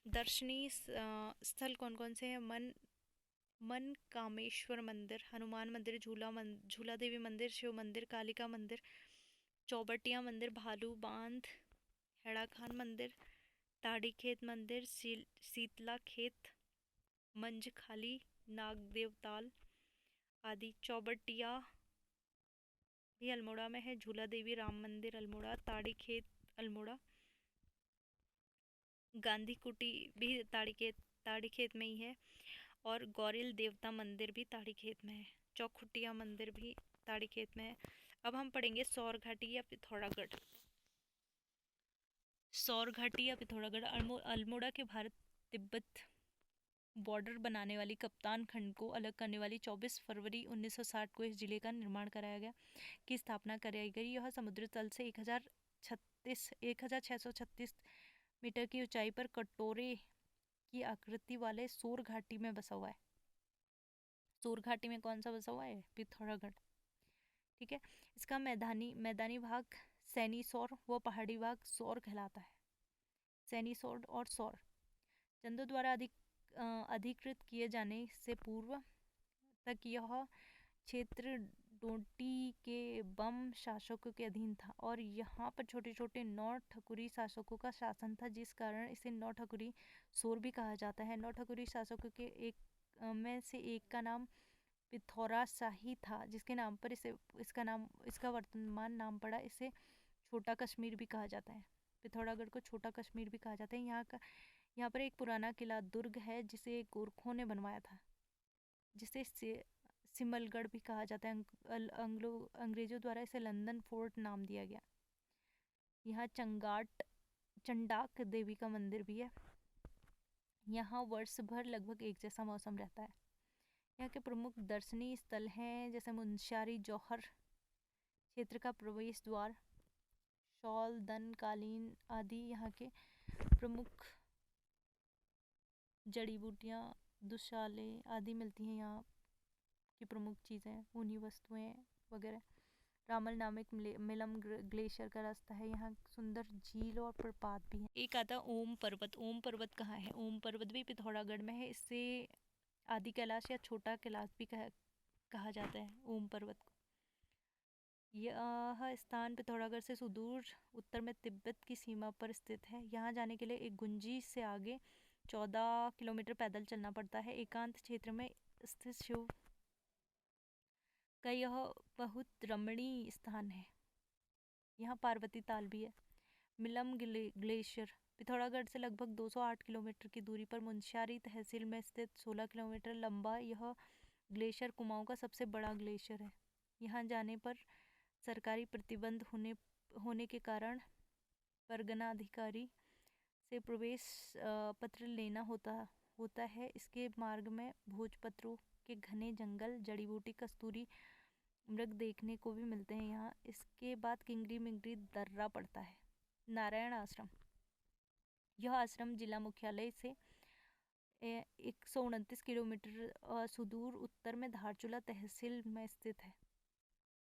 दर्शनीय स्थल कौन कौन से हैं? मन कामेश्वर मंदिर, हनुमान मंदिर, झूला देवी मंदिर, शिव मंदिर, कालिका मंदिर, चौबटिया मंदिर, भालू बांध, हेड़ा खान मंदिर, ताड़ी खेत मंदिर, शीतला खेत, मंझखाली, नागदेवताल आदि। चौबटिया भी अल्मोड़ा में है। झूला देवी राम मंदिर अल्मोड़ा, ताड़ी खेत अल्मोड़ा, गांधी कुटी भी ताड़ी खेत में ही है। और गौरिल देवता मंदिर भी ताड़ी खेत में है। चौखुटिया मंदिर भी ताड़ी खेत में है। अब हम पढ़ेंगे सौर घाटी या पिथौरागढ़। सौर घाटी या पिथौरागढ़ अल्मोड़ा के भारत तिब्बत बॉर्डर बनाने वाली कप्तान खंड को अलग करने वाली 24 फरवरी 1960 को इस जिले का निर्माण कराया गया, की स्थापना कराई गई। यह समुद्र तल से 1636 मीटर की ऊंचाई पर कटोरे की आकृति वाले सौर घाटी में बसा हुआ है। सौर घाटी में कौन सा बसा हुआ है? पिथौरागढ़। ठीक है। इसका मैदानी भाग सैनी सौर व पहाड़ी भाग सौर कहलाता है। सैनी सौर और सौर चंदों द्वारा अधिकृत किए जाने से पूर्व तक यह क्षेत्र डोटी के बम शासकों के अधीन था और यहाँ पर छोटे छोटे 9 ठकुरी शासकों का शासन था, जिस कारण इसे 9 ठकुरी सौर भी कहा जाता है। 9 ठकुरी शासकों के में से एक का नाम पिथौरा शाही था, जिसके नाम पर इसका वर्तमान नाम पड़ा। इसे छोटा कश्मीर भी कहा जाता है। पिथौरागढ़ को छोटा कश्मीर भी कहा जाता है। यहाँ पर एक पुराना किला दुर्ग है जिसे गोरखों ने बनवाया था, जिसे सिमलगढ़ भी कहा जाता है। अंग्रेजों द्वारा इसे लंदन फोर्ट नाम दिया गया। यहाँ चंडाक देवी का मंदिर भी है। यहाँ वर्ष भर लगभग एक जैसा मौसम रहता है। यहाँ के प्रमुख दर्शनीय स्थल हैं जैसे मुंशियारी जौहर क्षेत्र का प्रवेश द्वार, शॉल दन कालीन आदि यहाँ के प्रमुख जड़ी बूटियाँ, दुशाले आदि मिलती हैं। यहाँ की प्रमुख चीज़ें, ऊनी वस्तुएं वगैरह। रामल नामक मिलम ग्लेशियर का रास्ता है। यहाँ सुंदर झील और प्रपात भी है। एक आता ओम पर्वत। ओम पर्वत कहाँ है? ओम पर्वत भी पिथौरागढ़ में है। इससे आदि कैलाश या छोटा कैलाश भी कहा जाता है ओम पर्वत को। यह स्थान पिथौरागढ़ से सुदूर उत्तर में तिब्बत की सीमा पर स्थित है। यहाँ जाने के लिए एक गुंजी से आगे 14 किलोमीटर पैदल चलना पड़ता है। एकांत क्षेत्र में स्थित शिव का यह बहुत रमणीय स्थान है। यहाँ पार्वती ताल भी है। मिलम ग्लेशियर पिथौरागढ़ से लगभग 208 किलोमीटर की दूरी पर मुंशियारी तहसील में स्थित 16 किलोमीटर लंबा यह ग्लेशियर कुमाऊं का सबसे बड़ा ग्लेशियर है। यहाँ जाने पर सरकारी प्रतिबंध होने के कारण परगना अधिकारी से प्रवेश पत्र लेना होता है। इसके मार्ग में भोजपत्रों के घने जंगल, जड़ी बूटी, कस्तूरी मृग देखने को भी मिलते हैं यहाँ। इसके बाद किंगरी मिंगरी दर्रा पड़ता है। नारायण आश्रम, यह आश्रम जिला मुख्यालय से 129 किलोमीटर सुदूर उत्तर में धारचूला तहसील में स्थित है।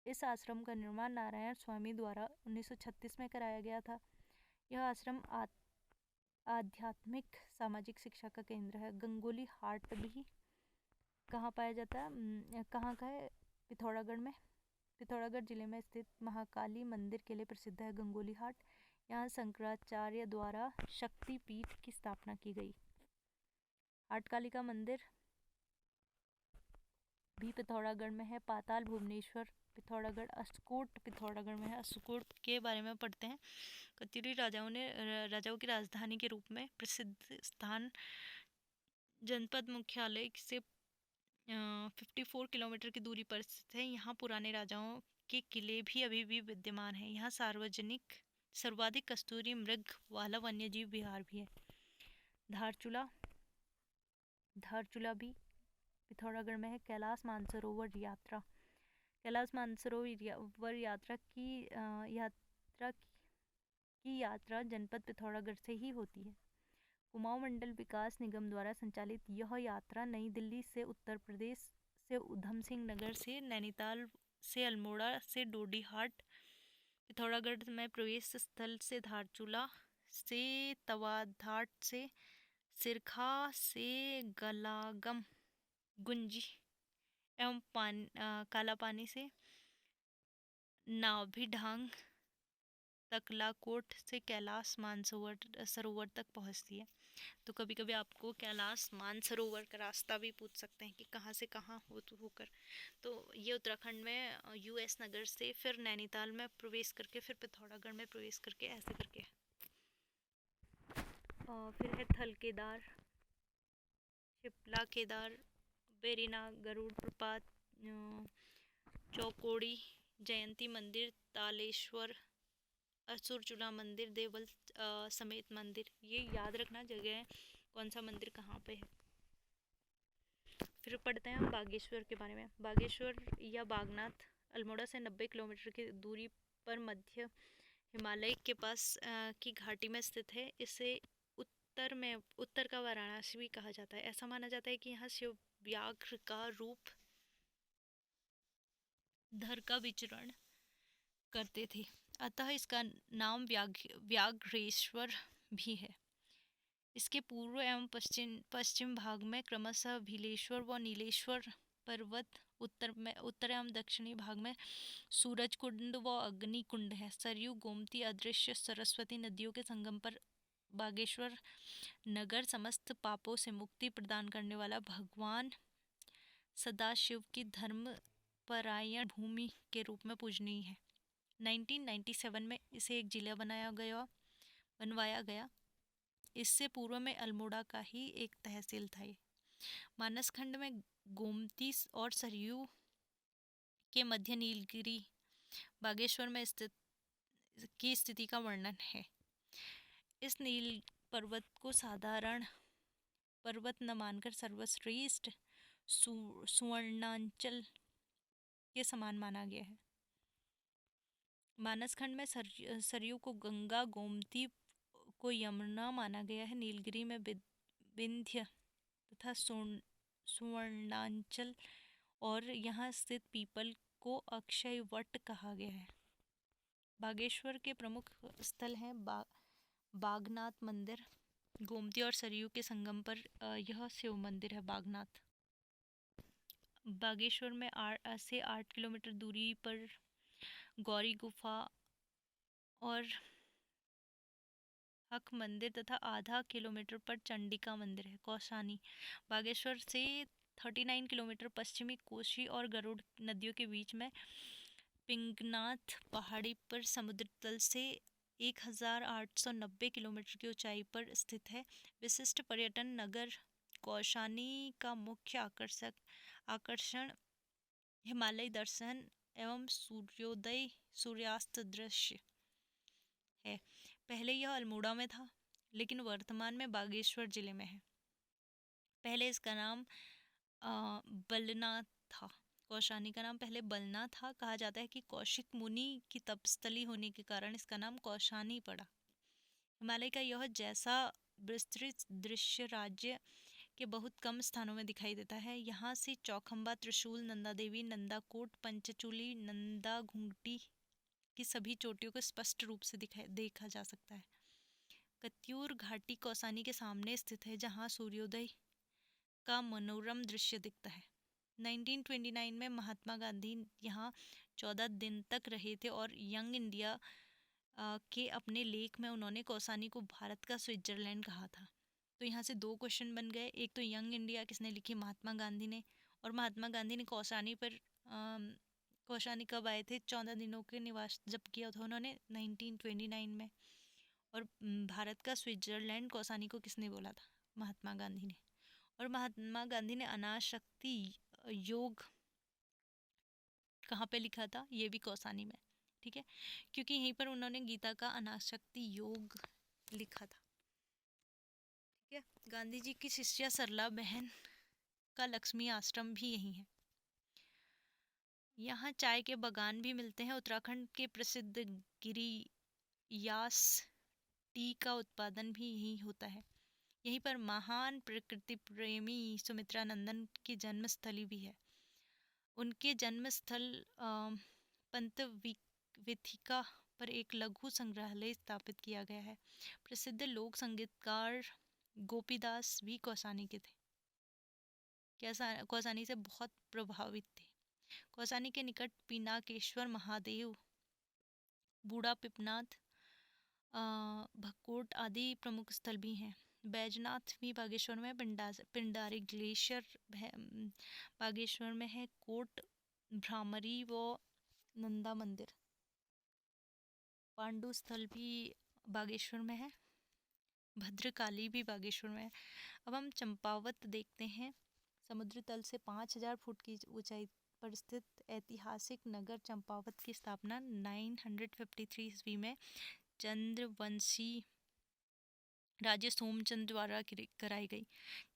इस आश्रम का निर्माण नारायण स्वामी द्वारा 1936 में कराया गया था। यह आश्रम आध्यात्मिक सामाजिक शिक्षा का केंद्र है। गंगोली हाट भी कहाँ पाया जाता है, कहाँ का है? पिथौरागढ़ में। पिथौरागढ़ जिले में स्थित महाकाली मंदिर के लिए प्रसिद्ध है गंगोली हाट। यहाँ शंकराचार्य द्वारा शक्ति पीठ की स्थापना की गई। हाटकालिका मंदिर भी पिथौरागढ़ में है। पाताल भुवनेश्वर पिथौरागढ़, अस्कोट पिथौरागढ़ में है। अस्कोट के बारे में पढ़ते हैं। कत्यूरी राजाओं की राजधानी के रूप में प्रसिद्ध स्थान, जनपद मुख्यालय से 54 किलोमीटर की दूरी पर स्थित है। यहाँ पुराने राजाओं के किले भी अभी भी विद्यमान है। यहाँ सर्वाधिक कस्तूरी मृग वाला वन्यजीव विहार भी है। धारचूला भी पिथौरागढ़ में है। कैलाश मानसरोवर यात्रा की यात्रा जनपद पिथौरागढ़ से ही होती है। कुमाऊं मंडल विकास निगम द्वारा संचालित यह यात्रा नई दिल्ली से, उत्तर प्रदेश से उधम सिंह नगर से, नैनीताल से, अल्मोड़ा से, डोडीहाट पिथौरागढ़ में प्रवेश स्थल से, धारचूला से, तवाधाट से, सिरखा से, गलागम, गुंजी एवं कालापानी से, नाभिढांग, तकलाकोट से कैलाश मानसरोवर तक पहुंचती है। तो कभी कभी आपको कैलाश मानसरोवर का रास्ता भी पूछ सकते हैं कि कहाँ से कहाँ होकर। तो ये उत्तराखंड में यूएस नगर से फिर नैनीताल में प्रवेश करके फिर पिथौरागढ़ में प्रवेश करके ऐसे करके। फिर है थल केदार, शिप्ला केदार, बेरीना, गरुड़ प्रपात, चौकोड़ी, जयंती मंदिर, तालेश्वर, असुरचूला मंदिर, देवल समेत मंदिर। ये याद रखना जगह है, कौन सा मंदिर कहाँ पे है। फिर पढ़ते हैं हम बागेश्वर के बारे में। बागेश्वर या बागनाथ अल्मोड़ा से 90 किलोमीटर की दूरी पर मध्य हिमालय के पास की घाटी में स्थित है। इसे उत्तर का वाराणसी भी कहा जाता है। ऐसा माना जाता है कि यहाँ शिव व्याघ्र का रूप धर का विचरण करते थे, अतः इसका नाम व्याघ्रेश्वर भी है। इसके पूर्व एवं पश्चिम भाग में क्रमशः भीलेश्वर व नीलेश्वर पर्वत, उत्तर एवं दक्षिणी भाग में सूरज कुंड व अग्नि कुंड है। सरयू, गोमती, अदृश्य सरस्वती नदियों के संगम पर बागेश्वर नगर समस्त पापों से मुक्ति प्रदान करने वाला भगवान सदाशिव की धर्मपरायण भूमि के रूप में पूजनीय है। 1997 में इसे एक जिला बनवाया गया। इससे पूर्व में अल्मोड़ा का ही एक तहसील था। ये मानस खंड में गोमती और सरयू के मध्य नीलगिरी बागेश्वर में स्थिति का वर्णन है। इस नील पर्वत को साधारण पर्वत न मानकर सर्वश्रेष्ठ सुवर्णांचल के समान माना गया है। मानस खंड में सरयू को गंगा, गोमती को यमुना माना गया है। नीलगिरी में विंध्य तथा सुवर्णांचल और यहाँ स्थित पीपल को अक्षय वट कहा गया है। बागेश्वर के प्रमुख स्थल हैं बागनाथ मंदिर। गोमती और सरयू के संगम पर यह शिव मंदिर है बागनाथ। बागेश्वर में 8 किलोमीटर दूरी पर गौरी गुफा और हक मंदिर तथा आधा किलोमीटर पर चंडिका मंदिर है। कौसानी बागेश्वर से 39 किलोमीटर पश्चिमी कोशी और गरुड़ नदियों के बीच में पिंगनाथ पहाड़ी पर समुद्र तल से 1890 किलोमीटर की ऊंचाई पर स्थित है। विशिष्ट पर्यटन नगर कौशानी का मुख्य आकर्षण हिमालय दर्शन एवं सूर्योदय सूर्यास्त दृश्य है। पहले यह अल्मोड़ा में था, लेकिन वर्तमान में बागेश्वर जिले में है। पहले इसका नाम बलना था। कौशानी का नाम पहले बलना था। कहा जाता है कि कौशिक मुनि की तपस्थली होने के कारण इसका नाम कौशानी पड़ा। हिमालय का यह जैसा विस्तृत दृश्य राज्य के बहुत कम स्थानों में दिखाई देता है। यहाँ से चौखंबा, त्रिशूल, नंदा देवी, नंदाकोट, पंचचूली, नंदा घुंघटी की सभी चोटियों को स्पष्ट रूप से देखा जा सकता है। कत्यूर घाटी कौसानी के सामने स्थित है, जहाँ सूर्योदय का मनोरम दृश्य दिखता है। 1929 में महात्मा गांधी यहाँ 14 दिन तक रहे थे और यंग इंडिया के अपने लेख में उन्होंने कौसानी को भारत का स्विट्जरलैंड कहा था। तो यहाँ से दो क्वेश्चन बन गए। एक तो यंग इंडिया किसने लिखी? महात्मा गांधी ने। और महात्मा गांधी ने कौसानी पर कौसानी कब आए थे? 14 दिनों के निवास जब किया था उन्होंने 1929 में। और भारत का स्विट्जरलैंड कौसानी को किसने बोला था? महात्मा गांधी ने। और महात्मा गांधी ने अनाशक्ति योग कहाँ पे लिखा था? ये भी कौसानी में। ठीक है, क्योंकि यहीं पर उन्होंने गीता का अनाशक्ति योग लिखा था। ठीक है, गांधी जी की शिष्या सरला बहन का लक्ष्मी आश्रम भी यही है। यहाँ चाय के बागान भी मिलते हैं। उत्तराखंड के प्रसिद्ध गिरियास टी का उत्पादन भी यही होता है। यहीं पर महान प्रकृति प्रेमी सुमित्रा नंदन की जन्मस्थली भी है। उनके जन्मस्थल पंतविथिका पर एक लघु संग्रहालय स्थापित किया गया है। प्रसिद्ध लोक संगीतकार गोपीदास भी कौसानी के थे। कौसानी से बहुत प्रभावित थे। कौसानी के निकट पिनाकेश्वर महादेव, बूढ़ा पिपनाथ, भक्कोट आदि प्रमुख स्थल भी हैं। बैजनाथ भी बागेश्वर में, पिंडारी ग्लेशियर बागेश्वर में है। कोट भ्रामरी व नंदा मंदिर, पांडु स्थल भी बागेश्वर में है। भद्रकाली भी बागेश्वर में है। अब हम चंपावत देखते हैं। समुद्र तल से 5000 फुट की ऊंचाई पर स्थित ऐतिहासिक नगर चंपावत की स्थापना 953 ईस्वी में चंद्रवंशी राजा सोमचंद द्वारा कराई गई।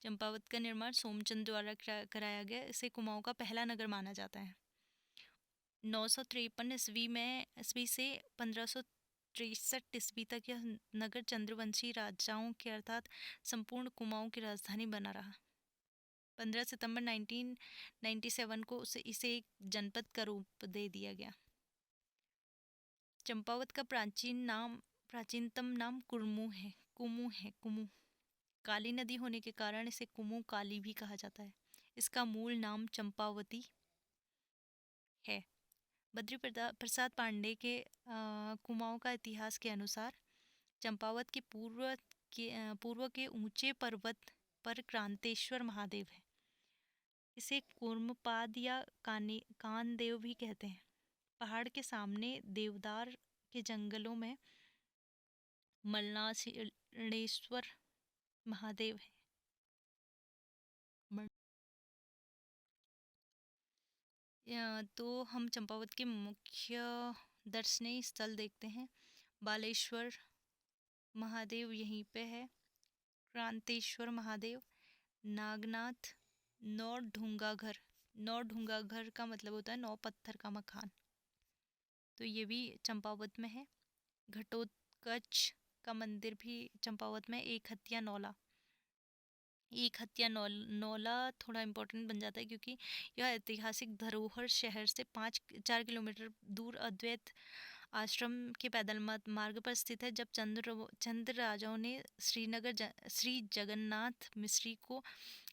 चंपावत का निर्माण सोमचंद द्वारा कराया गया। इसे कुमाऊं का पहला नगर माना जाता है। 953 ईस्वी से 1563 ईस्वी तक यह नगर चंद्रवंशी राजाओं के अर्थात संपूर्ण कुमाऊं की राजधानी बना रहा। 15 सितंबर 1997 को इसे एक जनपद का रूप दे दिया गया। चंपावत का प्राचीनतम नाम कुमू है। काली नदी होने के कारण इसे कुमू काली भी कहा जाता है। इसका मूल नाम चंपावती है। बद्री प्रसाद पांडे के कुमाऊं का इतिहास के अनुसार चंपावत के पूर्व के ऊंचे पर्वत पर क्रांतेश्वर महादेव है। इसे कूर्मपाद या कानदेव भी कहते हैं। पहाड़ के सामने देवदार के जंगलों में मलनासिणेश्वर महादेव है। तो हम चंपावत के मुख्य दर्शनीय स्थल देखते हैं। बालेश्वर महादेव यहीं पे है। क्रांतेश्वर महादेव, नागनाथ, नौ ढूंगा घर का मतलब होता है 9 पत्थर का मकान, तो ये भी चंपावत में है। घटोत्कच का मंदिर भी चंपावत में। एक हत्या नौला थोड़ा इम्पोर्टेंट बन जाता है क्योंकि यह ऐतिहासिक धरोहर शहर से 4 किलोमीटर दूर अद्वैत आश्रम के पैदल मार्ग पर स्थित है। जब चंद्र राजाओं ने श्री जगन्नाथ मिश्री को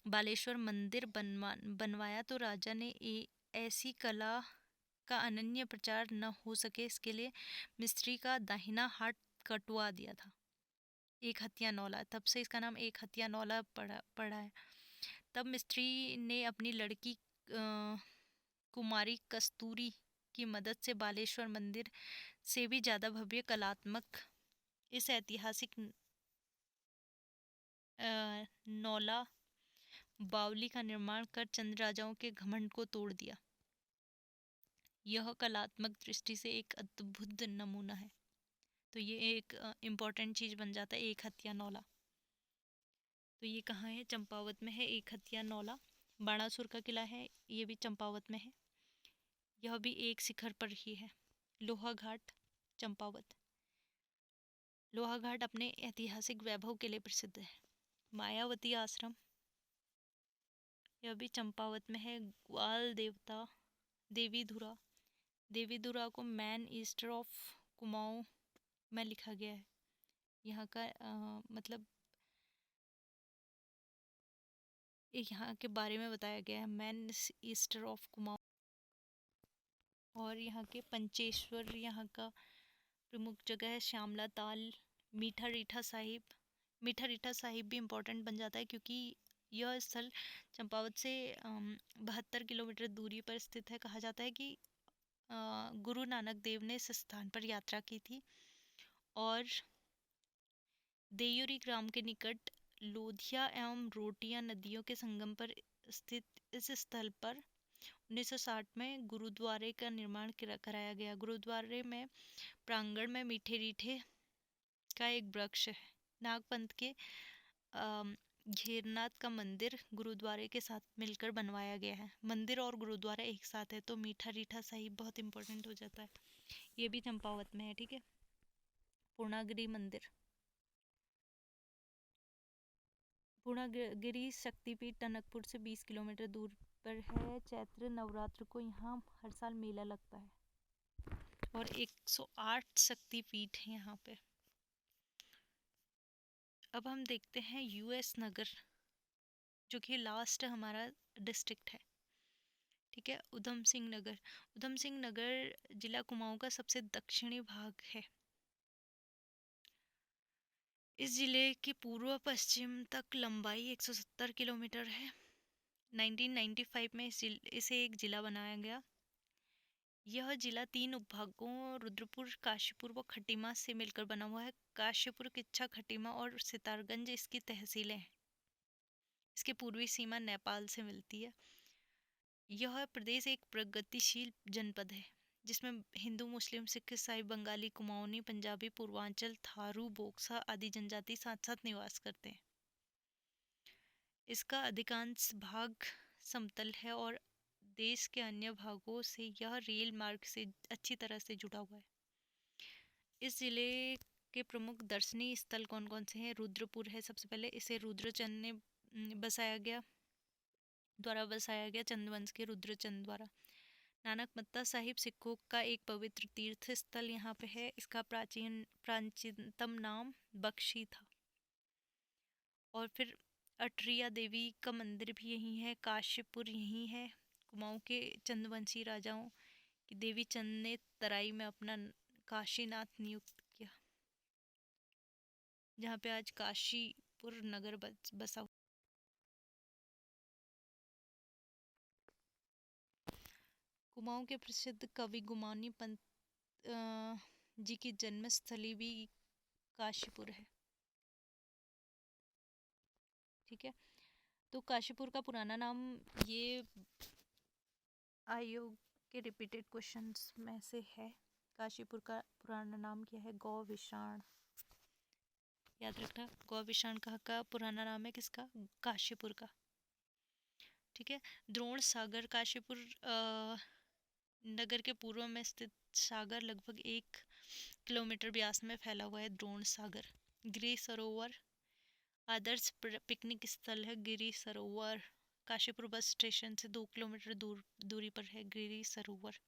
बालेश्वर मंदिर बनवाया तो राजा ने ऐसी कला का अनन्य प्रचार न हो सके, इसके लिए मिस्त्री का दाहिना हाथ कटवा दिया था। एक हत्या नौला, तब से इसका नाम एक हत्या नौला पड़ा है। तब मिस्त्री ने अपनी लड़की कुमारी कस्तूरी की मदद से बालेश्वर मंदिर से भी ज़्यादा भव्य कलात्मक इस ऐतिहासिक नौला बावली का निर्माण कर चंद राजाओं के घमंड को तोड़ दिया। यह कलात्मक दृष्टि से एक अद्भुत नमूना है। तो ये एक इम्पॉर्टेंट चीज़ बन जाता है, एक हत्या नौला। तो ये कहाँ है? चंपावत में है एक हत्या नौला। बाणासुर का किला है, ये भी चंपावत में है। यह भी एक शिखर पर ही है। लोहा घाट चंपावत। लोहा घाट अपने ऐतिहासिक वैभव के लिए प्रसिद्ध है। मायावती आश्रम, यह भी चंपावत में है। ग्वाल देवता देवीधुरा, देवीधुरा को मैन ईस्टर ऑफ कुमाऊं में लिखा गया है। यहाँ का मतलब यहाँ के बारे में बताया गया है, मैन ईस्टर ऑफ कुमाऊं। और यहाँ के पंचेश्वर, यहाँ का प्रमुख जगह है। श्यामला ताल, मीठा रीठा साहिब। मीठा रीठा साहिब भी इम्पोर्टेंट बन जाता है क्योंकि यह स्थल चंपावत से 72 किलोमीटर दूरी पर स्थित है। कहा जाता है कि गुरु नानक देव ने इस स्थान पर यात्रा की थी और देयुरी ग्राम के निकट लोधिया एवं रोटिया नदियों के संगम पर स्थित इस स्थल पर 1960 में गुरुद्वारे का निर्माण कराया गया। गुरुद्वारे में प्रांगण में मीठे रीठे का एक वृक्ष है। नागपंथ के घेरनाथ का मंदिर गुरुद्वारे के साथ मिलकर बनवाया गया है। मंदिर और गुरुद्वारा एक साथ है तो मीठा रीठा साहिब बहुत इंपॉर्टेंट हो जाता है। ये भी चंपावत में है, ठीक है। पूर्णागिरी मंदिर, पूर्णागिरी शक्तिपीठ टनकपुर से 20 किलोमीटर दूर पर है। चैत्र नवरात्र को यहाँ हर साल मेला लगता है और 108 शक्तिपीठ है यहाँ पे। अब हम देखते हैं यूएस नगर, जो कि लास्ट हमारा डिस्ट्रिक्ट है, ठीक है। उधम सिंह नगर, उधम सिंह नगर जिला कुमाऊं का सबसे दक्षिणी भाग है। इस जिले की पूर्व पश्चिम तक लंबाई 170 किलोमीटर है। 1995 में इसे एक जिला बनाया गया। यह जिला 3 उपभागों रुद्रपुर, काशीपुर व खटीमा से मिलकर बना हुआ है। काशीपुर, किच्छा, खटीमा और सितारगंज इसकी तहसीलें हैं। इसकी पूर्वी सीमा नेपाल से मिलती है। यह प्रदेश एक प्रगतिशील जनपद है जिसमें हिंदू, मुस्लिम, सिख, ईसाई, बंगाली, कुमाऊनी, पंजाबी, पूर्वांचल, थारू, बोक्सा आदि जनजाति साथ साथ निवास करते हैं। इसका अधिकांश भाग समतल है और देश के अन्य भागों से यह रेल मार्ग से अच्छी तरह से जुड़ा हुआ है। इस जिले के प्रमुख दर्शनीय स्थल कौन कौन से हैं? रुद्रपुर है सबसे पहले। इसे रुद्रचंद ने बसाया गया चंदवंश के रुद्रचंद द्वारा। नानक मत्ता साहिब सिखों का एक पवित्र तीर्थ स्थल यहाँ पे है। इसका प्राचीनतम नाम बख्शी था। और फिर अटरिया देवी का मंदिर भी यहीं है। काशीपुर यहीं है। कुमाऊं के चंदवंशी राजाओं की देवी चंद ने तराई में अपना काशीनाथ नियुक्त किया, जहाँ पे आज काशीपुर नगर बसा। कुमाऊं के प्रसिद्ध कवि गुमानी पंत जी की जन्मस्थली भी काशीपुर है, ठीक है। तो काशीपुर का पुराना नाम, ये आयोग के रिपीटेड क्वेश्चंस में से है। काशीपुर का पुराना नाम क्या है? गौविशाण। याद रखना, गौविशाण का पुराना नाम है किसका? काशीपुर का, ठीक है। द्रोण सागर, काशीपुर नगर के पूर्व में स्थित सागर लगभग 1 किलोमीटर व्यास में फैला हुआ है। द्रोण सागर। गिरि सरोवर आदर्श पिकनिक स्थल है। गिरि सरोवर काशीपुर बस स्टेशन से 2 किलोमीटर दूरी पर है गिरि सरोवर।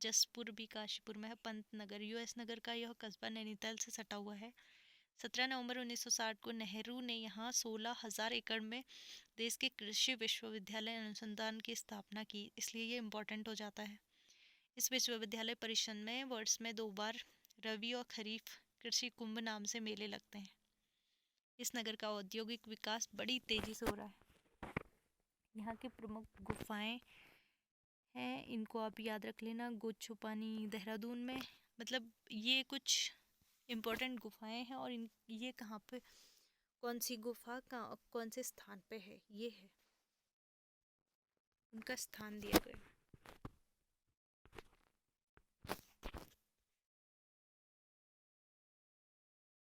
जसपुर भी काशीपुर में है। पंत नगर, यूएस नगर का यह कस्बा नैनीताल से सटा हुआ है। 17 नवंबर 1960 को नेहरू ने यहाँ 16,000 एकड़ में देश के कृषि विश्वविद्यालय अनुसंधान की स्थापना की, इसलिए ये इम्पोर्टेंट हो जाता है। इस विश्वविद्यालय परिसर में वर्ष में 2 बार रबी और खरीफ कृषि कुंभ नाम से मेले लगते हैं। इस नगर का औद्योगिक विकास बड़ी तेजी से हो रहा है। यहाँ की प्रमुख गुफाएं हैं, इनको आप याद रख लेना। गुच्छुपानी देहरादून में, मतलब ये कुछ इम्पोर्टेंट गुफाएं हैं और ये कहाँ पे, कौन सी गुफा कहाँ कौन से स्थान पे है, ये है उनका स्थान दिया गया।